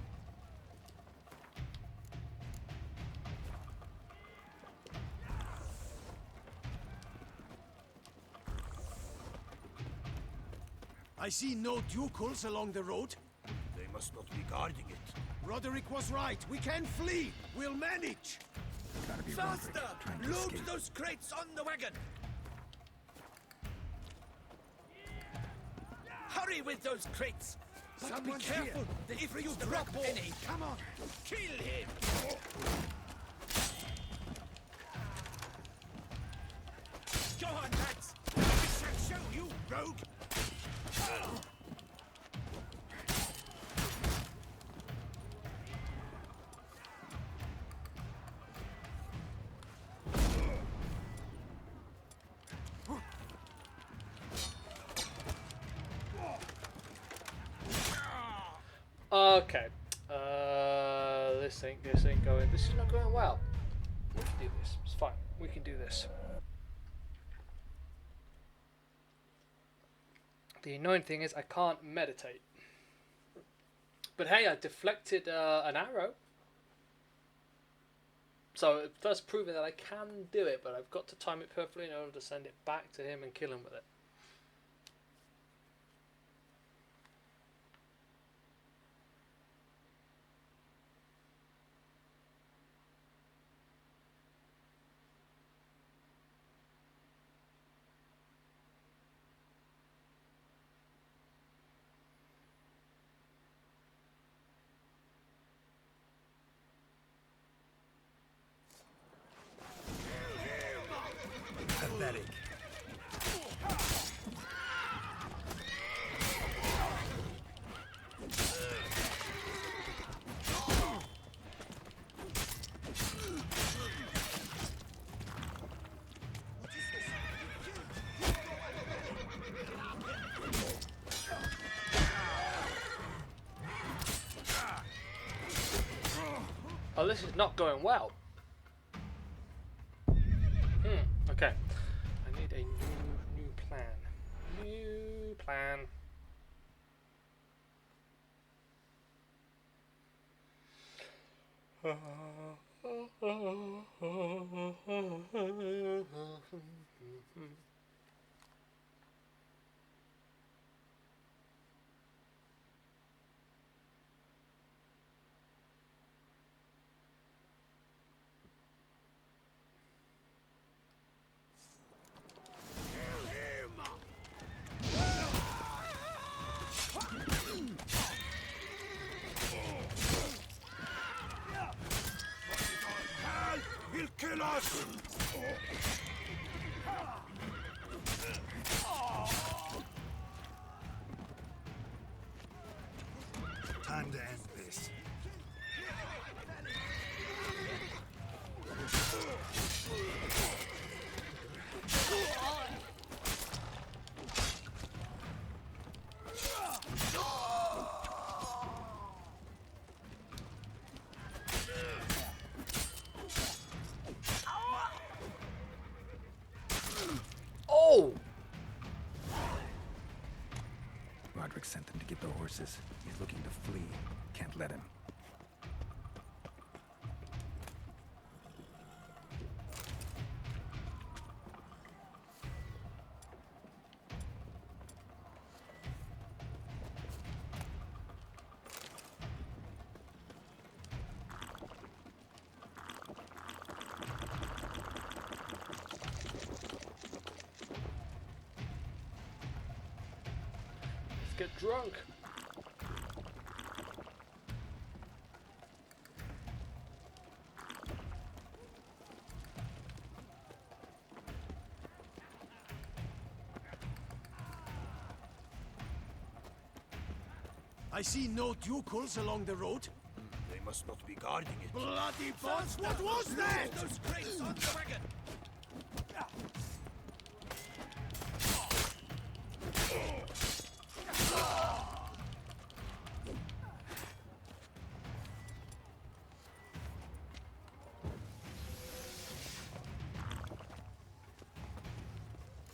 I see no ducals along the road. They must not be guarding it. Roderick was right. We can flee. We'll manage. Gotta be Faster! Roderick trying to Load escape. those crates on the wagon! Hurry with those crates! But Someone's be careful here. if you drop any. Come on. Kill him! Go on, lads! We shall show you, rogue! Okay. This ain't going. This is not going well. We can do this. It's fine. We can do this. The annoying thing is I can't meditate. But hey, I deflected an arrow. So that's proving that I can do it, but I've got to time it perfectly in order to send it back to him and kill him with it. Pathetic. Oh, this is not going well. Okay. I need a new plan. New plan. He'll kill us! Time to end this. Oh! Roderick sent them to get the horses. He's looking to flee. Can't let him. Get drunk. I see no ducals along the road. They must not be guarding it. Bloody bots! What was that? Those crates on the wagon!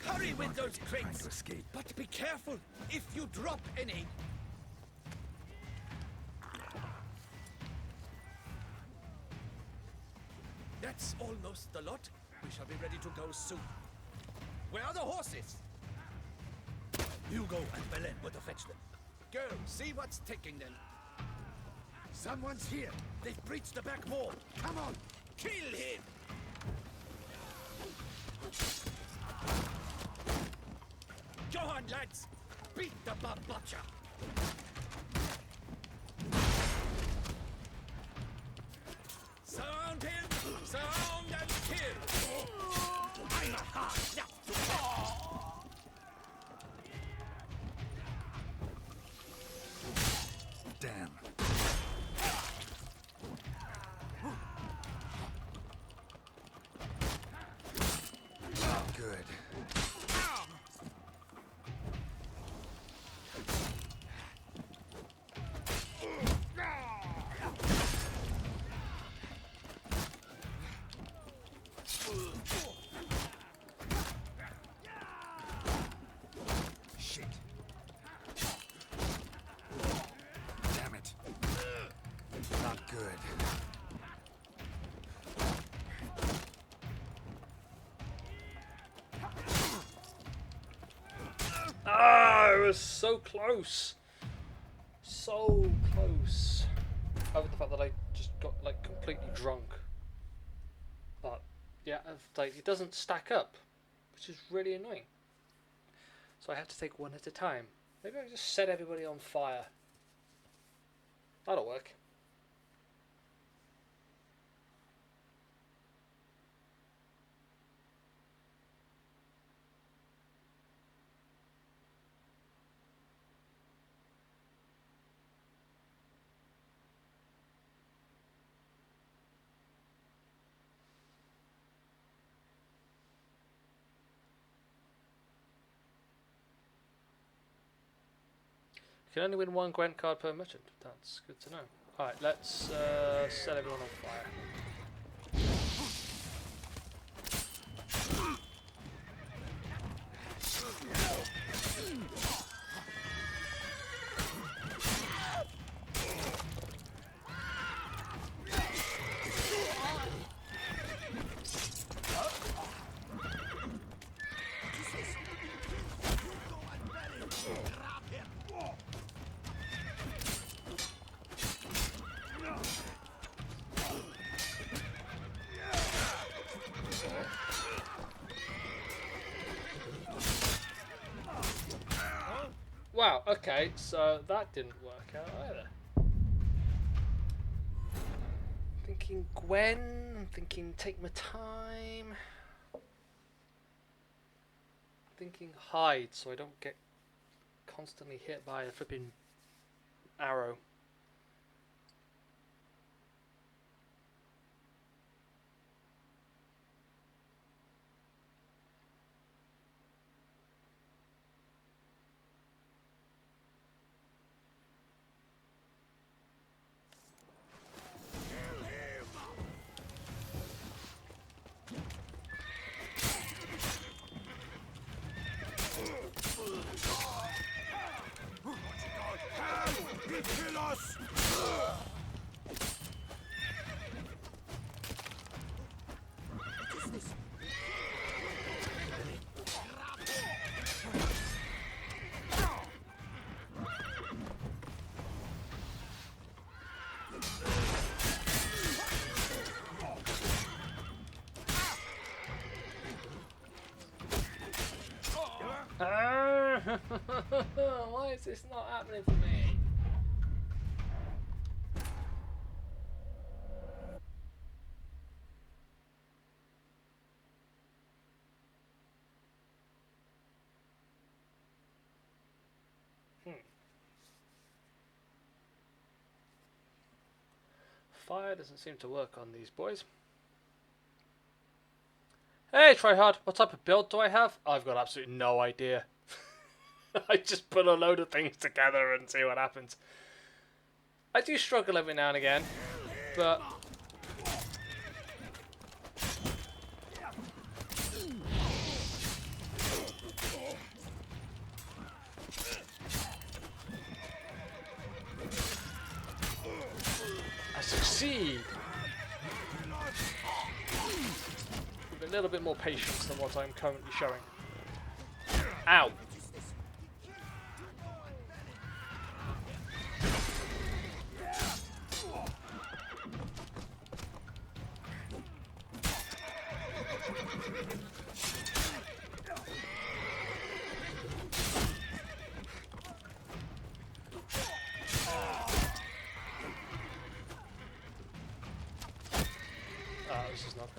Hurry with those Trying crates! to escape. But be careful if you drop any. That's almost the lot. We shall be ready to go soon. Where are the horses? Hugo and Belen were to fetch them. Go, see what's ticking then. Someone's here. They've breached the back wall. Come on. Kill him! Go on, lads! Beat the butcher! Surround him! Surround and kill! I'm a hard nut to Damn. Not good. Shit. Damn it. Not good. Ah, it was so close. So close. Over the fact that I just got like completely drunk. But yeah, like it doesn't stack up, which is really annoying. So I have to take one at a time. Maybe I just set everybody on fire. That'll work. You can only win one Gwent card per merchant. That's good to know. Alright, let's set everyone on fire. Wow, okay, so that didn't work out either. I'm thinking Gwen, I'm thinking take my time. I'm thinking hide so I don't get constantly hit by a flipping arrow. Kill us! Why is this not happening for me? Fire doesn't seem to work on these boys. Hey, tryhard, what type of build do I have? I've got absolutely no idea. I just put a load of things together and see what happens. I do struggle every now and again, but... I succeed! With a little bit more patience than what I'm currently showing. Ow!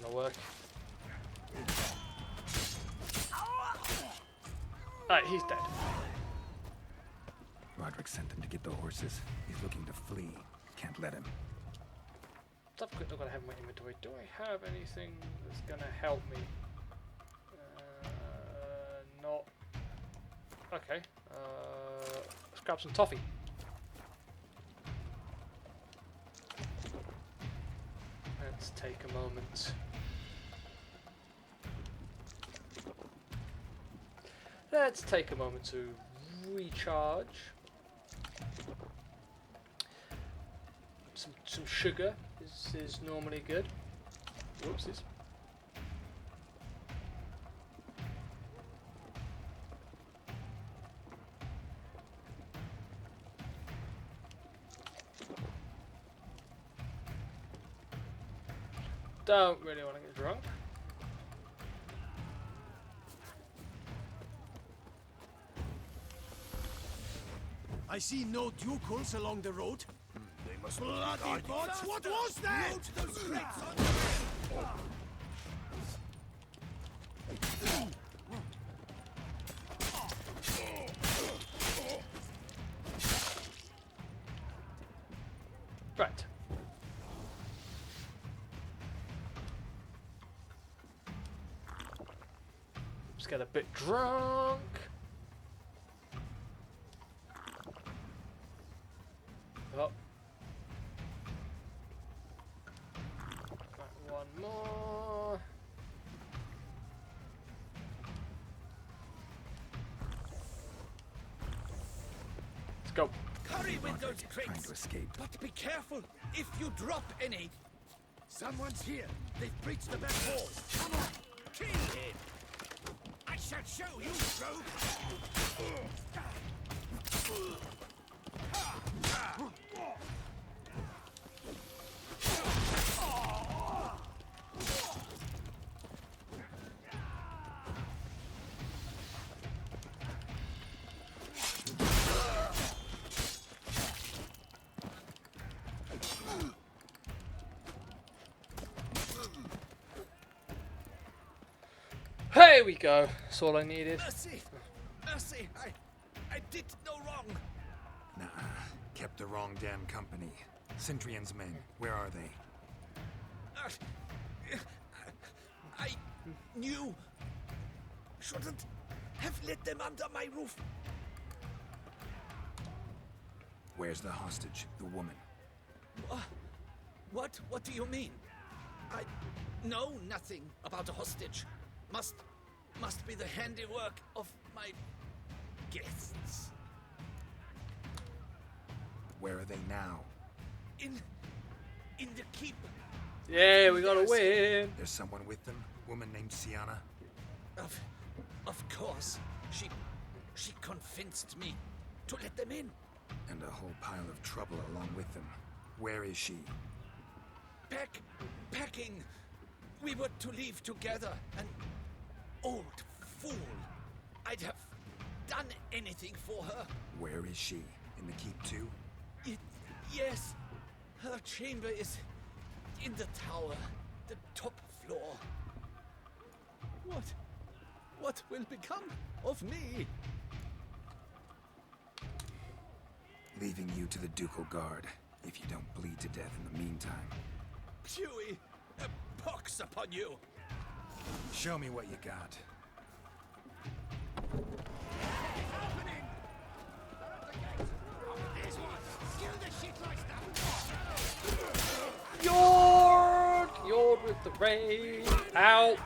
gonna work. Alright, he's dead. Roderick sent them to get the horses. He's looking to flee. Can't let him. Let's have a quick look what I have in my inventory. Do I have anything that's gonna help me? Not. Okay. Let's grab some toffee. Let's take a moment. Let's take a moment to recharge. Some sugar is normally good. Whoopsies. Don't really want to get drunk. I see no ducals along the road. They must bloody bots! What was that? Those crates on Right. Let's get a bit drunk. Oh. One more. Let's go. Hurry with those Trying crates. to escape. But be careful. If you drop any, someone's here. They've breached the back wall. Come on, kill him. I shall show you, rogue. Here we go. That's all I needed. Mercy, mercy. I did no wrong. Nah, kept the wrong damn company. Centrion's men, where are they? I knew. Shouldn't have let them under my roof. Where's the hostage, the woman? What? What do you mean? I know nothing about a hostage. Must be the handiwork of my guests. Where are they now? In the keep. Yeah, we gotta win. There's someone with them? Woman named Sienna? Of course. She convinced me to let them in. And a whole pile of trouble along with them. Where is she? Packing. We were to leave together, and old fool. I'd have done anything for her. Where is she? In the keep too? Yes. Her chamber is in the tower, the top floor. What will become of me? Leaving you to the Ducal Guard, if you don't bleed to death in the meantime. Huey, a pox upon you. Show me what you got. Yord with the raid. Ow.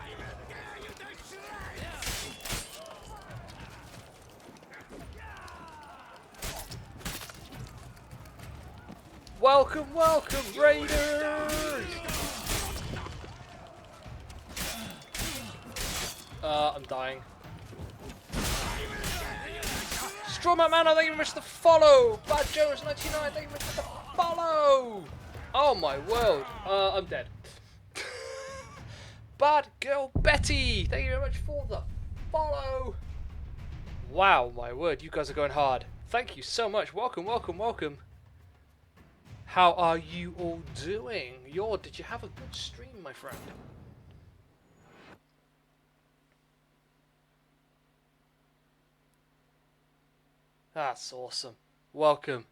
Welcome, welcome, raiders! I'm dying. Strawman Man, thank you very much for the follow! Bad Jones 99, thank you very much for the follow! Oh my world. I'm dead. Bad Girl Betty, thank you very much for the follow! Wow, my word, you guys are going hard. Thank you so much. Welcome, welcome, welcome. How are you all doing? Did you have a good stream, my friend? That's awesome. Welcome.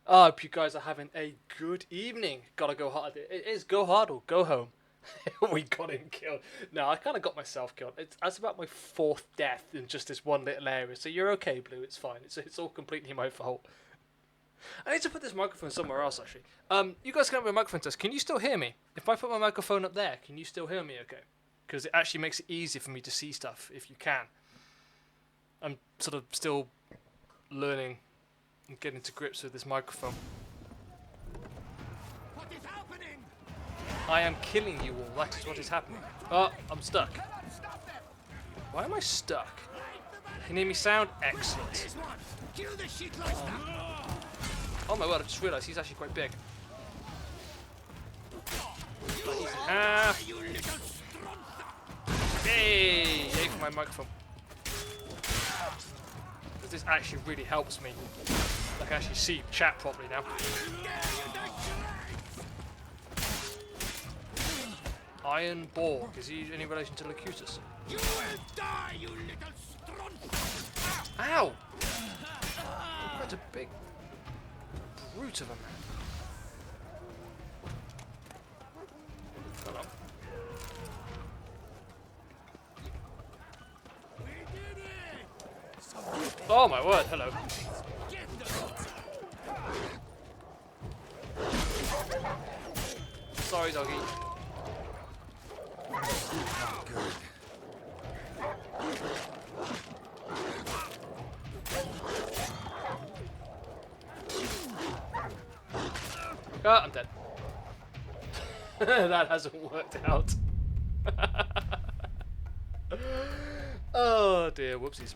I hope you guys are having a good evening. Gotta go hard. It is go hard or go home. We got him killed. No, I kind of got myself killed. That's about my 4th death in just this one little area. So you're okay, Blue. It's fine. It's all completely my fault. I need to put this microphone somewhere else, actually. You guys can have a microphone test. Can you still hear me? If I put my microphone up there, can you still hear me okay? Because it actually makes it easier for me to see stuff, if you can. I'm sort of still learning and getting to grips with this microphone. What is happening? I am killing you all. That is what is happening. Oh, I'm stuck. Why am I stuck? Can you hear me sound? Excellent. Kill the shit like that. Oh my word, I just realised he's actually quite big. But he's in half. Hey! Yay for my microphone. This actually really helps me. I can actually see chat properly now. Iron Borg. Is he any relation to Locutus? You will die, you little strunt! Ow! That's a big brute of a man. Hello. Oh my word, hello. Sorry, doggy. Ah, I'm dead. That hasn't worked out. Oh dear, whoopsies.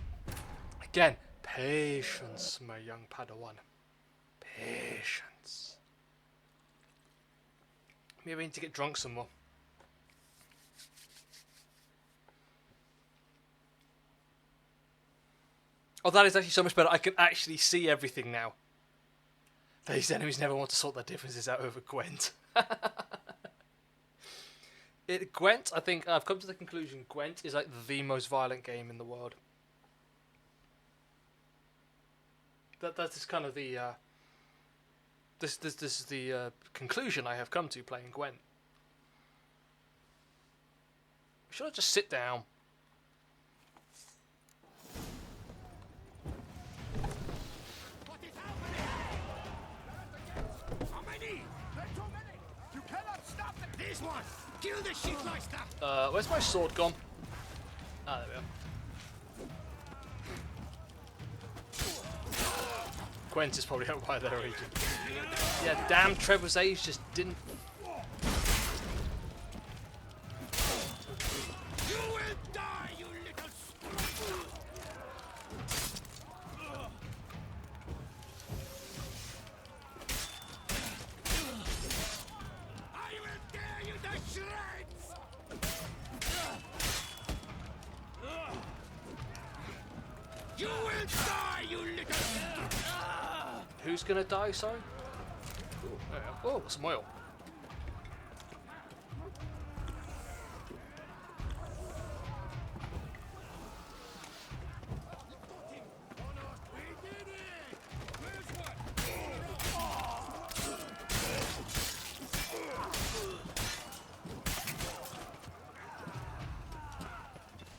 Again, patience, my young Padawan. Patience. Maybe I need to get drunk some more. Oh, that is actually so much better. I can actually see everything now. These enemies never want to sort their differences out over Gwent. Gwent, I think, I've come to the conclusion, Gwent is like the most violent game in the world. That is kind of the this is the conclusion I have come to playing Gwent. Should I just sit down? What is happening? How many? There are too many. You cannot stop them. This one. Kill the shitmeister. Where's my sword gone? Ah, there we are. Gwent is probably up by their region. Yeah, damn Trebuchets just didn't. You will die, you little strunt. I will tear you to shreds. You will die, you little strunt. Who's gonna die, sorry? Oh, some oil.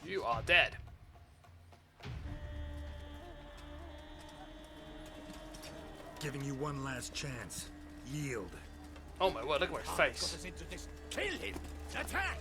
You are dead. Giving you one last chance. Yield. Oh my word, look at my face. Kill him! Attack!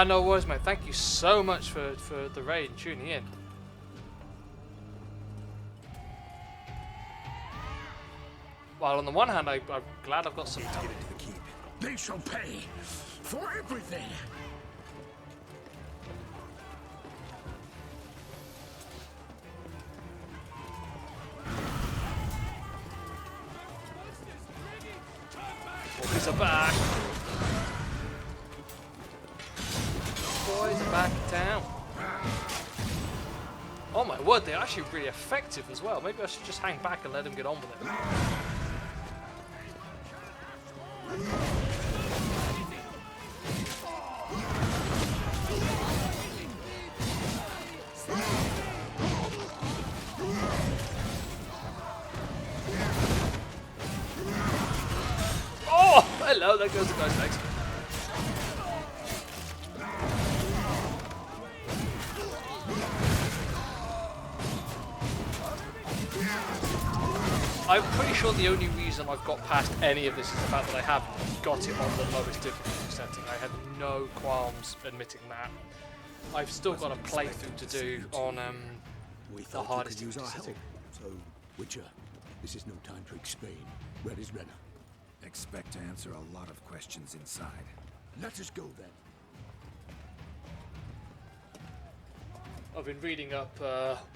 No worries, mate. Thank you so much for the raid and tuning in. Well, on the one hand, I'm glad I've got some to get into the keep. They shall pay for everything. boys are back. Boys are back in town. Oh my word, they're actually really effective as well. Maybe I should just hang back and let them get on with it. Oh, hello, there goes the guy's legs. I'm pretty sure the only reason I've got past any of this is the fact that I have got it on the lowest difficulty setting. I have no qualms admitting that. I've still got a playthrough to do on the hardest difficulty setting. So, Witcher, this is no time to explain. Where is Renna? Expect to answer a lot of questions inside. Let us go then. I've been reading up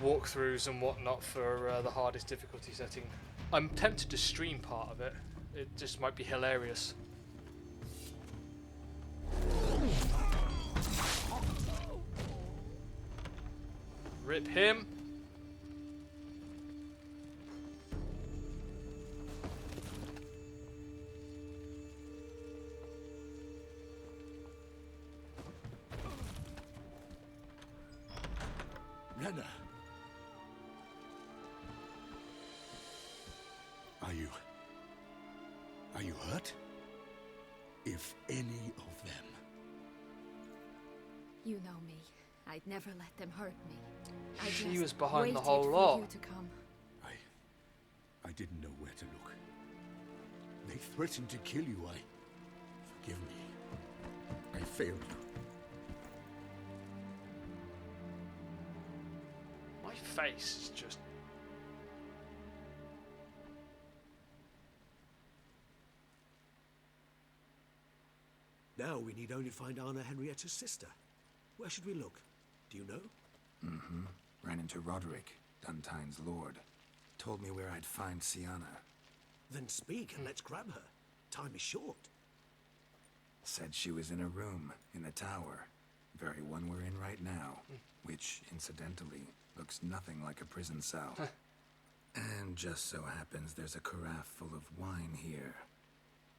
walkthroughs and whatnot for the hardest difficulty setting. I'm tempted to stream part of it. It just might be hilarious. Rip him. Renna. Are you hurt? If any of them. You know me. I'd never let them hurt me. I She just was behind the waited whole for lot. you to come. I didn't know where to look. They threatened to kill you. Forgive me. I failed you. My face is just... Now we need only find Anna Henrietta's sister. Where should we look? Do you know? Mm-hmm. Ran into Roderick, Duntine's lord. Told me where I'd find Sienna. Then speak and let's grab her. Time is short. Said she was in a room in the tower. Very one we're in right now. Which, incidentally, looks nothing like a prison cell. And just so happens there's a carafe full of wine here.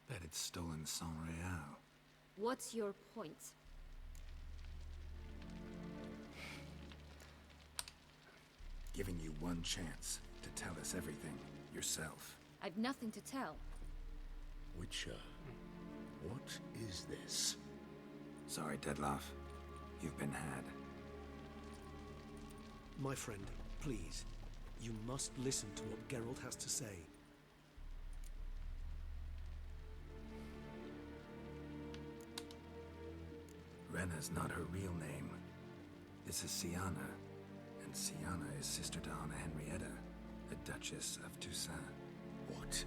Bet it's stolen Saint-Réal. What's your point? Giving you one chance to tell us everything yourself. I've nothing to tell. Witcher, what is this? Sorry, Dettlaff. You've been had. My friend, please. You must listen to what Geralt has to say. Renna's not her real name. This is Sienna. And Sienna is sister to Anna Henrietta, the Duchess of Toussaint. What?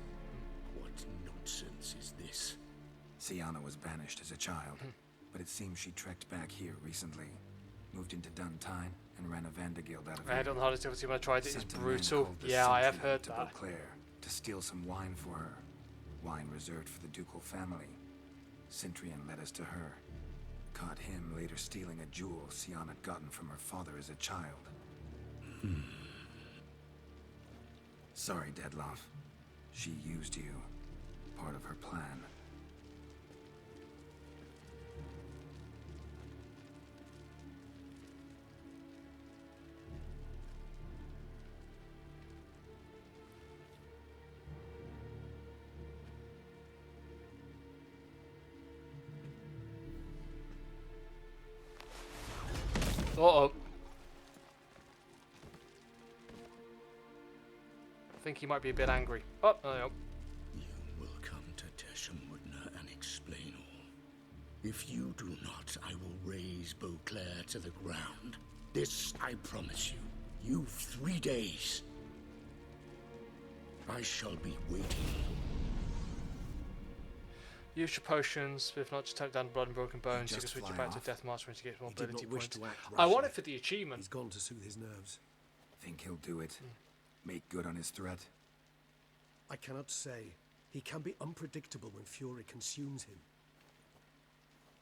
What nonsense is this? Sienna was banished as a child, but it seems she trekked back here recently. Moved into Duntine and ran a Vandergild out of I here. had on the hardest difficulty when I tried it. It's Sent a man brutal. called the Yeah, I have Sentry heard to that. Beauclair to steal some wine for her. Wine reserved for the ducal family. Centurion led us to her. Caught him later stealing a jewel Sienna had gotten from her father as a child. Sorry, Dettlaff. She used you. Part of her plan. Uh-oh. I think he might be a bit angry. Oh, no. You will come to Teshumudna and explain all. If you do not, I will raise Beauclair to the ground. This I promise you. You've 3 days. I shall be waiting. Use your potions, if not, just take down blood and broken bones. You can just switch it fly back to off. Death Master when you get more He did ability not wish points. to act I want rashly. it for the achievement. He's gone to soothe his nerves. Think he'll do it? Make good on his threat? I cannot say. He can be unpredictable when fury consumes him.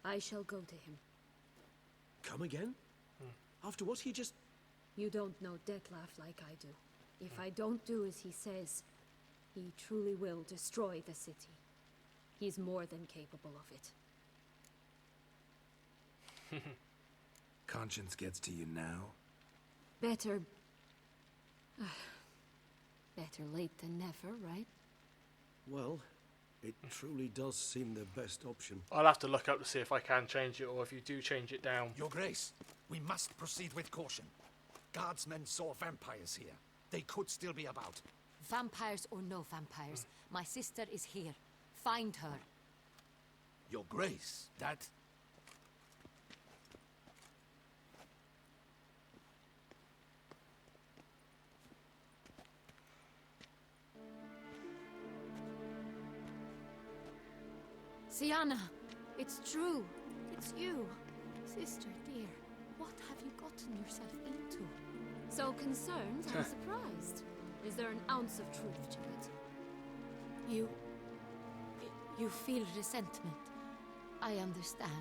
I shall go to him. Come again? After what he just... You don't know Detlef like I do. If I don't do as he says, he truly will destroy the city. He's more than capable of it. Conscience gets to you now? Better... better late than never, right? Well, it truly does seem the best option. I'll have to look up to see if I can change it, or if you do change it down. Your Grace, we must proceed with caution. Guardsmen saw vampires here. They could still be about. Vampires or no vampires, my sister is here. Find her. Your Grace, that... Sienna, it's true. It's you. Sister, dear, what have you gotten yourself into? So concerned, I'm surprised. Is there an ounce of truth to it? You feel resentment. I understand.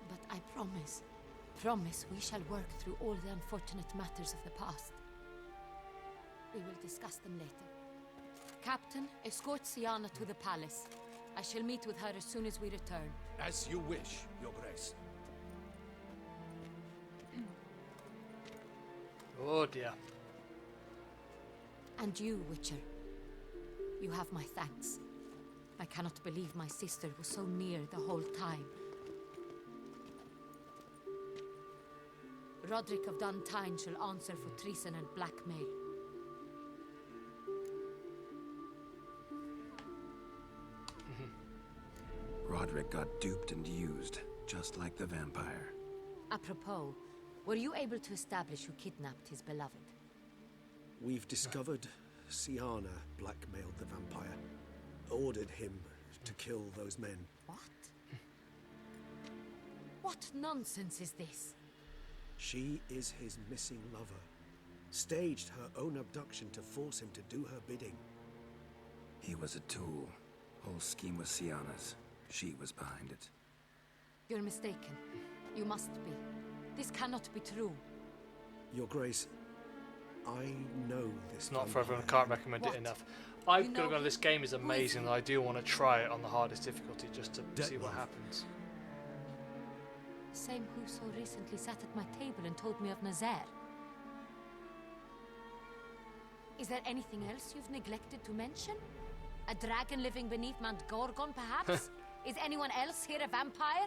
But I promise we shall work through all the unfortunate matters of the past. We will discuss them later. Captain, escort Sienna to the palace. I shall meet with her as soon as we return. As you wish, Your Grace. Oh dear. And you, Witcher. You have my thanks. I cannot believe my sister was so near the whole time. Roderick of Duntine shall answer for treason and blackmail. Roderick got duped and used, just like the vampire. Apropos, were you able to establish who kidnapped his beloved? We've discovered Sienna blackmailed the vampire, ordered him to kill those men. What? What nonsense is this? She is his missing lover. Staged her own abduction to force him to do her bidding. He was a tool. Whole scheme was Sienna's. She was behind it. You're mistaken. You must be. This cannot be true. Your Grace, I know this. It's not for everyone. I can't recommend it enough. I've got to go. This game is amazing, and I do want to try it on the hardest difficulty just to see what happens. Same who so recently sat at my table and told me of Nazaire. Is there anything else you've neglected to mention? A dragon living beneath Mount Gorgon, perhaps? Is anyone else here a vampire?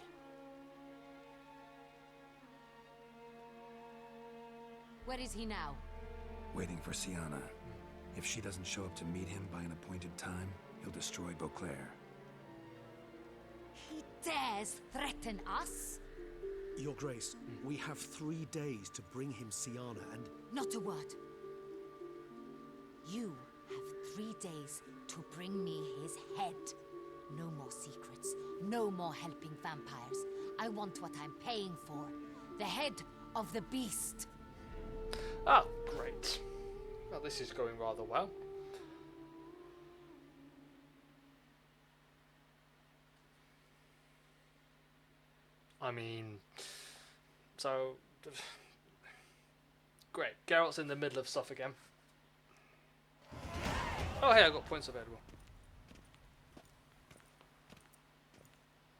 Where is he now? Waiting for Sienna. If she doesn't show up to meet him by an appointed time, he'll destroy Beauclair. He dares threaten us? Your Grace, we have 3 days to bring him Sienna and... Not a word. You have 3 days to bring me his head. No more secrets. No more helping vampires. I want what I'm paying for. The head of the beast. Oh, great. Well, this is going rather well. I mean, so... Great. Geralt's in the middle of stuff again. Oh, hey, I got points available.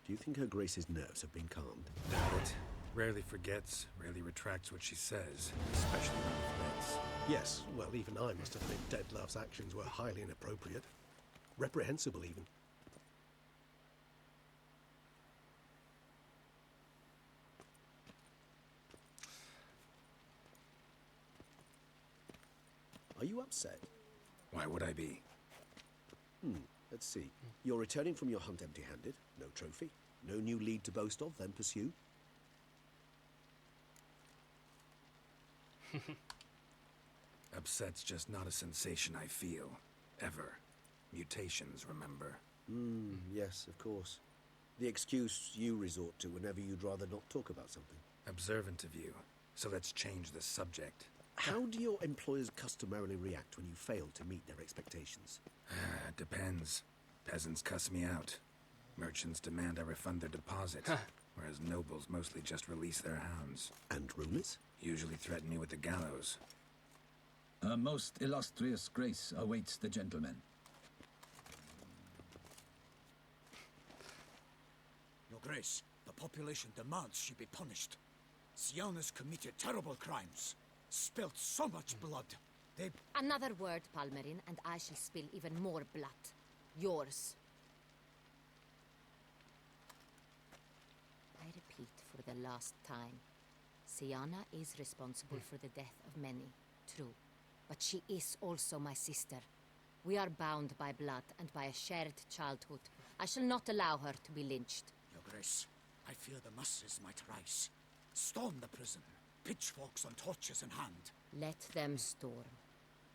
Do you think Her Grace's nerves have been calmed? Doubt it. Rarely forgets, rarely retracts what she says, especially when threats. Yes, well, even I must admit Detlef's actions were highly inappropriate. Reprehensible, even. Are you upset? Why would I be? Let's see. You're returning from your hunt empty-handed. No trophy. No new lead to boast of, then pursue. Upset's just not a sensation I feel. Ever. Mutations, remember? Yes, of course. The excuse you resort to whenever you'd rather not talk about something. Observant of you. So let's change the subject. How do your employers customarily react when you fail to meet their expectations? Depends. Peasants cuss me out. Merchants demand I refund their deposit, whereas nobles mostly just release their hounds. And rulers? Usually threaten me with the gallows. A most illustrious grace awaits the gentleman. Your Grace, the population demands she be punished. Siana's committed terrible crimes. Spilt so much blood. They... Another word, Palmerin, and I shall spill even more blood. Yours. I repeat for the last time. Siana is responsible for the death of many, true. But she is also my sister. We are bound by blood and by a shared childhood. I shall not allow her to be lynched. Your Grace, I fear the masses might rise. Storm the prison, pitchforks and torches in hand. Let them storm.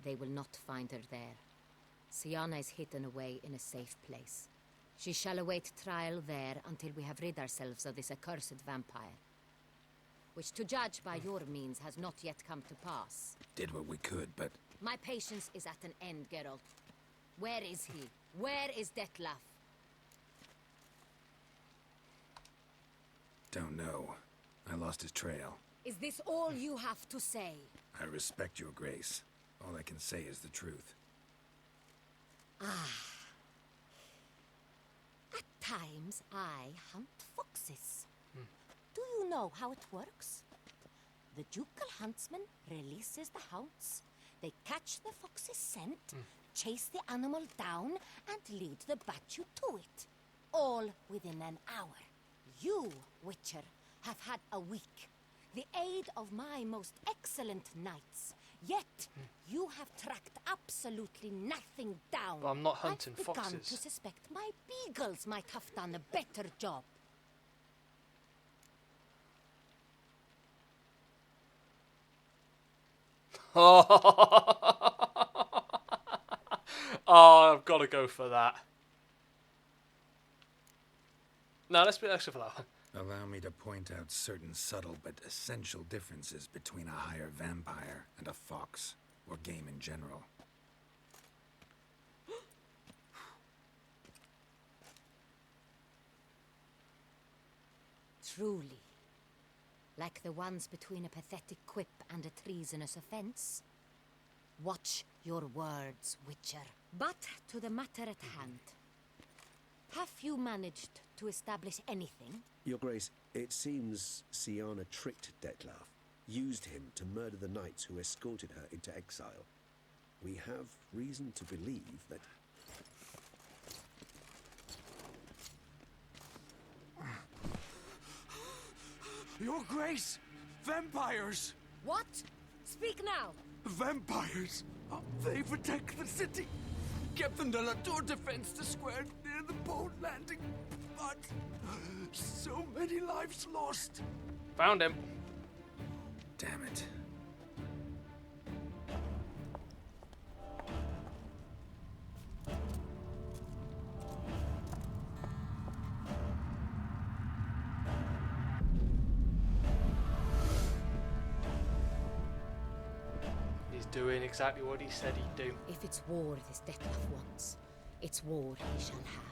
They will not find her there. Siana is hidden away in a safe place. She shall await trial there until we have rid ourselves of this accursed vampire. Which, to judge by your means, has not yet come to pass. Did what we could, but... My patience is at an end, Geralt. Where is he? Where is Detlef? Don't know. I lost his trail. Is this all you have to say? I respect your grace. All I can say is the truth. Ah. At times, I hunt foxes. Do you know how it works? The ducal huntsman releases the hounds. They catch the fox's scent, chase the animal down, and lead the Batu to it. All within an hour. You, Witcher, have had a week. The aid of my most excellent knights. Yet, you have tracked absolutely nothing down. But I'm not hunting I've begun foxes. to suspect my beagles might have done a better job. Oh, I've got to go for that. No, let's go for that one. Allow me to point out certain subtle but essential differences between a higher vampire and a fox, or game in general. Truly. Like the ones between a pathetic quip and a treasonous offense. Watch your words, Witcher. But to the matter at hand. Have you managed to establish anything? Your Grace, it seems Siana tricked Detlef, used him to murder the knights who escorted her into exile. We have reason to believe that... Your Grace! Vampires! What? Speak now! Vampires! They've attacked the city! Captain de la Tour defends the square near the boat landing, but so many lives lost. Found him. Damn it. He's doing exactly what he said he'd do. If it's war this Detlef wants, it's war he shall have.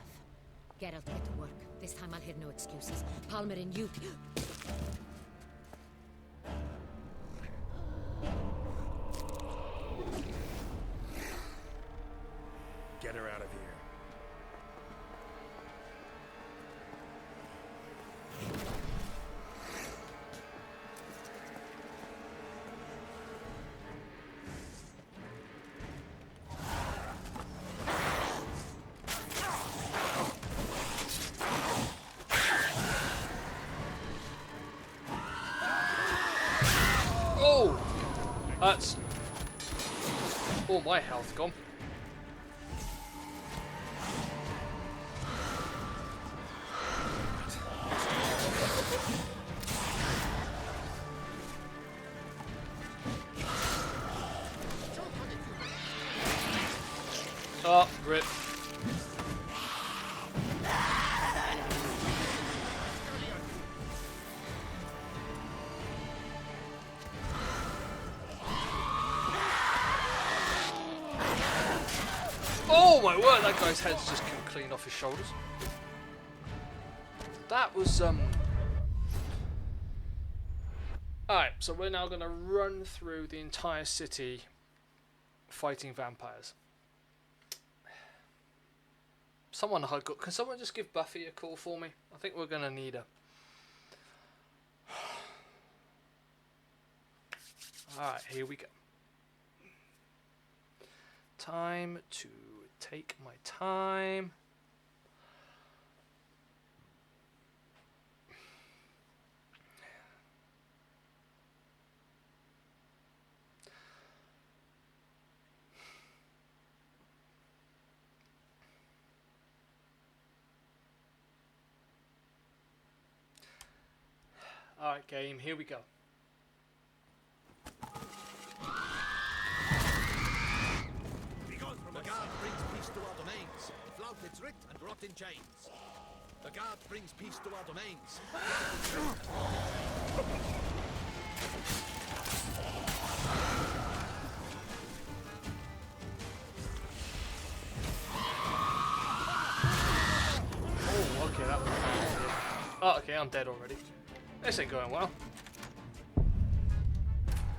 Geralt, get to work. This time I'll hear no excuses. Palmerin, you... Get her out of here. Oh! That's... all my health gone. Oh, rip. Oh my word, that guy's head's just clean off his shoulders. That was Alright, so we're now going to run through the entire city fighting vampires. Can someone just give Buffy a call for me? I think we're going to need her. Alright, here we go. Time to take my time. Alright, game, here we go. The guard brings peace to our domains. Flout its writ and rot in chains. The guard brings peace to our domains. Oh, okay, that was Oh, okay, I'm dead already. This ain't going well.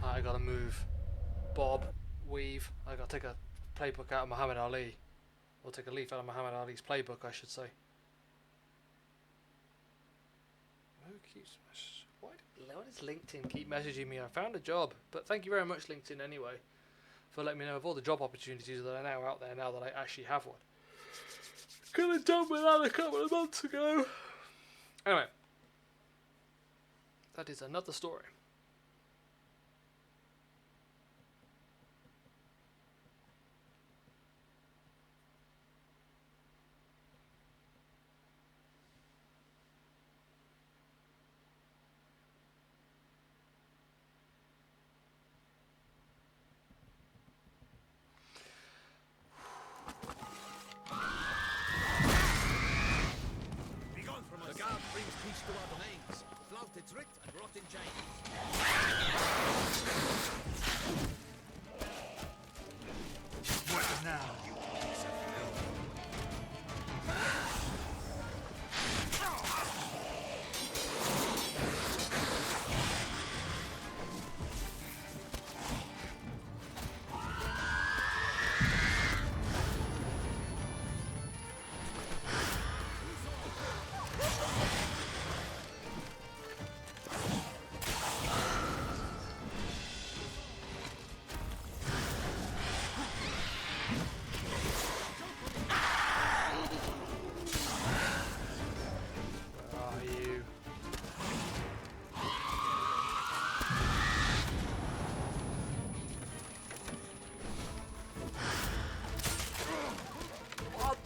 I gotta move. Bob, weave. I gotta take a playbook out of Muhammad Ali. Or take a leaf out of Muhammad Ali's playbook, I should say. Who keeps why does LinkedIn keep messaging me? I found a job, but thank you very much, LinkedIn, anyway, for letting me know of all the job opportunities that are now out there now that I actually have one. Could have done with that a couple of months ago. Anyway, that is another story. The guard brings peace to our domains. Flout its writ and rot in chains. What now, you piece of filth?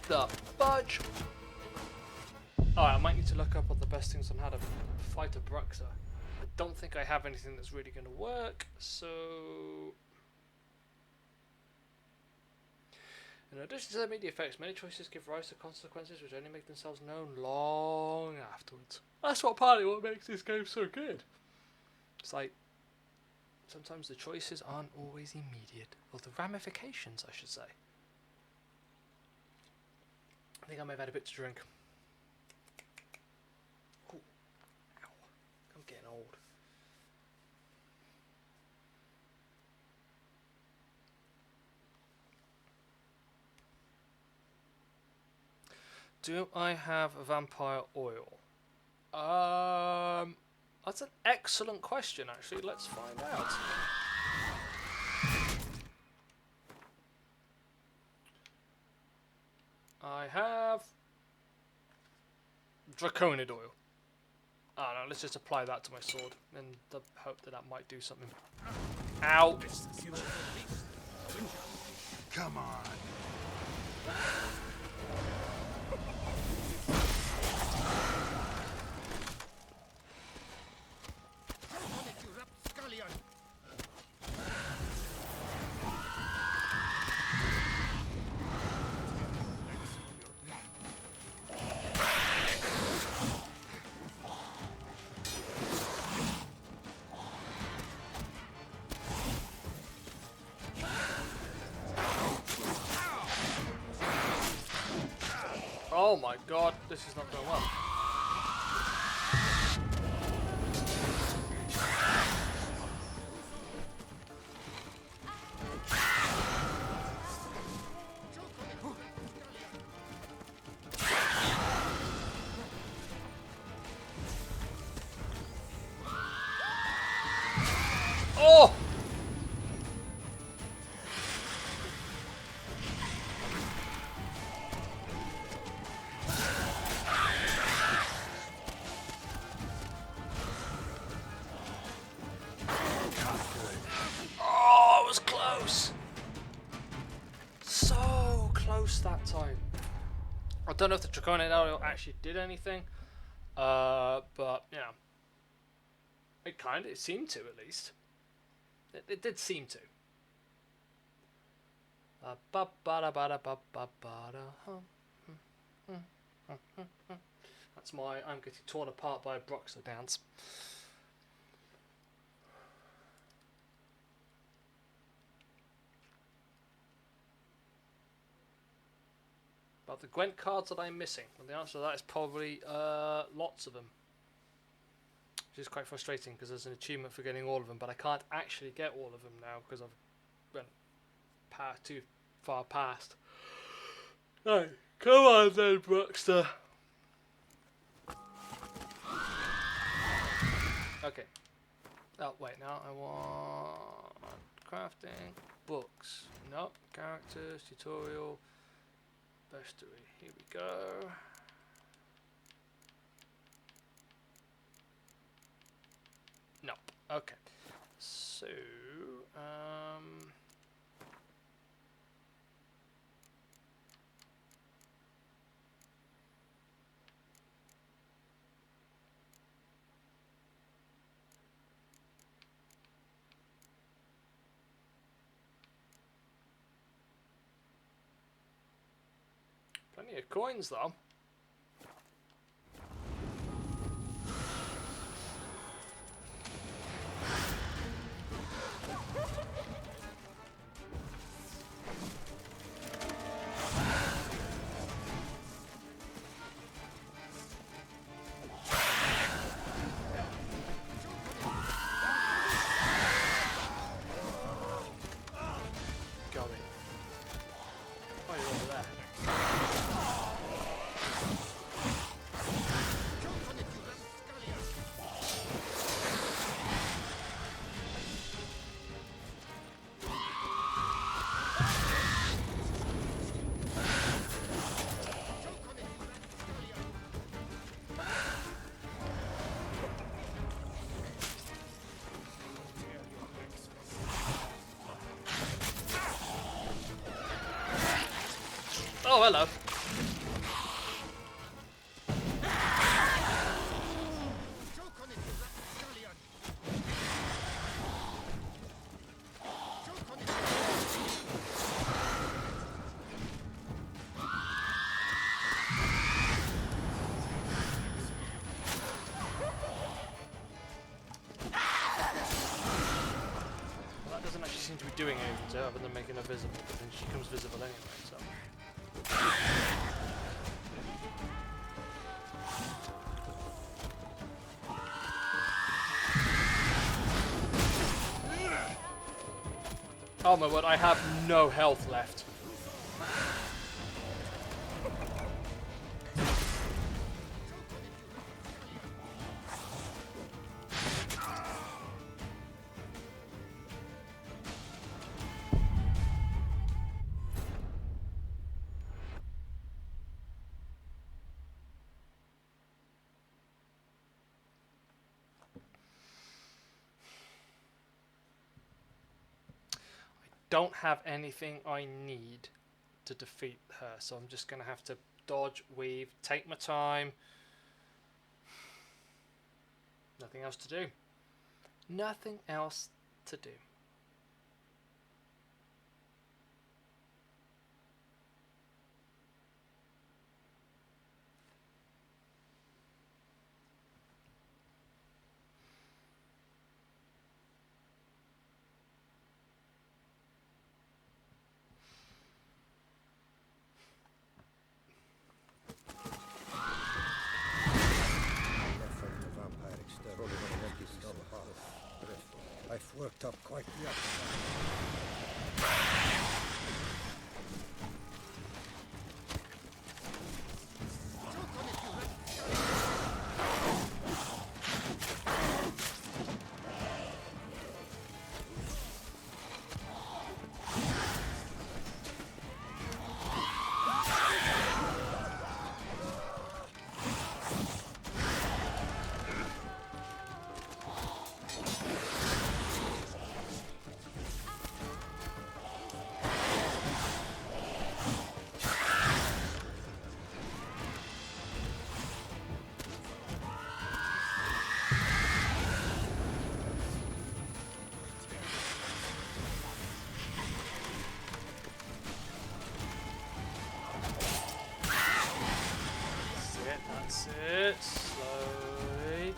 The fudge! Alright, I might need to look up what the best things on how to fight a Bruxa. I don't think I have anything that's really going to work, so... In addition to the immediate effects, many choices give rise to consequences which only make themselves known long afterwards. That's what partly what makes this game so good. It's like, sometimes the choices aren't always immediate, or the ramifications, I should say. I think I may have had a bit to drink. Ooh. Ow. I'm getting old. Do I have a vampire oil? That's an excellent question, actually. Let's find out. I have Draconid oil. Oh no, let's just apply that to my sword in the hope that that might do something. Ow! Come on. Oh my god, this is not going well. Oh! Oh, it was close. So close that time. I don't know if the Draconic Arrow actually did anything, but you know, it seemed to at least. It did seem to. That's my I'm getting torn apart by a Broxer dance. But the Gwent cards that I'm missing, well, the answer to that is probably lots of them. Which is quite frustrating because there's an achievement for getting all of them, but I can't actually get all of them now because I've went too far past. Right, come on then, Broxter. Okay. Oh, wait, now I want crafting, books. Nope, characters, tutorial, bestiary. Here we go. Nope. Okay. So, plenty of coins though. Oh, hello. Well, that doesn't actually seem to be doing anything to her other than making her visible, but then she becomes visible anyway, so... Oh my word, I have no health left. Don't have anything I need to defeat her, so I'm just gonna have to dodge, weave, take my time. Nothing else to do. Nothing else to do. worked up quite the appetite. That's it. Slowly.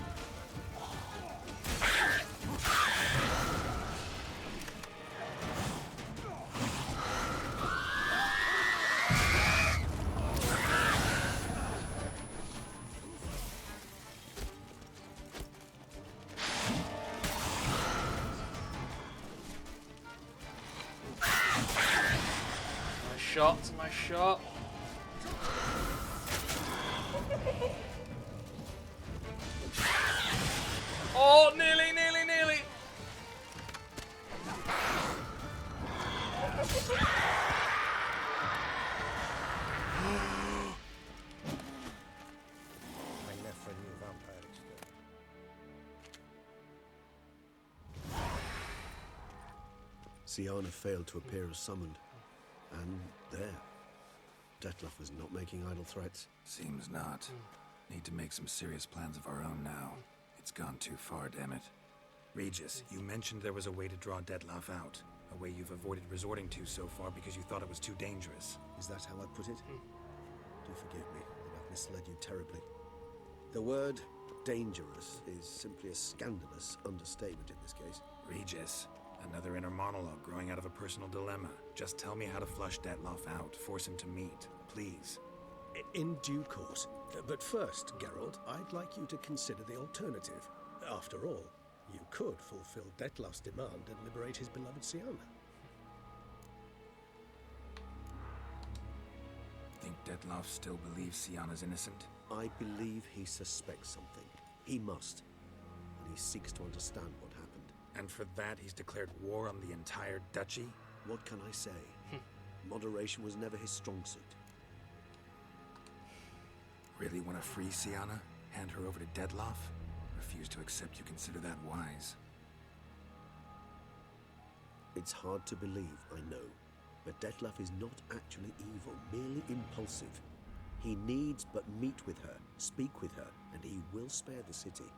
My shot. Oh, nearly. I left for a new vampire experiment. Siana failed to appear as summoned. And there. Detlef was not making idle threats. Seems not. Need to make some serious plans of our own now. It's gone too far, damn it. Regis, you mentioned there was a way to draw Detlef out. A way you've avoided resorting to so far because you thought it was too dangerous. Is that how I put it? Do forgive me that I've misled you terribly. The word dangerous is simply a scandalous understatement in this case. Regis, another inner monologue growing out of a personal dilemma. Just tell me how to flush Detlef out. Force him to meet, please. In due course. But first, Geralt, I'd like you to consider the alternative. After all, you could fulfill Detlef's demand and liberate his beloved Siana. Think Detlef still believes Siana's innocent? I believe he suspects something. He must. And he seeks to understand what happened. And for that, he's declared war on the entire duchy? What can I say? Moderation was never his strong suit. Really want to free Siana? Hand her over to Detlef? Refuse to accept you consider that wise. It's hard to believe, I know. But Detlef is not actually evil, merely impulsive. He needs but meet with her, speak with her, and he will spare the city.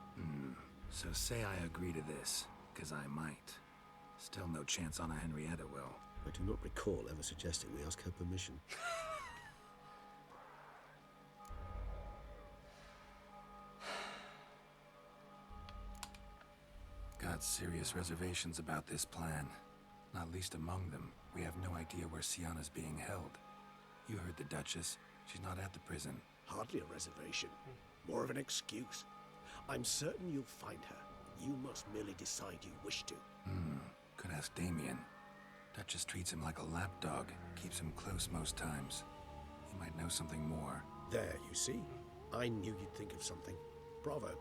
So say I agree to this, because I might. Still no chance Anna Henrietta will. I do not recall ever suggesting we ask her permission. Got serious reservations about this plan. Not least among them, we have no idea where Siana's being held. You heard the Duchess. She's not at the prison. Hardly a reservation. More of an excuse. I'm certain you'll find her. You must merely decide you wish to. Could ask Damien. Duchess treats him like a lapdog. Keeps him close most times. He might know something more. There, you see? I knew you'd think of something. Bravo.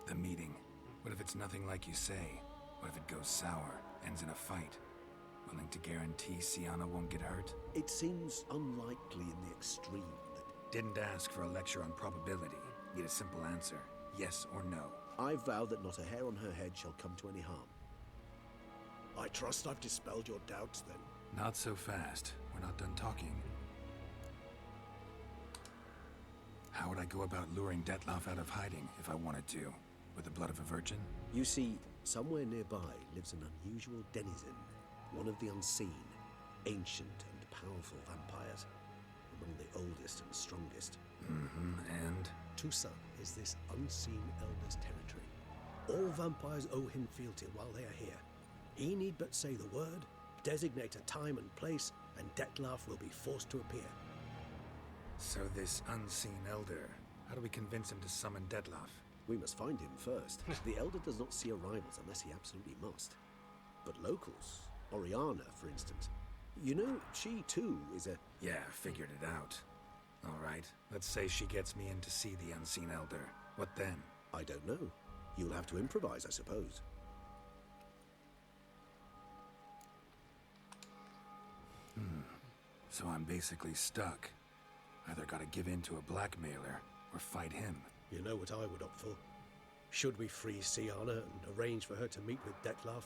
The meeting. What if it's nothing like you say? What if it goes sour, ends in a fight? Willing to guarantee Siana won't get hurt? It seems unlikely in the extreme that... Didn't ask for a lecture on probability. Need a simple answer. Yes or no. I vow that not a hair on her head shall come to any harm. I trust I've dispelled your doubts, then. Not so fast. We're not done talking. How would I go about luring Detlef out of hiding if I wanted to? With the blood of a virgin? You see, somewhere nearby lives an unusual denizen. One of the unseen, ancient and powerful vampires. Among the oldest and strongest. And? Toussaint is this unseen elder's territory. All vampires owe him fealty while they are here. He need but say the word, designate a time and place, and Detlef will be forced to appear. So this unseen elder, how do we convince him to summon Detlef? We must find him first. The Elder does not see arrivals unless he absolutely must. But locals, Oriana, for instance, you know, she too is a... Yeah, figured it out. All right, let's say she gets me in to see the unseen elder. What then? I don't know. You'll have to improvise, I suppose. So I'm basically stuck. Either gotta give in to a blackmailer, or fight him. You know what I would opt for. Should we free Siana and arrange for her to meet with Dettlaff,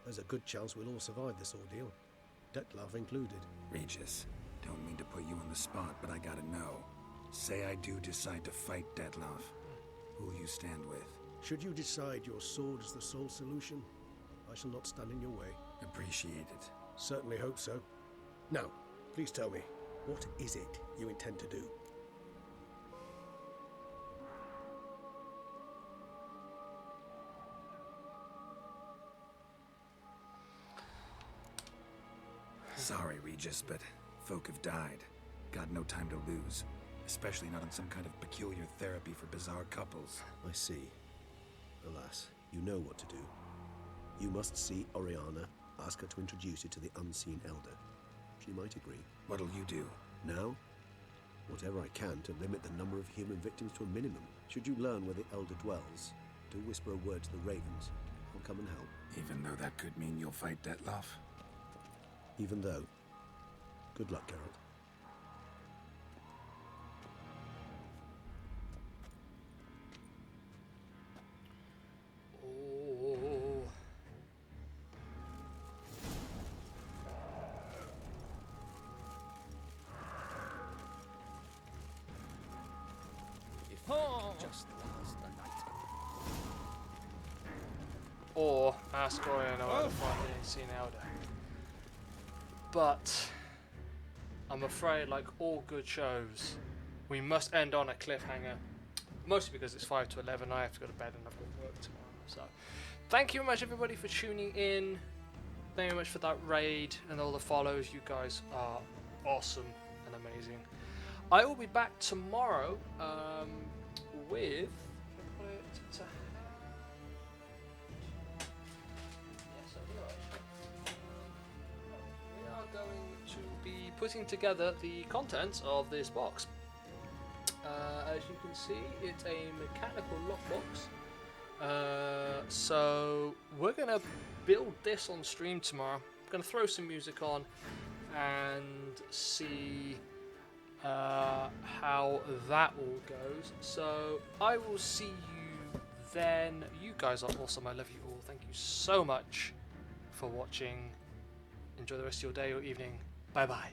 there's a good chance we'll all survive this ordeal. Dettlaff included. Regis, don't mean to put you on the spot, but I gotta know. Say I do decide to fight Dettlaff. Who'll you stand with? Should you decide your sword is the sole solution, I shall not stand in your way. Appreciate it. Certainly hope so. Now, please tell me, what is it you intend to do? Sorry, Regis, but folk have died. Got no time to lose. Especially not on some kind of peculiar therapy for bizarre couples. I see. Alas, you know what to do. You must see Oriana, ask her to introduce you to the unseen elder. She might agree. What'll you do? Now? Whatever I can to limit the number of human victims to a minimum. Should you learn where the elder dwells, do whisper a word to the ravens. I'll come and help. Even though that could mean you'll fight Dettlaff? Even though. Good luck, Geralt. Oh. If just last the night. Or ask Oriana where to find the unseen elder. But I'm afraid, like all good shows, we must end on a cliffhanger. Mostly because it's 5 to 11, I have to go to bed and I've got work tomorrow. So, thank you very much everybody for tuning in. Thank you very much for that raid and all the follows. You guys are awesome and amazing. I will be back tomorrow with... going to be putting together the contents of this box. As you can see, it's a mechanical lockbox. So we're going to build this on stream tomorrow. I'm going to throw some music on and see how that all goes. So I will see you then. You guys are awesome. I love you all. Thank you so much for watching. Enjoy the rest of your day or evening. Bye bye.